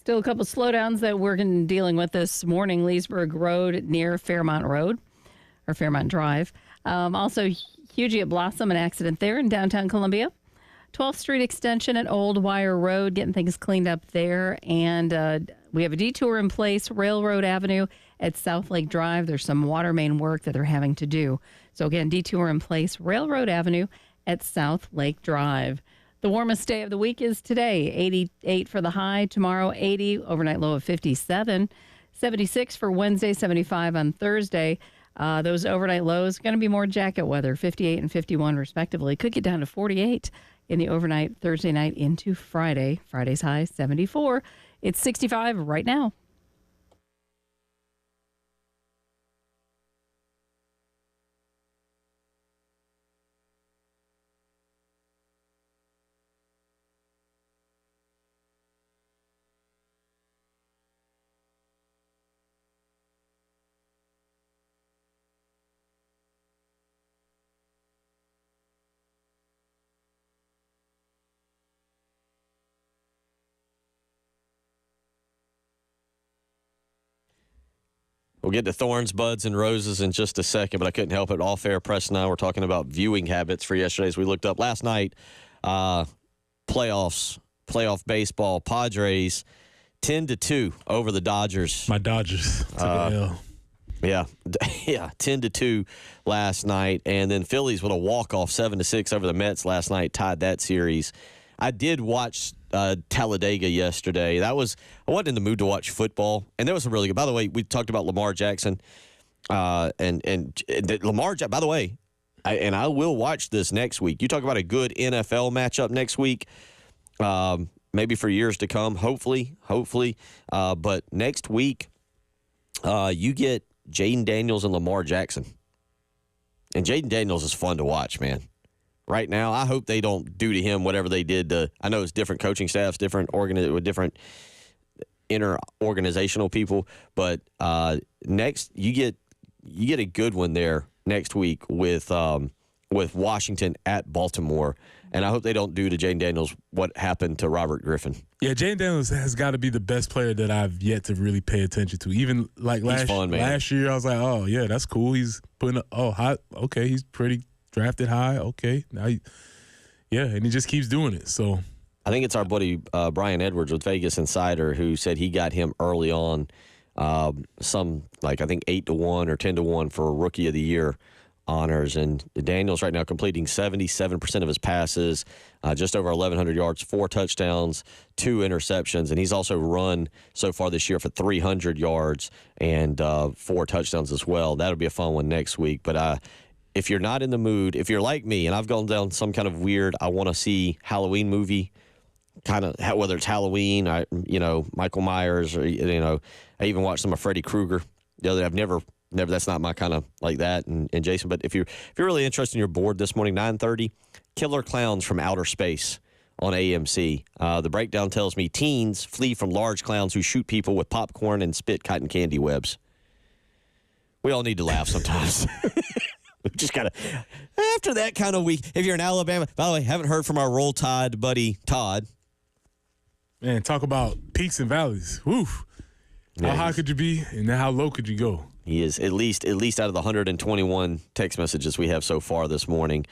Still a couple slowdowns that we're dealing with this morning. Leesburg Road near Fairmont Road, or Fairmont Drive. Also, Hugie at Blossom, an accident there in downtown Columbia. 12th Street Extension at Old Wire Road, getting things cleaned up there. And we have a detour in place, Railroad Avenue at South Lake Drive. There's some water main work that they're having to do. So again, detour in place, Railroad Avenue at South Lake Drive. The warmest day of the week is today, 88 for the high. Tomorrow, 80, overnight low of 57. 76 for Wednesday, 75 on Thursday. Those overnight lows going to be more jacket weather, 58 and 51 respectively. Could get down to 48 in the overnight Thursday night into Friday. Friday's high, 74. It's 65 right now. We'll get to thorns, buds, and roses in just a second, but I couldn't help it. All fair, Preston and I were talking about viewing habits for yesterday as we looked up last night. Playoff baseball. Padres 10-2 over the Dodgers. My Dodgers took an L. Yeah, 10-2 last night, and then Phillies with a walk-off 7-6 over the Mets last night tied that series. I did watch Talladega yesterday. I wasn't in the mood to watch football, and there was some really good. By the way, we talked about Lamar Jackson, and Lamar. By the way, I will watch this next week. You talk about a good NFL matchup next week, maybe for years to come. Hopefully, but next week, you get Jaden Daniels and Lamar Jackson. And Jaden Daniels is fun to watch, man. Right now, I hope they don't do to him whatever they did to, I know it's different coaching staffs, with different inter-organizational people, but next you get a good one there next week with Washington at Baltimore. And I hope they don't do to Jaden Daniels what happened to Robert Griffin. Yeah, Jaden Daniels has got to be the best player that I've yet to really pay attention to. Even like last year, I was like, oh, yeah, that's cool. He's putting high. Okay, he's pretty drafted high. Okay. Now and he just keeps doing it. So I think it's our buddy Brian Edwards with Vegas Insider who said he got him early on I think 8-1 or 10-1 for Rookie of the Year honors, and Daniels right now completing 77% of his passes, just over 1,100 yards, 4 touchdowns, 2 interceptions, and he's also run so far this year for 300 yards and 4 touchdowns as well. That'll be a fun one next week. But if you're not in the mood, if you're like me, and I've gone down some kind of weird, I want to see Halloween movie, kind of whether it's Halloween, Michael Myers, or I even watched some of Freddy Krueger the other day. I've never. That's not my kind of like that, and Jason. But if you're really interested and you're bored this morning, 9:30, Killer Clowns from Outer Space on AMC. The breakdown tells me teens flee from large clowns who shoot people with popcorn and spit cotton candy webs. We all need to laugh sometimes. We just gotta. After that kind of week, if you're in Alabama, by the way, haven't heard from our Roll Tide buddy Todd. Man, talk about peaks and valleys. Woo. How high could you be, and then how low could you go? He is at least out of the 121 text messages we have so far this morning.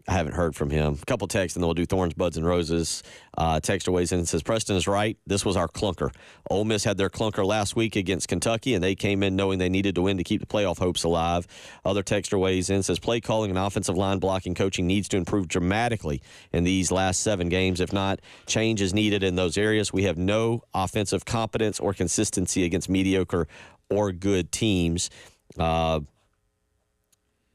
I haven't heard from him. A couple texts, and then we'll do Thorns, Buds, and Roses. Texter weighs in and says, Preston is right. This was our clunker. Ole Miss had their clunker last week against Kentucky, and they came in knowing they needed to win to keep the playoff hopes alive. Other texter weighs in and says, play calling and offensive line blocking coaching needs to improve dramatically in these last 7 games. If not, change is needed in those areas. We have no offensive competence or consistency against mediocre or good teams.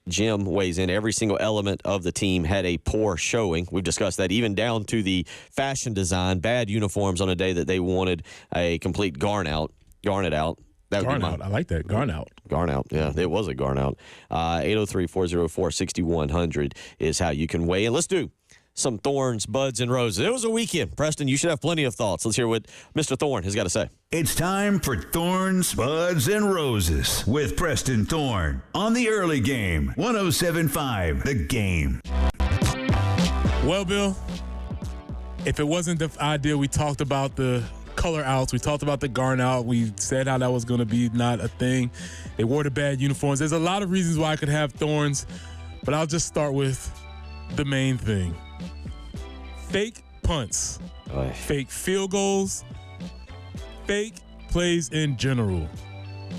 Jim weighs in. Every single element of the team had a poor showing. We've discussed that, even down to the fashion design, bad uniforms on a day that they wanted a complete garn out. That would be I like that. Garn out. Yeah, it was a garn out. 803-404-6100 is how you can weigh in. Let's do some Thorns, Buds, and Roses. It was a weekend. Preston, you should have plenty of thoughts. Let's hear what Mr. Thorne has got to say. It's time for Thorns, Buds, and Roses with Preston Thorne on the early game. 107.5 The Game. Well, Bill, if it wasn't the idea, we talked about the color outs. We talked about the garn out. We said how that was going to be not a thing. They wore the bad uniforms. There's a lot of reasons why I could have Thorns, but I'll just start with the main thing. Fake punts, fake field goals, fake plays in general.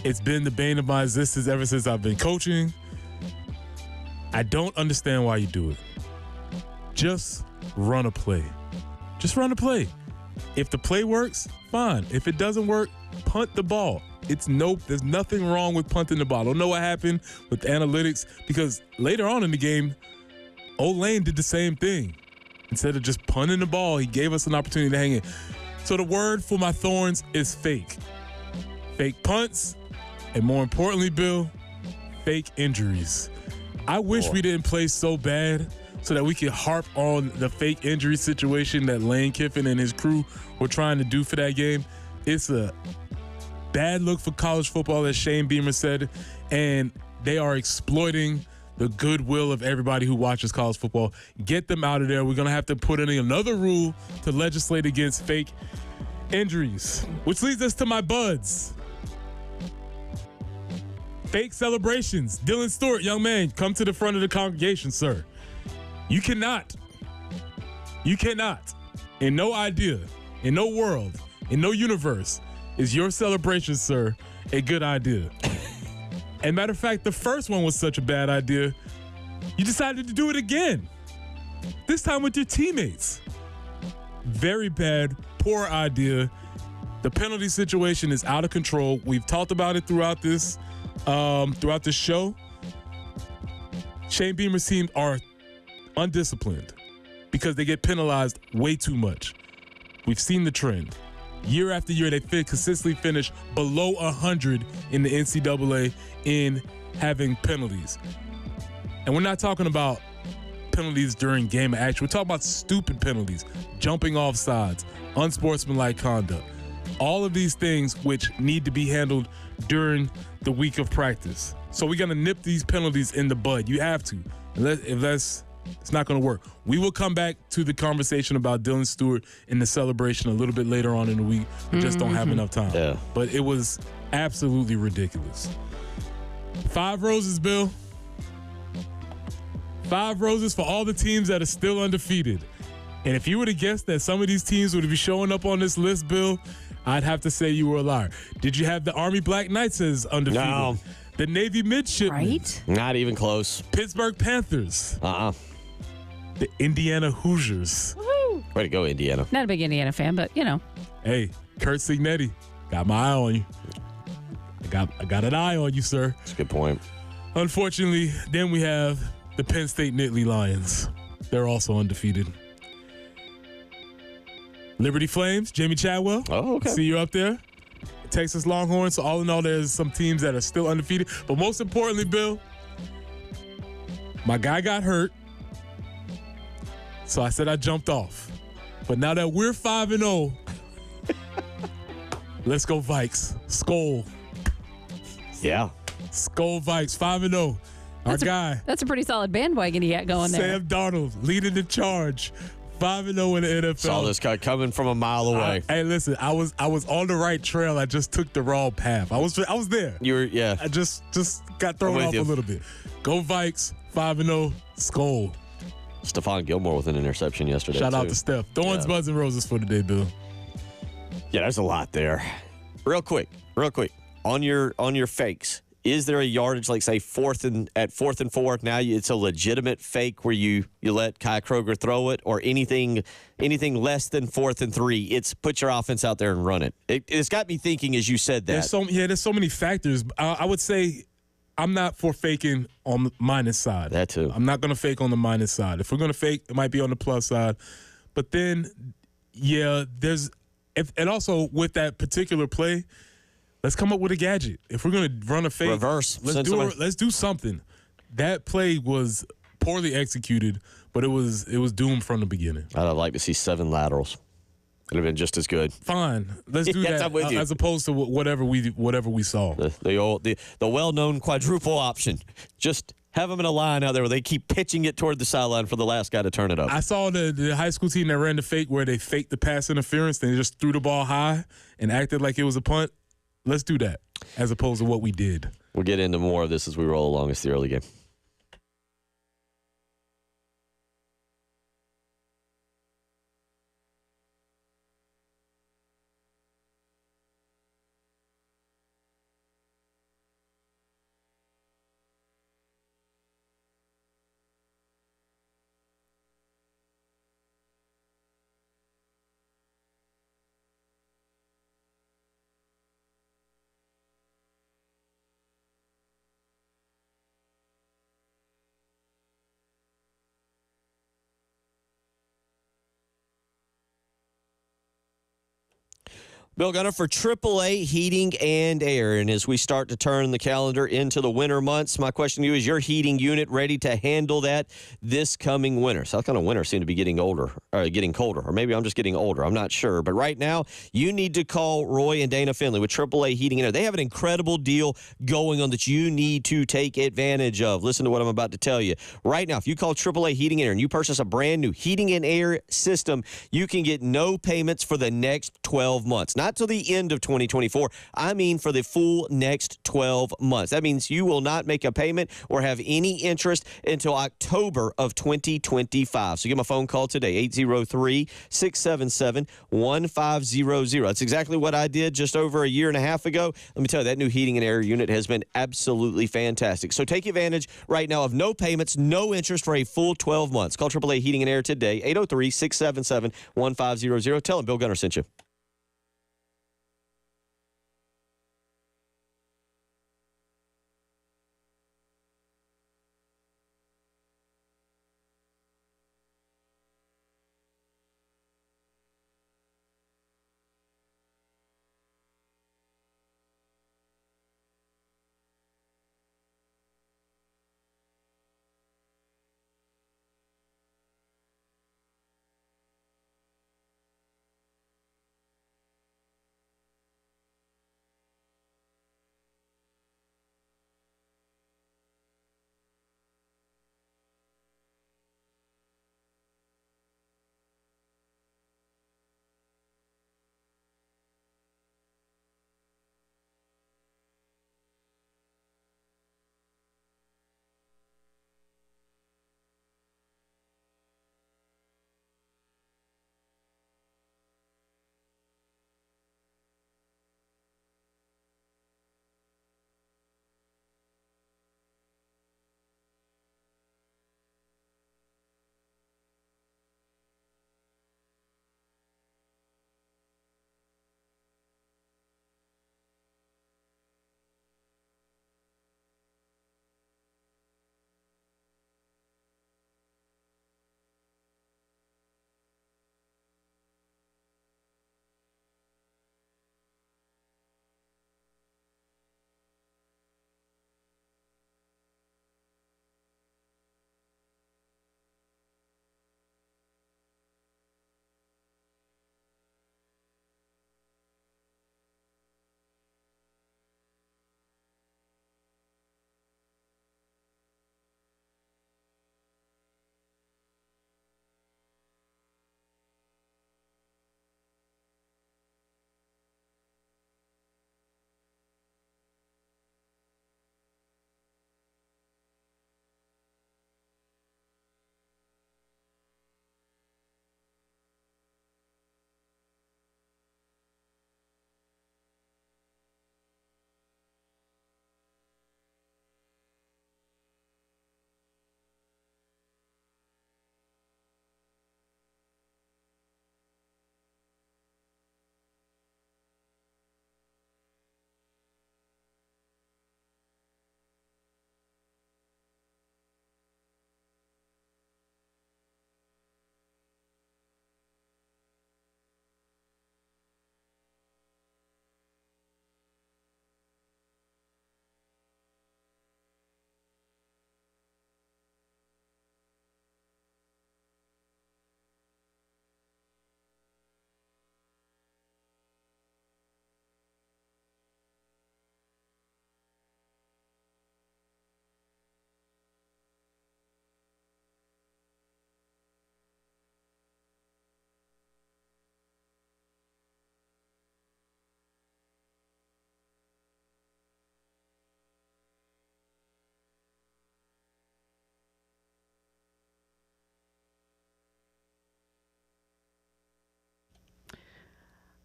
It's been the bane of my existence ever since I've been coaching. I don't understand why you do it. Just run a play. If the play works, fine. If it doesn't work, punt the ball. There's nothing wrong with punting the ball. I don't know what happened with the analytics, because later on in the game, Old Lane did the same thing. Instead of just punting the ball, he gave us an opportunity to hang it. So the word for my Thorns is fake. Fake punts, and more importantly, Bill, fake injuries. I wish we didn't play so bad so that we could harp on the fake injury situation that Lane Kiffin and his crew were trying to do for that game. It's a bad look for college football, as Shane Beamer said, and they are exploiting the goodwill of everybody who watches college football. Get them out of there. We're going to have to put in another rule to legislate against fake injuries, which leads us to my buds. Fake celebrations. Dylan Stewart, young man, come to the front of the congregation, sir. You cannot, in no idea, in no world, in no universe, is your celebration, sir, a good idea. And matter of fact, the first one was such a bad idea, you decided to do it again. This time with your teammates. Very bad, poor idea. The penalty situation is out of control. We've talked about it throughout this show. Shane Beamer's team are undisciplined because they get penalized way too much. We've seen the trend. Year after year, they consistently finish below 100 in the NCAA in having penalties. And we're not talking about penalties during game of action. We're talking about stupid penalties, jumping off sides, unsportsmanlike conduct. All of these things which need to be handled during the week of practice. So we're going to nip these penalties in the bud. You have to. It's not going to work. We will come back to the conversation about Dylan Stewart and the celebration a little bit later on in the week. We just don't have enough time. Yeah. But it was absolutely ridiculous. 5 roses, Bill. 5 roses for all the teams that are still undefeated. And if you would have guessed that some of these teams would be showing up on this list, Bill, I'd have to say you were a liar. Did you have the Army Black Knights as undefeated? No. The Navy Midshipmen. Right? Not even close. Pittsburgh Panthers. The Indiana Hoosiers. Woo! Way to go, Indiana. Not a big Indiana fan, but, you know. Hey, Kurt Signetti, got my eye on you. I got an eye on you, sir. That's a good point. Unfortunately, then we have the Penn State Nittany Lions. They're also undefeated. Liberty Flames, Jamie Chadwell. Oh, okay. See you up there. Texas Longhorns. So all in all, there's some teams that are still undefeated. But most importantly, Bill, my guy got hurt. So I said I jumped off. But now that we're 5-0, let's go Vikes. Skol. Yeah. Skol Vikes, 5-0. Our guy. That's a pretty solid bandwagon you got going there. Sam Darnold leading the charge. 5-0 in the NFL. Saw this guy coming from a mile away. Hey, listen, I was on the right trail. I just took the wrong path. I was there. You were, yeah. I just got thrown off a little bit. Go Vikes, 5-0, Skol. Stephon Gilmore with an interception yesterday. Shout out too. to Steph. Thorns, buds, and roses for today, Bill. Yeah, there's a lot there. Real quick. On your fakes, is there a yardage like say fourth and 4? Now it's a legitimate fake where you let Kai Kroger throw it, or anything less than 4th and 3? It's put your offense out there and run it. It's got me thinking as you said that. There's so many factors. I would say I'm not for faking on the minus side. That too. I'm not going to fake on the minus side. If we're going to fake, it might be on the plus side. But then, and also with that particular play, let's come up with a gadget. If we're going to run a fake, reverse. Let's do something. That play was poorly executed, but it was doomed from the beginning. I'd like to see 7 laterals. It'd have been just as good. Fine, let's do Yes, that I'm with you. as opposed to whatever we saw. The well-known quadruple option. Just have them in a line out there where they keep pitching it toward the sideline for the last guy to turn it up. I saw the high school team that ran the fake where they faked the pass interference. They just threw the ball high and acted like it was a punt. Let's do that as opposed to what we did. We'll get into more of this as we roll along. It's the early game. Bill Gunner for AAA Heating and Air. And as we start to turn the calendar into the winter months, my question to you is your heating unit ready to handle that this coming winter? South Carolina winters seem to be getting colder, or maybe I'm just getting older. I'm not sure. But right now, you need to call Roy and Dana Finley with AAA Heating and Air. They have an incredible deal going on that you need to take advantage of. Listen to what I'm about to tell you. Right now, if you call AAA Heating and Air and you purchase a brand new heating and air system, you can get no payments for the next 12 months. Not not till the end of 2024. I mean for the full next 12 months. That means you will not make a payment or have any interest until October of 2025. So give them a phone call today, 803-677-1500. That's exactly what I did just over a year and a half ago. Let me tell you, that new heating and air unit has been absolutely fantastic. So take advantage right now of no payments, no interest for a full 12 months. Call AAA Heating and Air today, 803-677-1500. Tell them Bill Gunner sent you.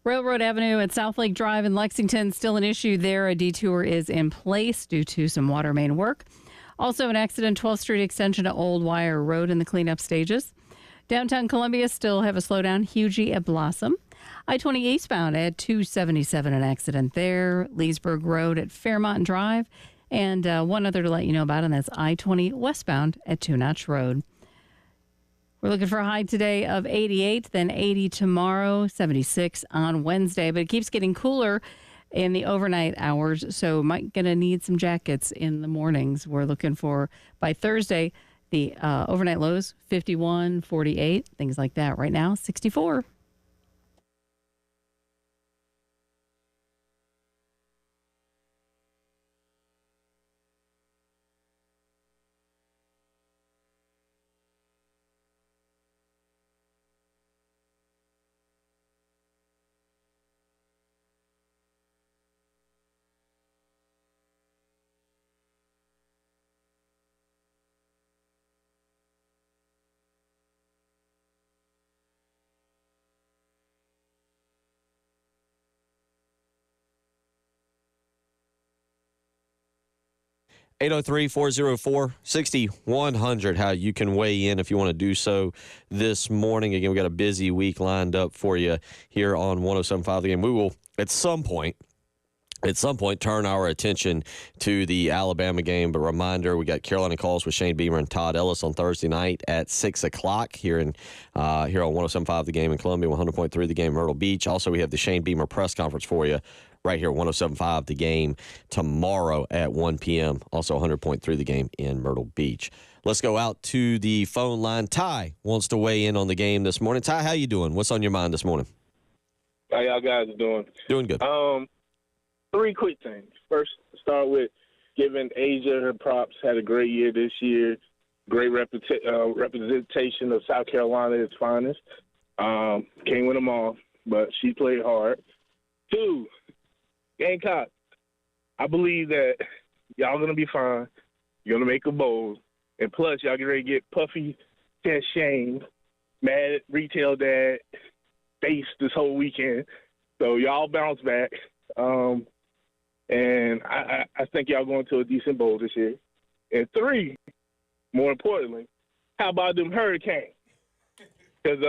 Railroad Avenue and South Lake Drive in Lexington, still an issue there. A detour is in place due to some water main work. Also an accident, 12th Street extension to Old Wire Road in the cleanup stages. Downtown Columbia still have a slowdown, Hugie at Blossom. I-20 eastbound at 277, an accident there. Leesburg Road at Fairmont Drive. And one other to let you know about, and that's I-20 westbound at Two Notch Road. We're looking for a high today of 88, then 80 tomorrow, 76 on Wednesday. But it keeps getting cooler in the overnight hours, so might gonna need some jackets in the mornings. We're looking for, by Thursday, the overnight lows, 51, 48, things like that. Right now, 64. 803-404-6100, how you can weigh in if you want to do so this morning. Again, we got a busy week lined up for you here on 107.5 The Game. We will, at some point, turn our attention to the Alabama game. But reminder, we got Carolina Calls with Shane Beamer and Todd Ellis on Thursday night at 6 o'clock here on 107.5 The Game in Columbia, 100.3 The Game Myrtle Beach. Also, we have the Shane Beamer press conference for you right here at 107.5 The Game tomorrow at 1 p.m. Also 100.3 The Game in Myrtle Beach. Let's go out to the phone line. Ty wants to weigh in on the game this morning. Ty, how you doing? What's on your mind this morning? How y'all guys doing? Doing good. 3 quick things. First, start with giving Asia her props. Had a great year this year. Great representation of South Carolina at its finest. Can't win them all, but she played hard. 2, Gamecock. I believe that y'all going to be fine. You're going to make a bowl. And plus, y'all get ready to get Puffy and Shane mad at retail dad face this whole weekend. So y'all bounce back. And I think y'all going to a decent bowl this year. And 3, more importantly, how about them Hurricanes? Because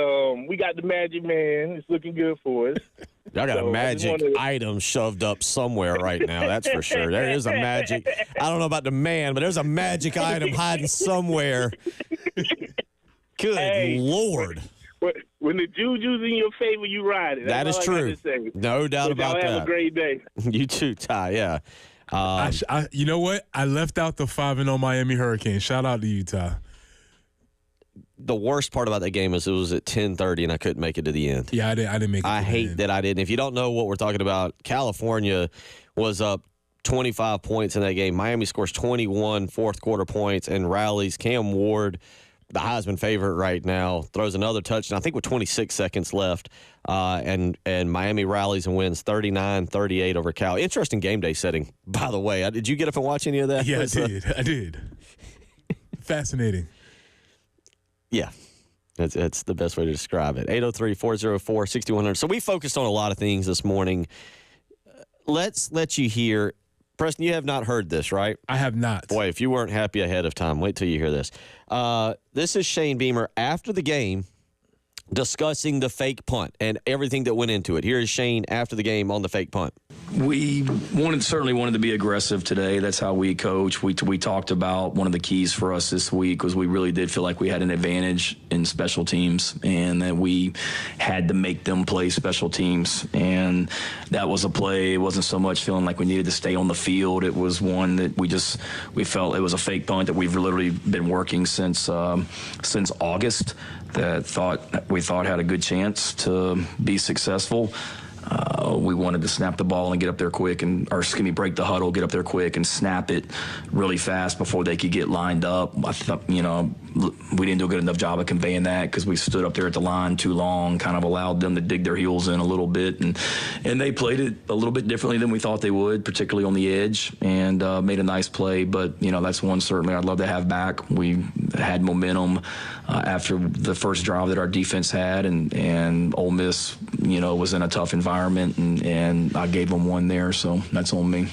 we got the Magic Man. It's looking good for us. Y'all got a magic item shoved up somewhere right now, that's for sure. There is a magic. I don't know about the man, but there's a magic item hiding somewhere. Good Lord. When the juju's in your favor, you ride it. That is true. No doubt about that. Have a great day. You too, Ty. Yeah. You know what? I left out the 5-0 Miami Hurricanes. Shout out to you, Ty. The worst part about that game is it was at 10:30 and I couldn't make it to the end. Yeah, I didn't make it. I hate that I didn't. If you don't know what we're talking about, California was up 25 points in that game. Miami scores 21 fourth-quarter points and rallies. Cam Ward, the Heisman favorite right now, throws another touchdown, I think with 26 seconds left, and Miami rallies and wins 39-38 over Cal. Interesting game day setting, by the way. Did you get up and watch any of that? Yeah, I did. Fascinating. Yeah. That's the best way to describe it. 803-404-6100. So we focused on a lot of things this morning. Let's let you hear. Preston, you have not heard this, right? I have not. Boy, if you weren't happy ahead of time, wait till you hear this. This is Shane Beamer after the game discussing the fake punt and everything that went into it. Here is Shane after the game on the fake punt. We certainly wanted to be aggressive today. That's how we coach. We talked about one of the keys for us this week was we really did feel like we had an advantage in special teams and that we had to make them play special teams. And that was a play. It wasn't so much feeling like we needed to stay on the field. It was one that we felt it was a fake punt that we've literally been working since August that we thought had a good chance to be successful. We wanted to snap the ball and get up there quick break the huddle, get up there quick and snap it really fast before they could get lined up. I thought, we didn't do a good enough job of conveying that because we stood up there at the line too long, kind of allowed them to dig their heels in a little bit. And they played it a little bit differently than we thought they would, particularly on the edge, and made a nice play. But, that's one certainly I'd love to have back. We had momentum after the first drive that our defense had, and Ole Miss, was in a tough environment, and I gave them one there, so that's on me.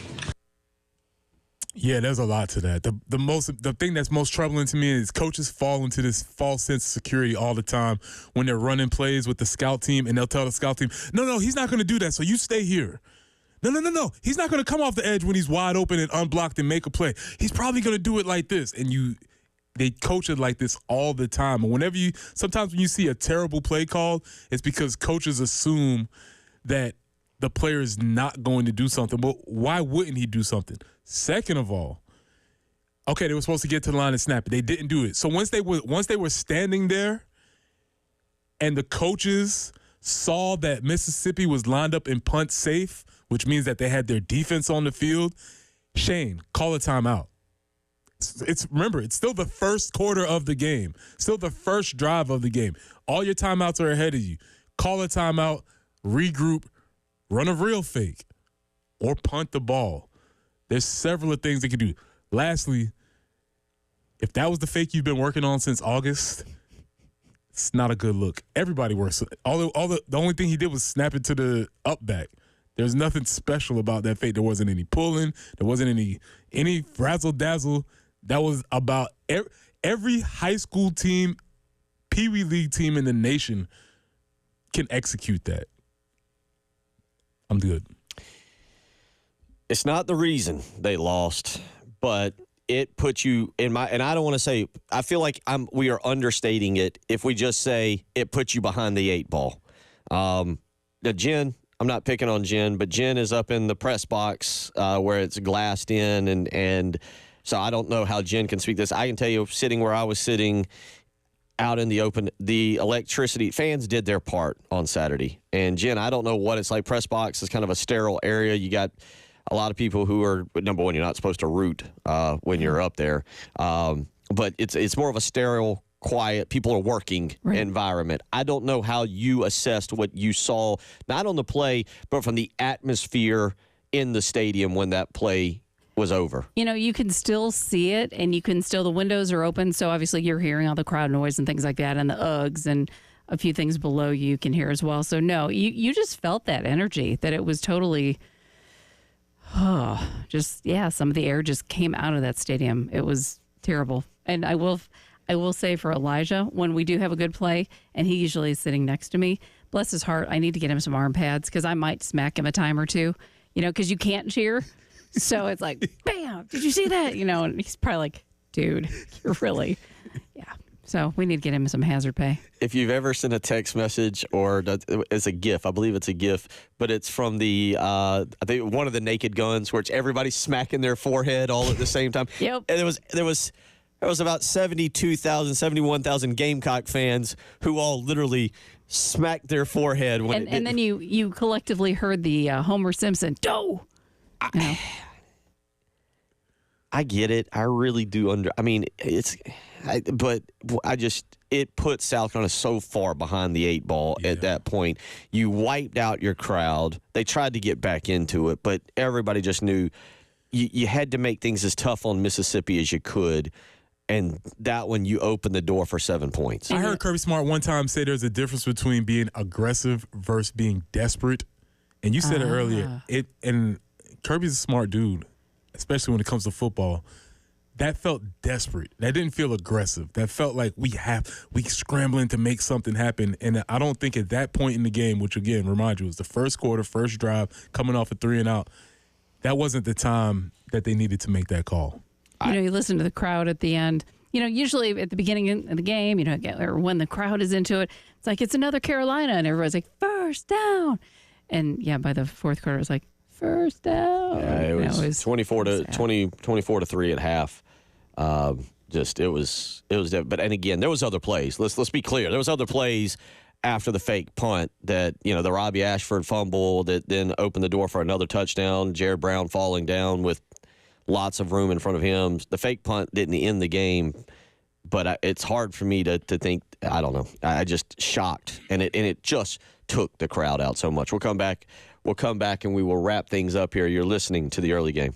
Yeah, there's a lot to that. The thing that's most troubling to me is coaches fall into this false sense of security all the time when they're running plays with the scout team, and they'll tell the scout team, no, he's not going to do that, so you stay here. No. He's not going to come off the edge when he's wide open and unblocked and make a play. He's probably going to do it like this, and they coach it like this all the time. And sometimes when you see a terrible play call, it's because coaches assume that the player is not going to do something. But why wouldn't he do something? Second of all, okay, they were supposed to get to the line and snap it. They didn't do it. So once they were standing there and the coaches saw that Mississippi was lined up in punt safe, which means that they had their defense on the field, Shane, call a timeout. Remember, it's still the first quarter of the game, still the first drive of the game. All your timeouts are ahead of you. Call a timeout, regroup, run a real fake, or punt the ball. There's several of things they can do. Lastly, if that was the fake you've been working on since August, it's not a good look. Everybody works. The only thing he did was snap it to the up back. There's nothing special about that fake. There wasn't any pulling. There wasn't any razzle dazzle. That was about every high school team, Pee Wee League team in the nation can execute that. I'm good. It's not the reason they lost, but it puts you in my, and I don't want to say, I feel like we are understating it if we just say it puts you behind the 8 ball. Jen, I'm not picking on Jen, but Jen is up in the press box where it's glassed in, and so I don't know how Jen can speak this. I can tell you, sitting where I was sitting out in the open, the electricity fans did their part on Saturday. And Jen, I don't know what it's like. Press box is kind of a sterile area. You got a lot of people who are, number one, you're not supposed to root when you're up there, but it's more of a sterile, quiet, people are working environment. I don't know how you assessed what you saw, not on the play, but from the atmosphere in the stadium when that play was over. You know, you can still see it, and you can still, the windows are open, so obviously you're hearing all the crowd noise and things like that, and the Uggs and a few things below you can hear as well. So no, you just felt that energy, that it was totally, some of the air just came out of that stadium. It was terrible. And I will say for Elijah, when we do have a good play, and he usually is sitting next to me, bless his heart, I need to get him some arm pads because I might smack him a time or two, because you can't cheer. So it's like, bam, did you see that? And he's probably like, dude, you're really, yeah. So we need to get him some hazard pay. If you've ever sent a text message or it's a GIF, I believe it's a GIF, but it's from the, I think one of the Naked Guns where it's everybody smacking their forehead all at the same time. Yep. And there was about 72,000, 71,000 Gamecock fans who all literally smacked their forehead. And then you collectively heard the Homer Simpson, "Doe." I get it. I really do it put South Carolina so far behind the 8 ball at that point. You wiped out your crowd. They tried to get back into it, but everybody just knew you had to make things as tough on Mississippi as you could. And that one, you opened the door for 7 points. I heard Kirby Smart one time say there's a difference between being aggressive versus being desperate. And you said it earlier. And Kirby's a smart dude, especially when it comes to football. That felt desperate. That didn't feel aggressive. That felt like we scrambling to make something happen. And I don't think at that point in the game, which again, remind you, was the first quarter, first drive, coming off a 3 and out, that wasn't the time that they needed to make that call. You listen to the crowd at the end. Usually at the beginning of the game, or when the crowd is into it, it's like, it's another Carolina, and everybody's like, first down. And by the fourth quarter, it was like, first down. Yeah, it was 24 to 3 at half. But again, there was other plays. Let's be clear. There was other plays after the fake punt that, the Robbie Ashford fumble that then opened the door for another touchdown. Jared Brown falling down with lots of room in front of him. The fake punt didn't end the game, but it's hard for me to think. I don't know. I just shocked, and it just took the crowd out so much. We'll come back and we will wrap things up here. You're listening to the early game.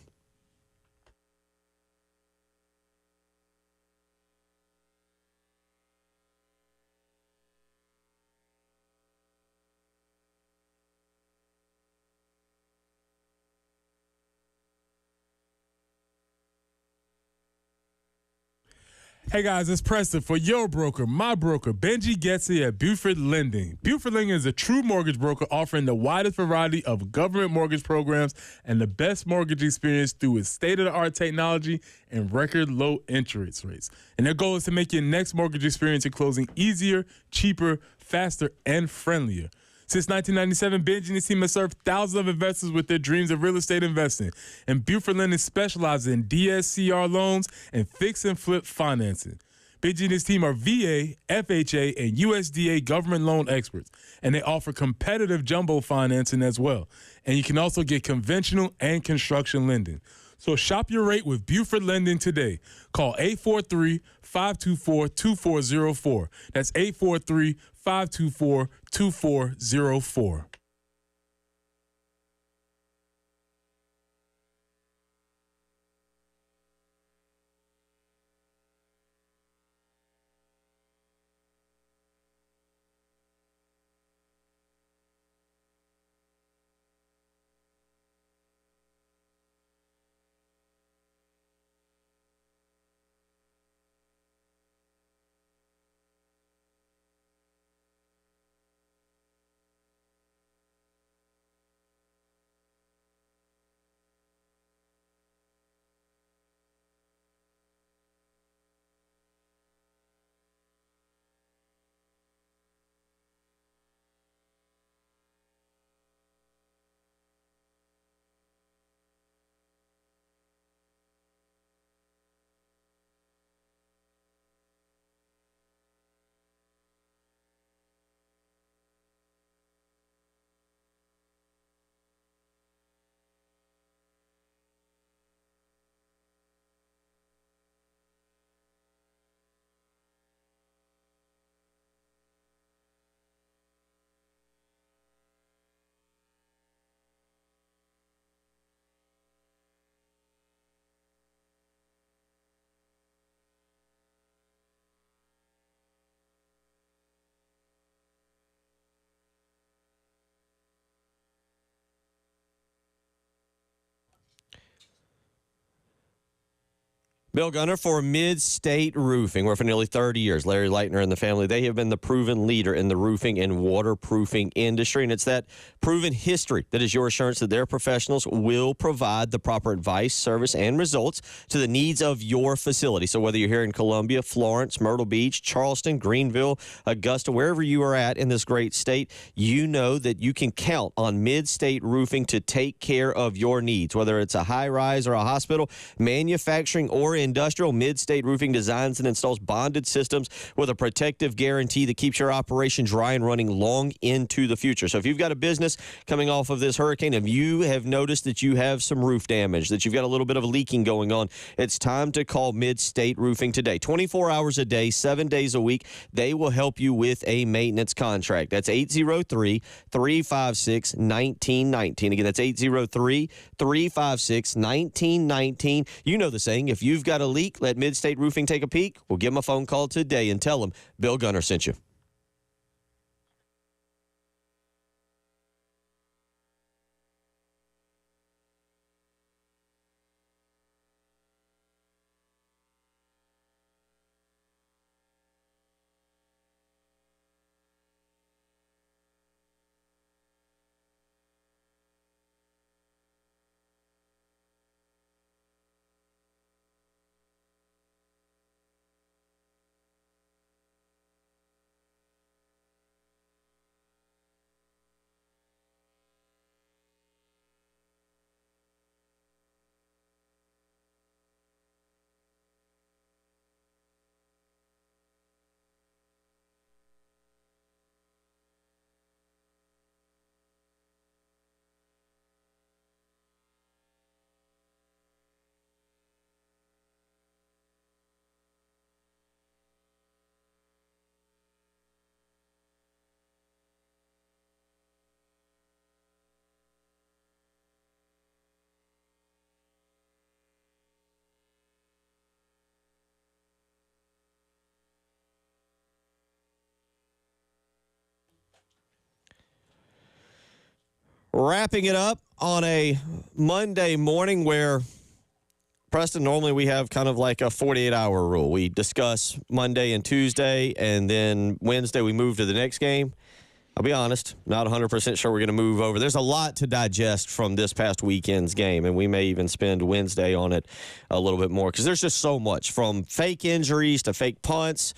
Hey guys, it's Preston for your broker, my broker, Benji Getzi at Buford Lending. Buford Lending is a true mortgage broker offering the widest variety of government mortgage programs and the best mortgage experience through its state-of-the-art technology and record low interest rates. And their goal is to make your next mortgage experience and closing easier, cheaper, faster, and friendlier. Since 1997, Benji and his team have served thousands of investors with their dreams of real estate investing. And Buford Lending specializes in DSCR loans and fix and flip financing. Benji and his team are VA, FHA, and USDA government loan experts. And they offer competitive jumbo financing as well. And you can also get conventional and construction lending. So shop your rate with Buford Lending today. Call 843-524-2404. That's 843-524-2404. Bill Gunner for Mid-State Roofing, where for nearly 30 years, Larry Leitner and the family, they have been the proven leader in the roofing and waterproofing industry. And it's that proven history that is your assurance that their professionals will provide the proper advice, service, and results to the needs of your facility. So whether you're here in Columbia, Florence, Myrtle Beach, Charleston, Greenville, Augusta, wherever you are at in this great state, you know that you can count on Mid-State Roofing to take care of your needs. Whether it's a high-rise or a hospital, manufacturing, or industrial, Mid-State Roofing designs and installs bonded systems with a protective guarantee that keeps your operation dry and running long into the future. So if you've got a business coming off of this hurricane, if you have noticed that you have some roof damage, that you've got a little bit of leaking going on, it's time to call Mid-State Roofing today. 24 hours a day, 7 days a week. They will help you with a maintenance contract. That's 803-356-1919. Again, that's 803-356-1919. You know the saying, if you've got a leak, let Mid-State Roofing take a peek. We'll give them a phone call today and tell them Bill Gunner sent you. Wrapping it up on a Monday morning where, Preston, normally we have kind of like a 48-hour rule. We discuss Monday and Tuesday, and then Wednesday we move to the next game. I'll be honest, not 100% sure we're going to move over. There's a lot to digest from this past weekend's game, and we may even spend Wednesday on it a little bit more because there's just so much, from fake injuries to fake punts,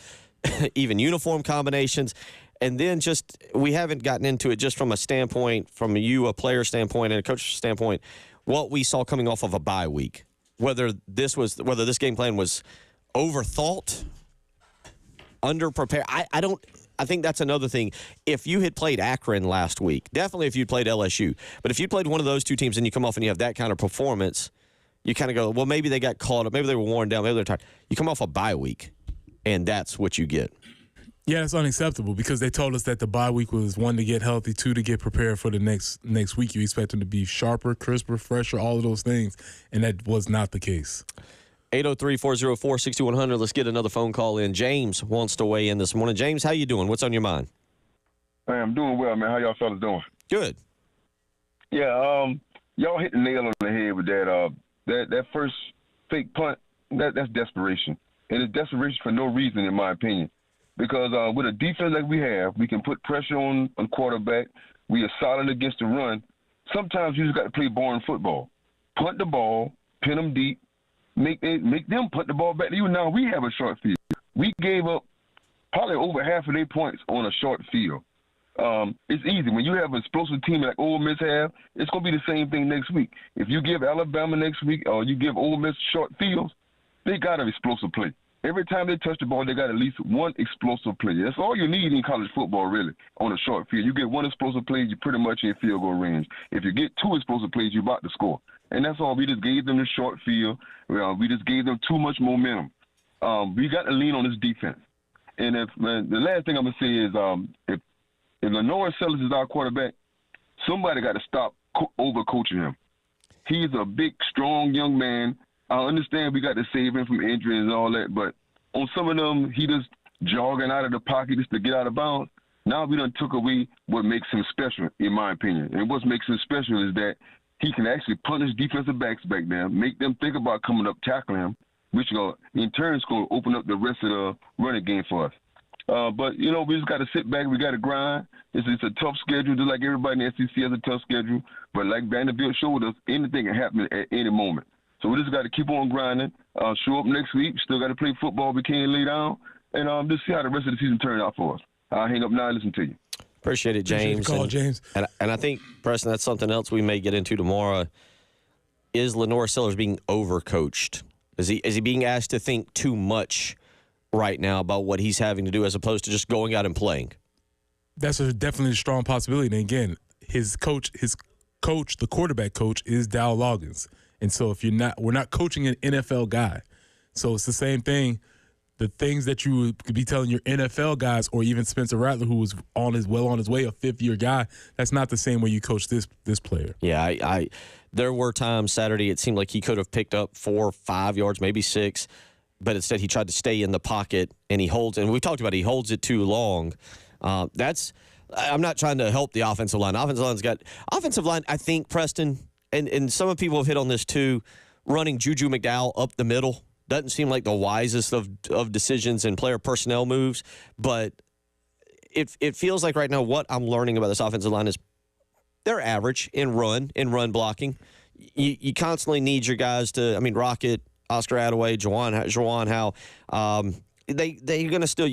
even uniform combinations. And then just, we haven't gotten into it just from a standpoint, from a player standpoint and a coach standpoint, what we saw coming off of a bye week. Whether this game plan was overthought, underprepared. I think that's another thing. If you had played Akron last week, definitely if you'd played LSU, but if you played one of those two teams and you come off and you have that kind of performance, you kind of go, well, maybe they got caught up, maybe they were worn down, maybe they're tired. You come off a bye week, and that's what you get. Yeah, it's unacceptable because they told us that the bye week was 1, to get healthy, 2, to get prepared for the next week. You expect them to be sharper, crisper, fresher, all of those things, and that was not the case. 803-404-6100. Let's get another phone call in. James wants to weigh in this morning. James, how you doing? What's on your mind? Hey, I'm doing well, man. How y'all fellas doing? Good. Yeah, y'all hit the nail on the head with that first fake punt. That's desperation, and it's desperation for no reason, in my opinion. Because with a defense like we have, we can put pressure on quarterback. We are solid against the run. Sometimes you just got to play boring football. Punt the ball, pin them deep, make them punt the ball back to you. Now we have a short field. We gave up probably over half of their points on a short field. It's easy. When you have an explosive team like Ole Miss have, it's going to be the same thing next week. If you give Alabama next week or you give Ole Miss short fields, they got an explosive play. Every time they touch the ball, they got at least one explosive play. That's all you need in college football, really, on a short field. You get one explosive play, you're pretty much in field goal range. If you get 2 explosive plays, you're about to score. And that's all. We just gave them the short field. We just gave them too much momentum. We got to lean on this defense. And the last thing I'm going to say is if Lenore Sellers is our quarterback, somebody got to stop over-coaching him. He's a big, strong young man. I understand we got to save him from injuries and all that, but on some of them, he just jogging out of the pocket just to get out of bounds. Now we done took away what makes him special, in my opinion. And what makes him special is that he can actually punish defensive backs back there, make them think about coming up tackling him, which in turn is going to open up the rest of the running game for us. But, we just got to sit back. We got to grind. It's a tough schedule, just like everybody in the SEC has a tough schedule. But like Vanderbilt showed us, anything can happen at any moment. So we just got to keep on grinding, show up next week. Still got to play football. We can't lay down. And just see how the rest of the season turns out for us. I'll hang up now and listen to you. Appreciate it, James. Appreciate the call, James. And I think, Preston, that's something else we may get into tomorrow. Is Lenore Sellers being overcoached? Is he being asked to think too much right now about what he's having to do as opposed to just going out and playing? That's definitely a strong possibility. And again, his coach, the quarterback coach, is Dow Loggins. And so we're not coaching an NFL guy. So it's the same thing. The things that you could be telling your NFL guys, or even Spencer Rattler, who was on his way, a fifth-year guy, that's not the same way you coach this player. Yeah, there were times Saturday it seemed like he could have picked up 4 or 5 yards, maybe 6, but instead he tried to stay in the pocket, and he we talked about it, he holds it too long. I'm not trying to help the offensive line. Offensive line, I think, Preston, and some of people have hit on this too, running Juju McDowell up the middle doesn't seem like the wisest of decisions and player personnel moves, but it feels like right now what I'm learning about this offensive line is they're average in run blocking. You constantly need your guys to, Rocket, Oscar Attaway, Juwan Howe, they're going to still,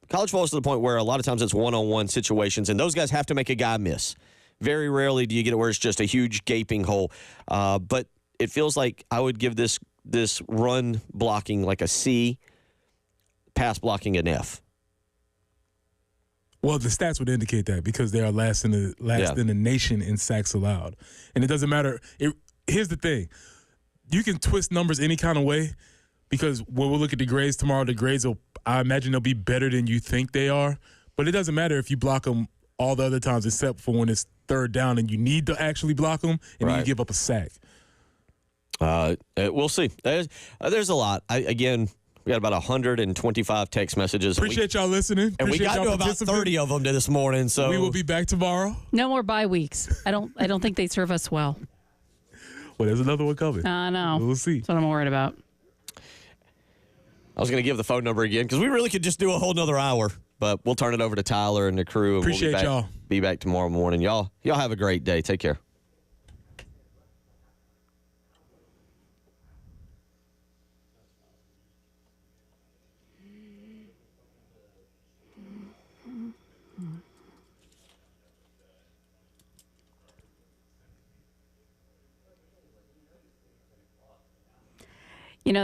college football is to the point where a lot of times it's one-on-one situations, and those guys have to make a guy miss. Very rarely do you get it where it's just a huge gaping hole. But it feels like I would give this run blocking like a C, pass blocking an F. Well, the stats would indicate that because they are last in the nation in sacks allowed. And it doesn't matter. Here's the thing. You can twist numbers any kind of way because when we'll look at the grades tomorrow, I imagine they'll be better than you think they are. But it doesn't matter if you block them all the other times except for when it's third down and you need to actually block them and then you give up a sack. We'll see. There's a lot. We got about 125 text messages. Appreciate y'all listening. And we got to about 30 of them this morning. So we will be back tomorrow. No more bye weeks. I don't think they serve us well. Well, there's another one coming. I know. We'll see. That's what I'm worried about. I was going to give the phone number again because we really could just do a whole nother hour. But we'll turn it over to Tyler and the crew. And Appreciate y'all. Be back tomorrow morning. Y'all have a great day. Take care.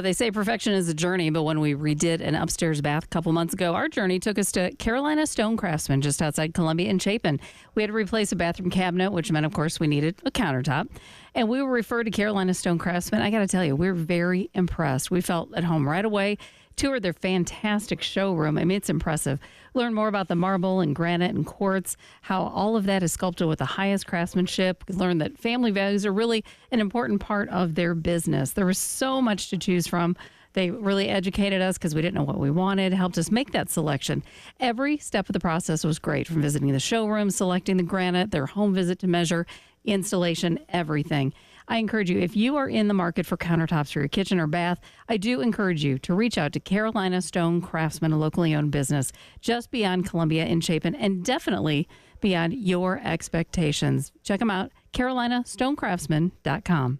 They say perfection is a journey, but when we redid an upstairs bath a couple months ago, our journey took us to Carolina Stone Craftsman just outside Columbia and Chapin. We had to replace a bathroom cabinet, which meant, of course, we needed a countertop. And we were referred to Carolina Stone Craftsman. I got to tell you, we're very impressed. We felt at home right away. Toured their fantastic showroom. It's impressive. Learn more about the marble and granite and quartz, how all of that is sculpted with the highest craftsmanship. Learn that family values are really an important part of their business. There was so much to choose from. They really educated us because we didn't know what we wanted, helped us make that selection. Every step of the process was great, from visiting the showroom, selecting the granite, their home visit to measure, installation, everything. I encourage you, if you are in the market for countertops for your kitchen or bath, I do encourage you to reach out to Carolina Stone Craftsman, a locally owned business just beyond Columbia and Chapin, and definitely beyond your expectations. Check them out, carolinastonecraftsman.com.